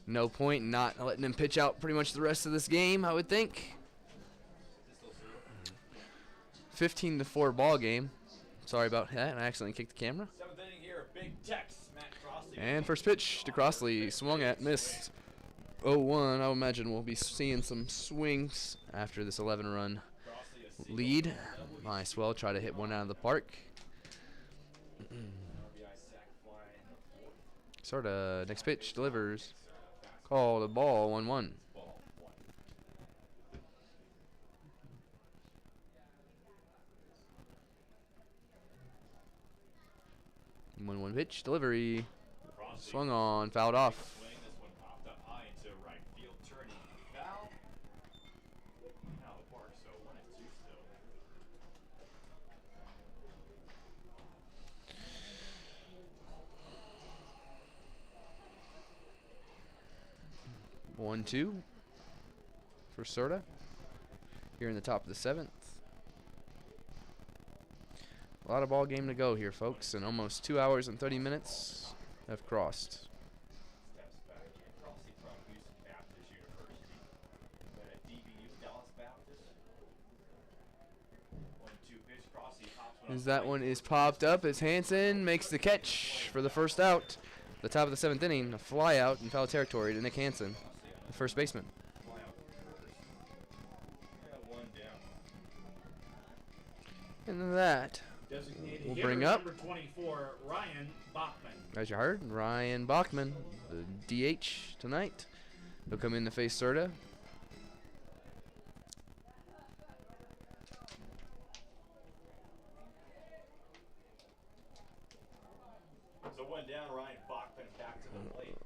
No point in not letting him pitch out pretty much the rest of this game, I would think. 15-4 ball game. Sorry about that, I accidentally kicked the camera. Seventh inning here, big Tex, Matt Crossley. And first pitch to Crossley, swung at, missed. 0-1. I would imagine we'll be seeing some swings after this 11-run lead. Might as well try to hit one out of the park. Sorta, next pitch, delivers. Called a ball, 1-1. 1-1 pitch, delivery. Swung on, fouled off. One, two for Serta here in the top of the 7th. A lot of ball game to go here, folks, and almost 2 hours and 30 minutes have crossed. As that one is popped up as Hansen makes the catch for the first out. The top of the 7th inning, a fly out in foul territory to Nick Hansen, the first baseman. And that will bring up number 24, Ryan Bachman. As you heard, Ryan Bachman, the DH tonight. He'll come in to face Serta. So one down, Ryan Bachman back to the plate.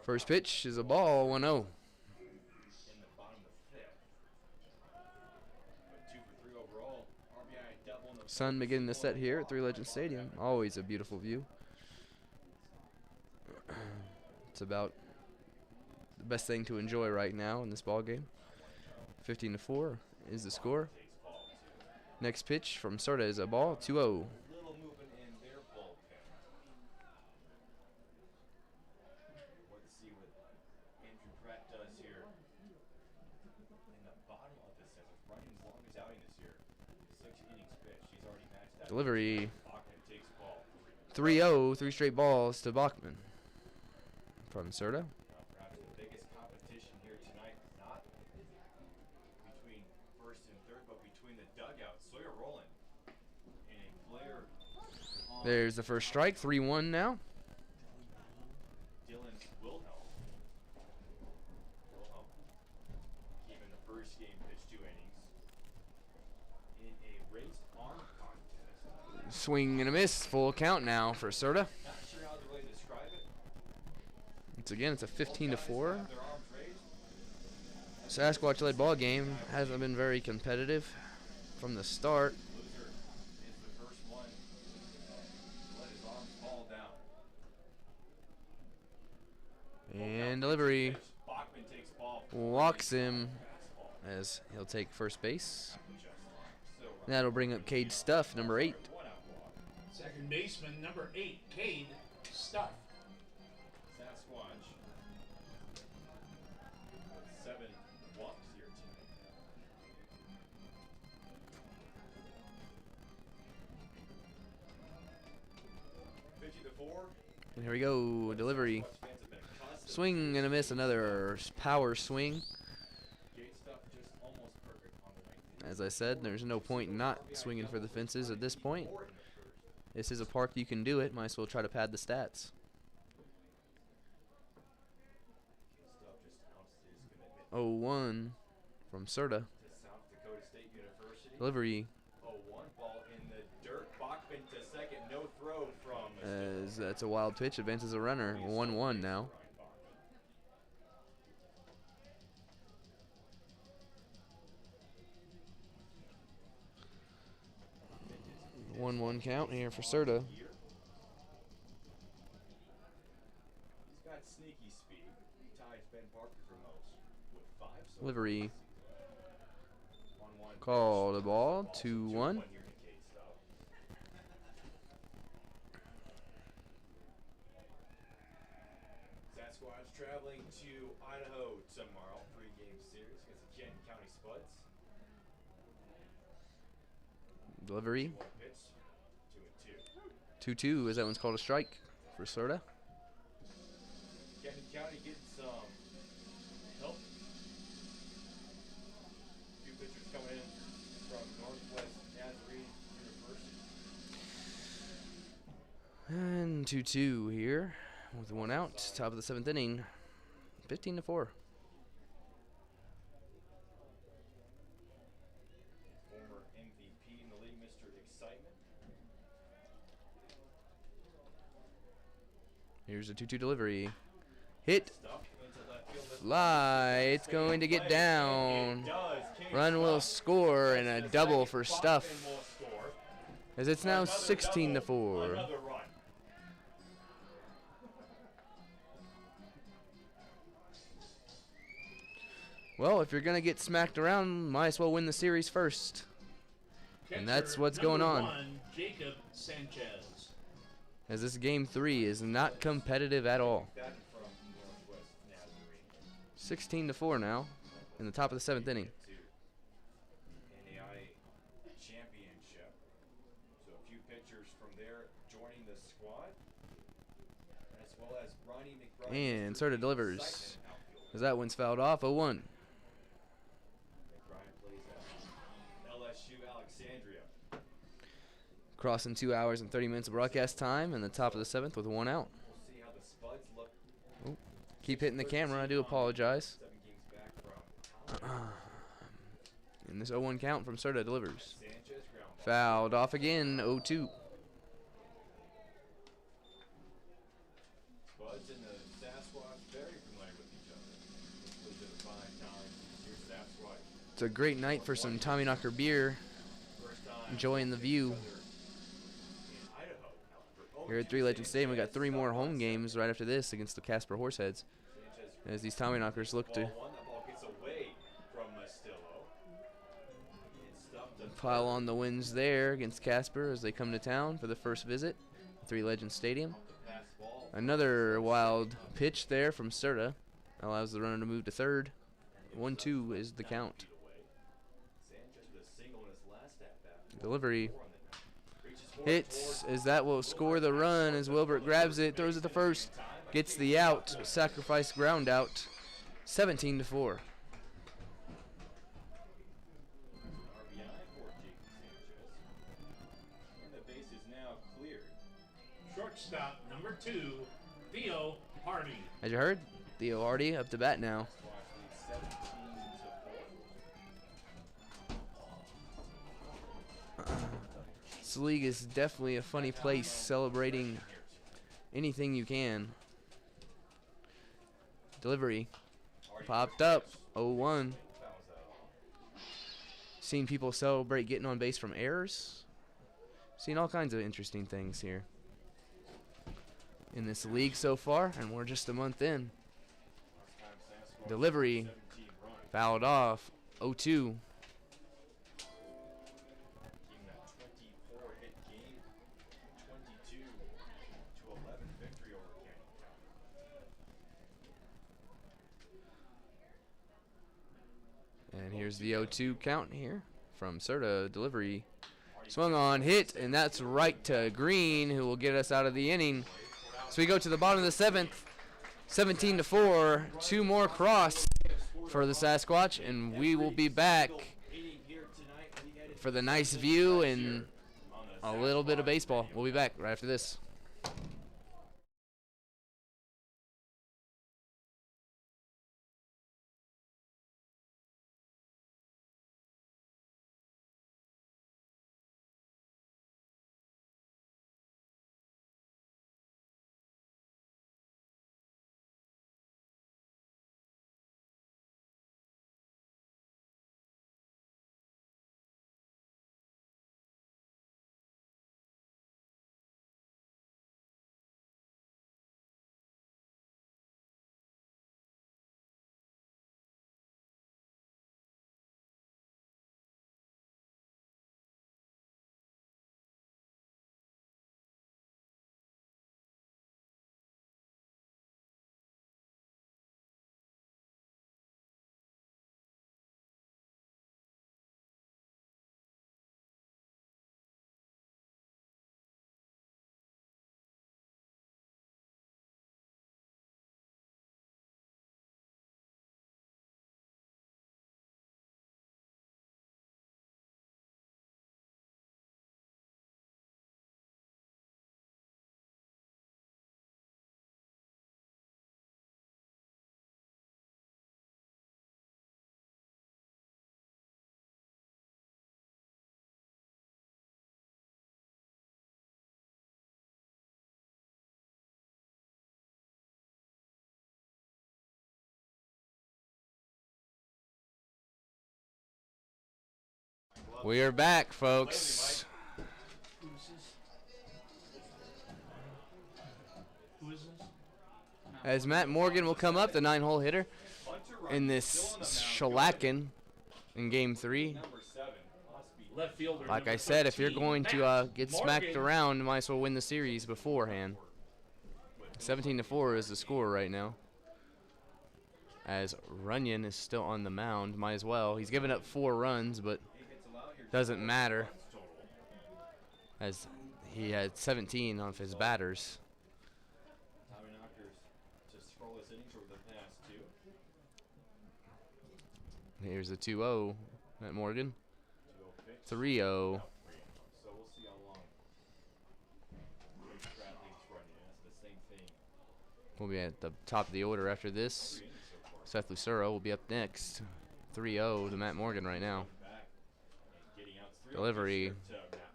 First pitch is a ball, 1-0. In the bottom of the 5th. But 2 for 3 overall. RBI double in the Sun beginning to set here at Three Legends Stadium. Always a beautiful view. It's about the best thing to enjoy right now in this ball game. 15-4 is the score. Next pitch from Serta is a ball, 2-0. little movement in their bullpen. Let's see what Andrew Brett does here. In the bottom of the 7th, running his longest outing this year. 6 innings pitched. He's already matched that. Delivery. Bachman takes ball. 3-0, 3 straight balls to Bachman from Serta. Perhaps the biggest competition here tonight, not between first and third, but between the dugouts. Sawyer rolling in a flare. There's the first strike, 3-1 now. Dylan Wilhelm. Keeping the first game pitched 2 innings. In a raised arm contest. Swing and a miss, full count now for Serta. Not sure how to really describe it. Once again, it's a 15-4. Have their arms raised. Sasquatch-led ball game hasn't been very competitive from the start. Loser is the first one to let his arms fall down. And delivery Bachman takes ball. walks him as he'll take first base. That'll bring up Cade Stuff, number 8. Second baseman, number 8, Cade Stuff. Sasquatch with 7 walks here tonight. And here we go, delivery. Swing and a miss, another power swing. As I said, there's no point in not swinging for the fences at this point. This is a park you can do it. Might as well try to pad the stats. 0-1 from Serta. Delivery. Ball in the dirt. Bachman to second. No throw from. As that's a wild pitch. Advances a runner. 1-1 now. 1-1 count here for Serta. He's got sneaky speed. He ties Ben Parker for most with 5. So Delivery. 1-1. Called a ball. 2-1. Delivery. 1 pitch, 2 and 2. 2-2 as that one's called a strike for Serta. Camden County getting some help. A few pitchers coming in from Northwest Nazarene University. And 2-2 here with 1 out. Top of the 7th inning. 15-4. Former MVP in the league, Mr. Excitement. Here's a 2-2 delivery. Hit. Stuff into left field. Fly. It's going to get down. It does. King Run will Stuff score and a gets the double second for pop Stuff. and will score. As it's now Another 16-4. double, another run. Well, if you're going to get smacked around, might as well win the series first. And that's Catcher what's going number on. 1, Jacob Sanchez. As this game 3 is not competitive at all. That from Northwest Nazarene. 16-4 now in the top of the 7th inning. To NAI Championship. So a few pitchers from there joining the squad, as well as Ronnie McBride. And Serta delivers as that one's fouled off. 0-1. McBride plays at LSU Alexandria. Crossing 2 hours and 30 minutes of broadcast time in the top of the 7th with 1 out. We'll see how the Spuds look. Keep hitting the camera. I do apologize. 7 games back from In this 0-1 count from Serta delivers. Sanchez. Ground ball. Fouled off again. 0-2. Spuds and the Sasquatch very familiar with each other. This was a fine time. Here's Sasquatch. It's a great night for some Tommyknocker beer. First time Enjoying the view. in Idaho. Here at 3 Legends Stadium, we got 3 more home games right after this against the Casper Horseheads. As these Tommyknockers look to Ball one, the ball gets away from Mastillo. And stuffed up pile on the wins there against Casper as they come to town for the first visit at 3 Legends Stadium. the pass ball. Another wild pitch there from Serta. Allows the runner to move to third. 1-2 is the count. Sanchez with a single in his last at-bat. Delivery. Reaches forward Hits as that will score the run as Wilbert grabs it, throws it to first, gets the out, sacrifice ground out. 17-4. RBI for Jacob Sanchez. And the base is now cleared. Shortstop number 2, Theo Hardy. As you heard, Theo Hardy up to bat now. Squash leads 17-4. This league is definitely a funny place, celebrating anything you can. Delivery. Popped up. 0-1. Fouls out. Seen people celebrate getting on base from errors. Seen all kinds of interesting things here in this league so far, and we're just a month in. Delivery. 17 runs. Fouled off. 0-2. Team that 24-hit game, 22-11 victory over Canyon County. And here's the 0-2 count here from Serta. Delivery. Swung on, hit, and that's right to Green, who will get us out of the inning. So we go to the bottom of the 7th. 17-4. 2 more cross for the Sasquatch, and we will be back for the nice view and a little bit of baseball. We'll be back right after this. We are back, folks. Who's this? Who is this? As Matt Morgan will come up, the 9-hole hitter, in this shellacking in Game 3. Left fielder. Like number I said, if you're 13, going to Matt get Morgan. smacked around, might as well win the series beforehand. 17-4 is the score right now. As Runyon is still on the mound, might as well. He's given up 4 runs, but doesn't matter, as he had 17 off his batters. Tommyknockers to scoreless innings over the past 2. Here's the 2-0, Matt Morgan. 2-0 pitch. 3-0. So we'll see how long Bradley's running. That's the same thing. We'll be at the top of the order after this. Seth Lucero will be up next. 3-0 to Matt Morgan right now. Delivery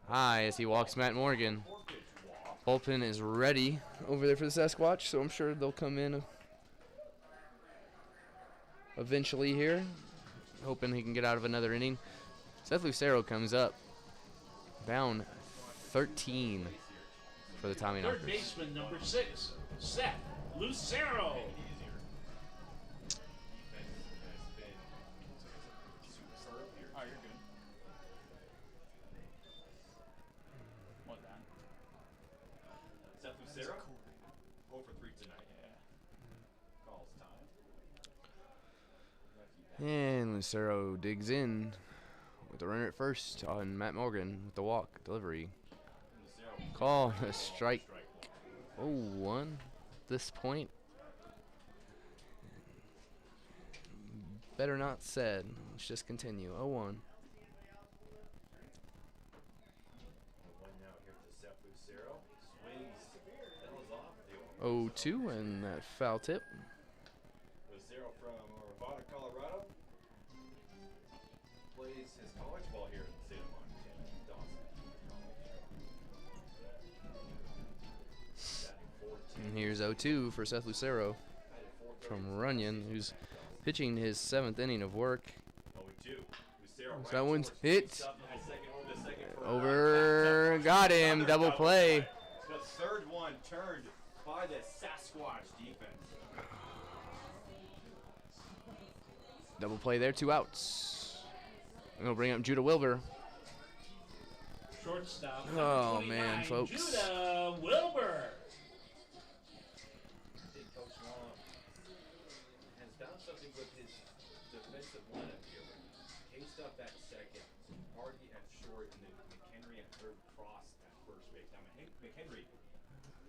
high as he walks Matt Morgan. Bullpen is ready over there for the Sasquatch, so I'm sure they'll come in eventually here, hoping he can get out of another inning. Seth Lucero comes up, down 13 for the Tommyknockers. Third baseman number 6, Seth Lucero. Oh, you're good. What that? Seth Lucero, 0 for 3 tonight. Calls time. And Lucero digs in with the runner at first on Matt Morgan with the walk delivery. Call a strike. 0-1 at this point. Better not said. Let's just continue. 0-1. 1 now here to Seth Lucero. Swings. That was off. 0-2 and that foul tip. Lucero from Arvada, Colorado. Plays his college ball here in the state of Montana. Dawson. And here's 0-2 for Seth Lucero from Runyon, who's pitching his 7th inning of work. 0-2. Lucero So that one's hit. over Over, got him, double play. The third one turned by the Sasquatch defense. Double play there, 2 outs. And we'll bring up Judah Wilbur. Shortstop. Oh, number 29, man, folks. Judah Wilbur. Big Coach Long has done something with his defensive lineup here. Cased up at second, Hardy at short, and then McHenry at third, cross at first base. Now, McHenry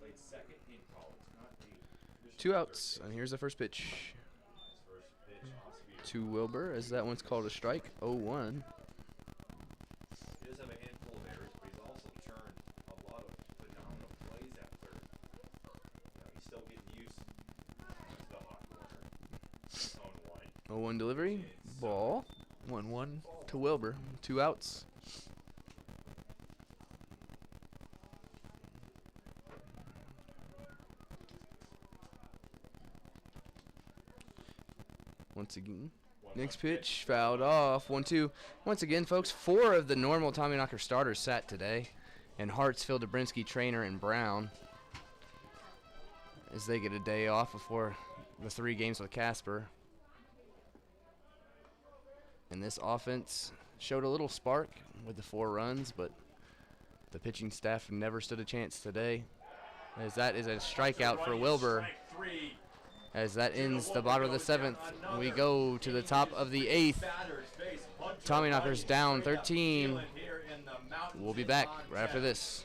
played second in college, not the traditional 2 third outs, base. and here's the first pitch His first pitch, off speed. to Wilbur, as that one's called a strike. 0-1. He does have a handful of errors, but he's also turned a lot of phenomenal plays at third. You know, he's still getting used to the hot corner. 0-1. 0-1 delivery. Ball. 1-1 to Wilbur. 2 outs. Once again. Next pitch, fouled off. 1-2. Once again, folks, 4 of the normal Tommyknocker starters sat today. And Hartsfield, Dobrinsky, Trainer, and Brown, as they get a day off before the 3 games with Casper. And this offense showed a little spark with the 4 runs, but the pitching staff never stood a chance today, as that is a strikeout for Wilbur. As that ends the bottom of the 7th, we go to the top of the 8th. Tommyknockers down 13. We'll be back right after this.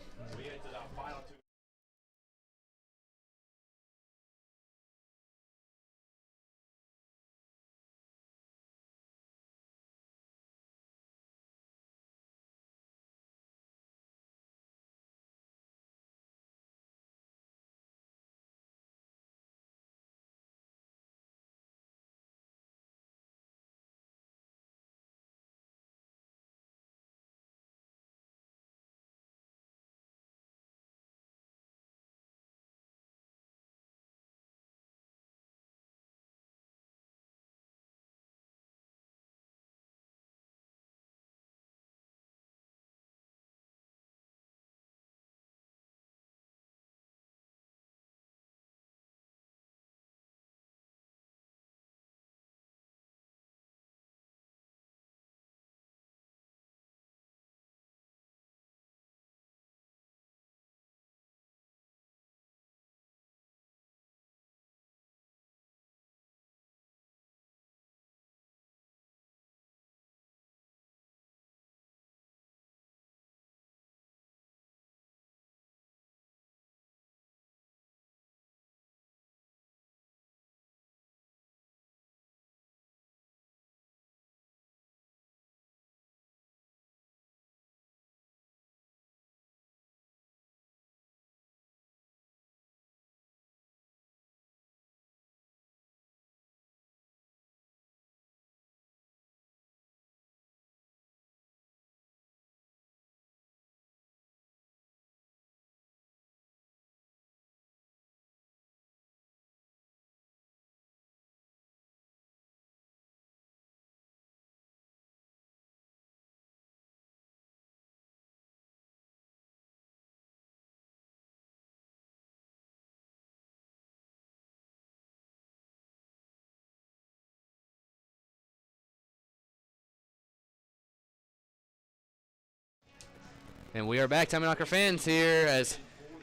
And we are back, Tommyknocker fans, here as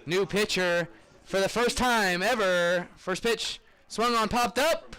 new pitcher for the first time ever. First pitch swung on, popped up.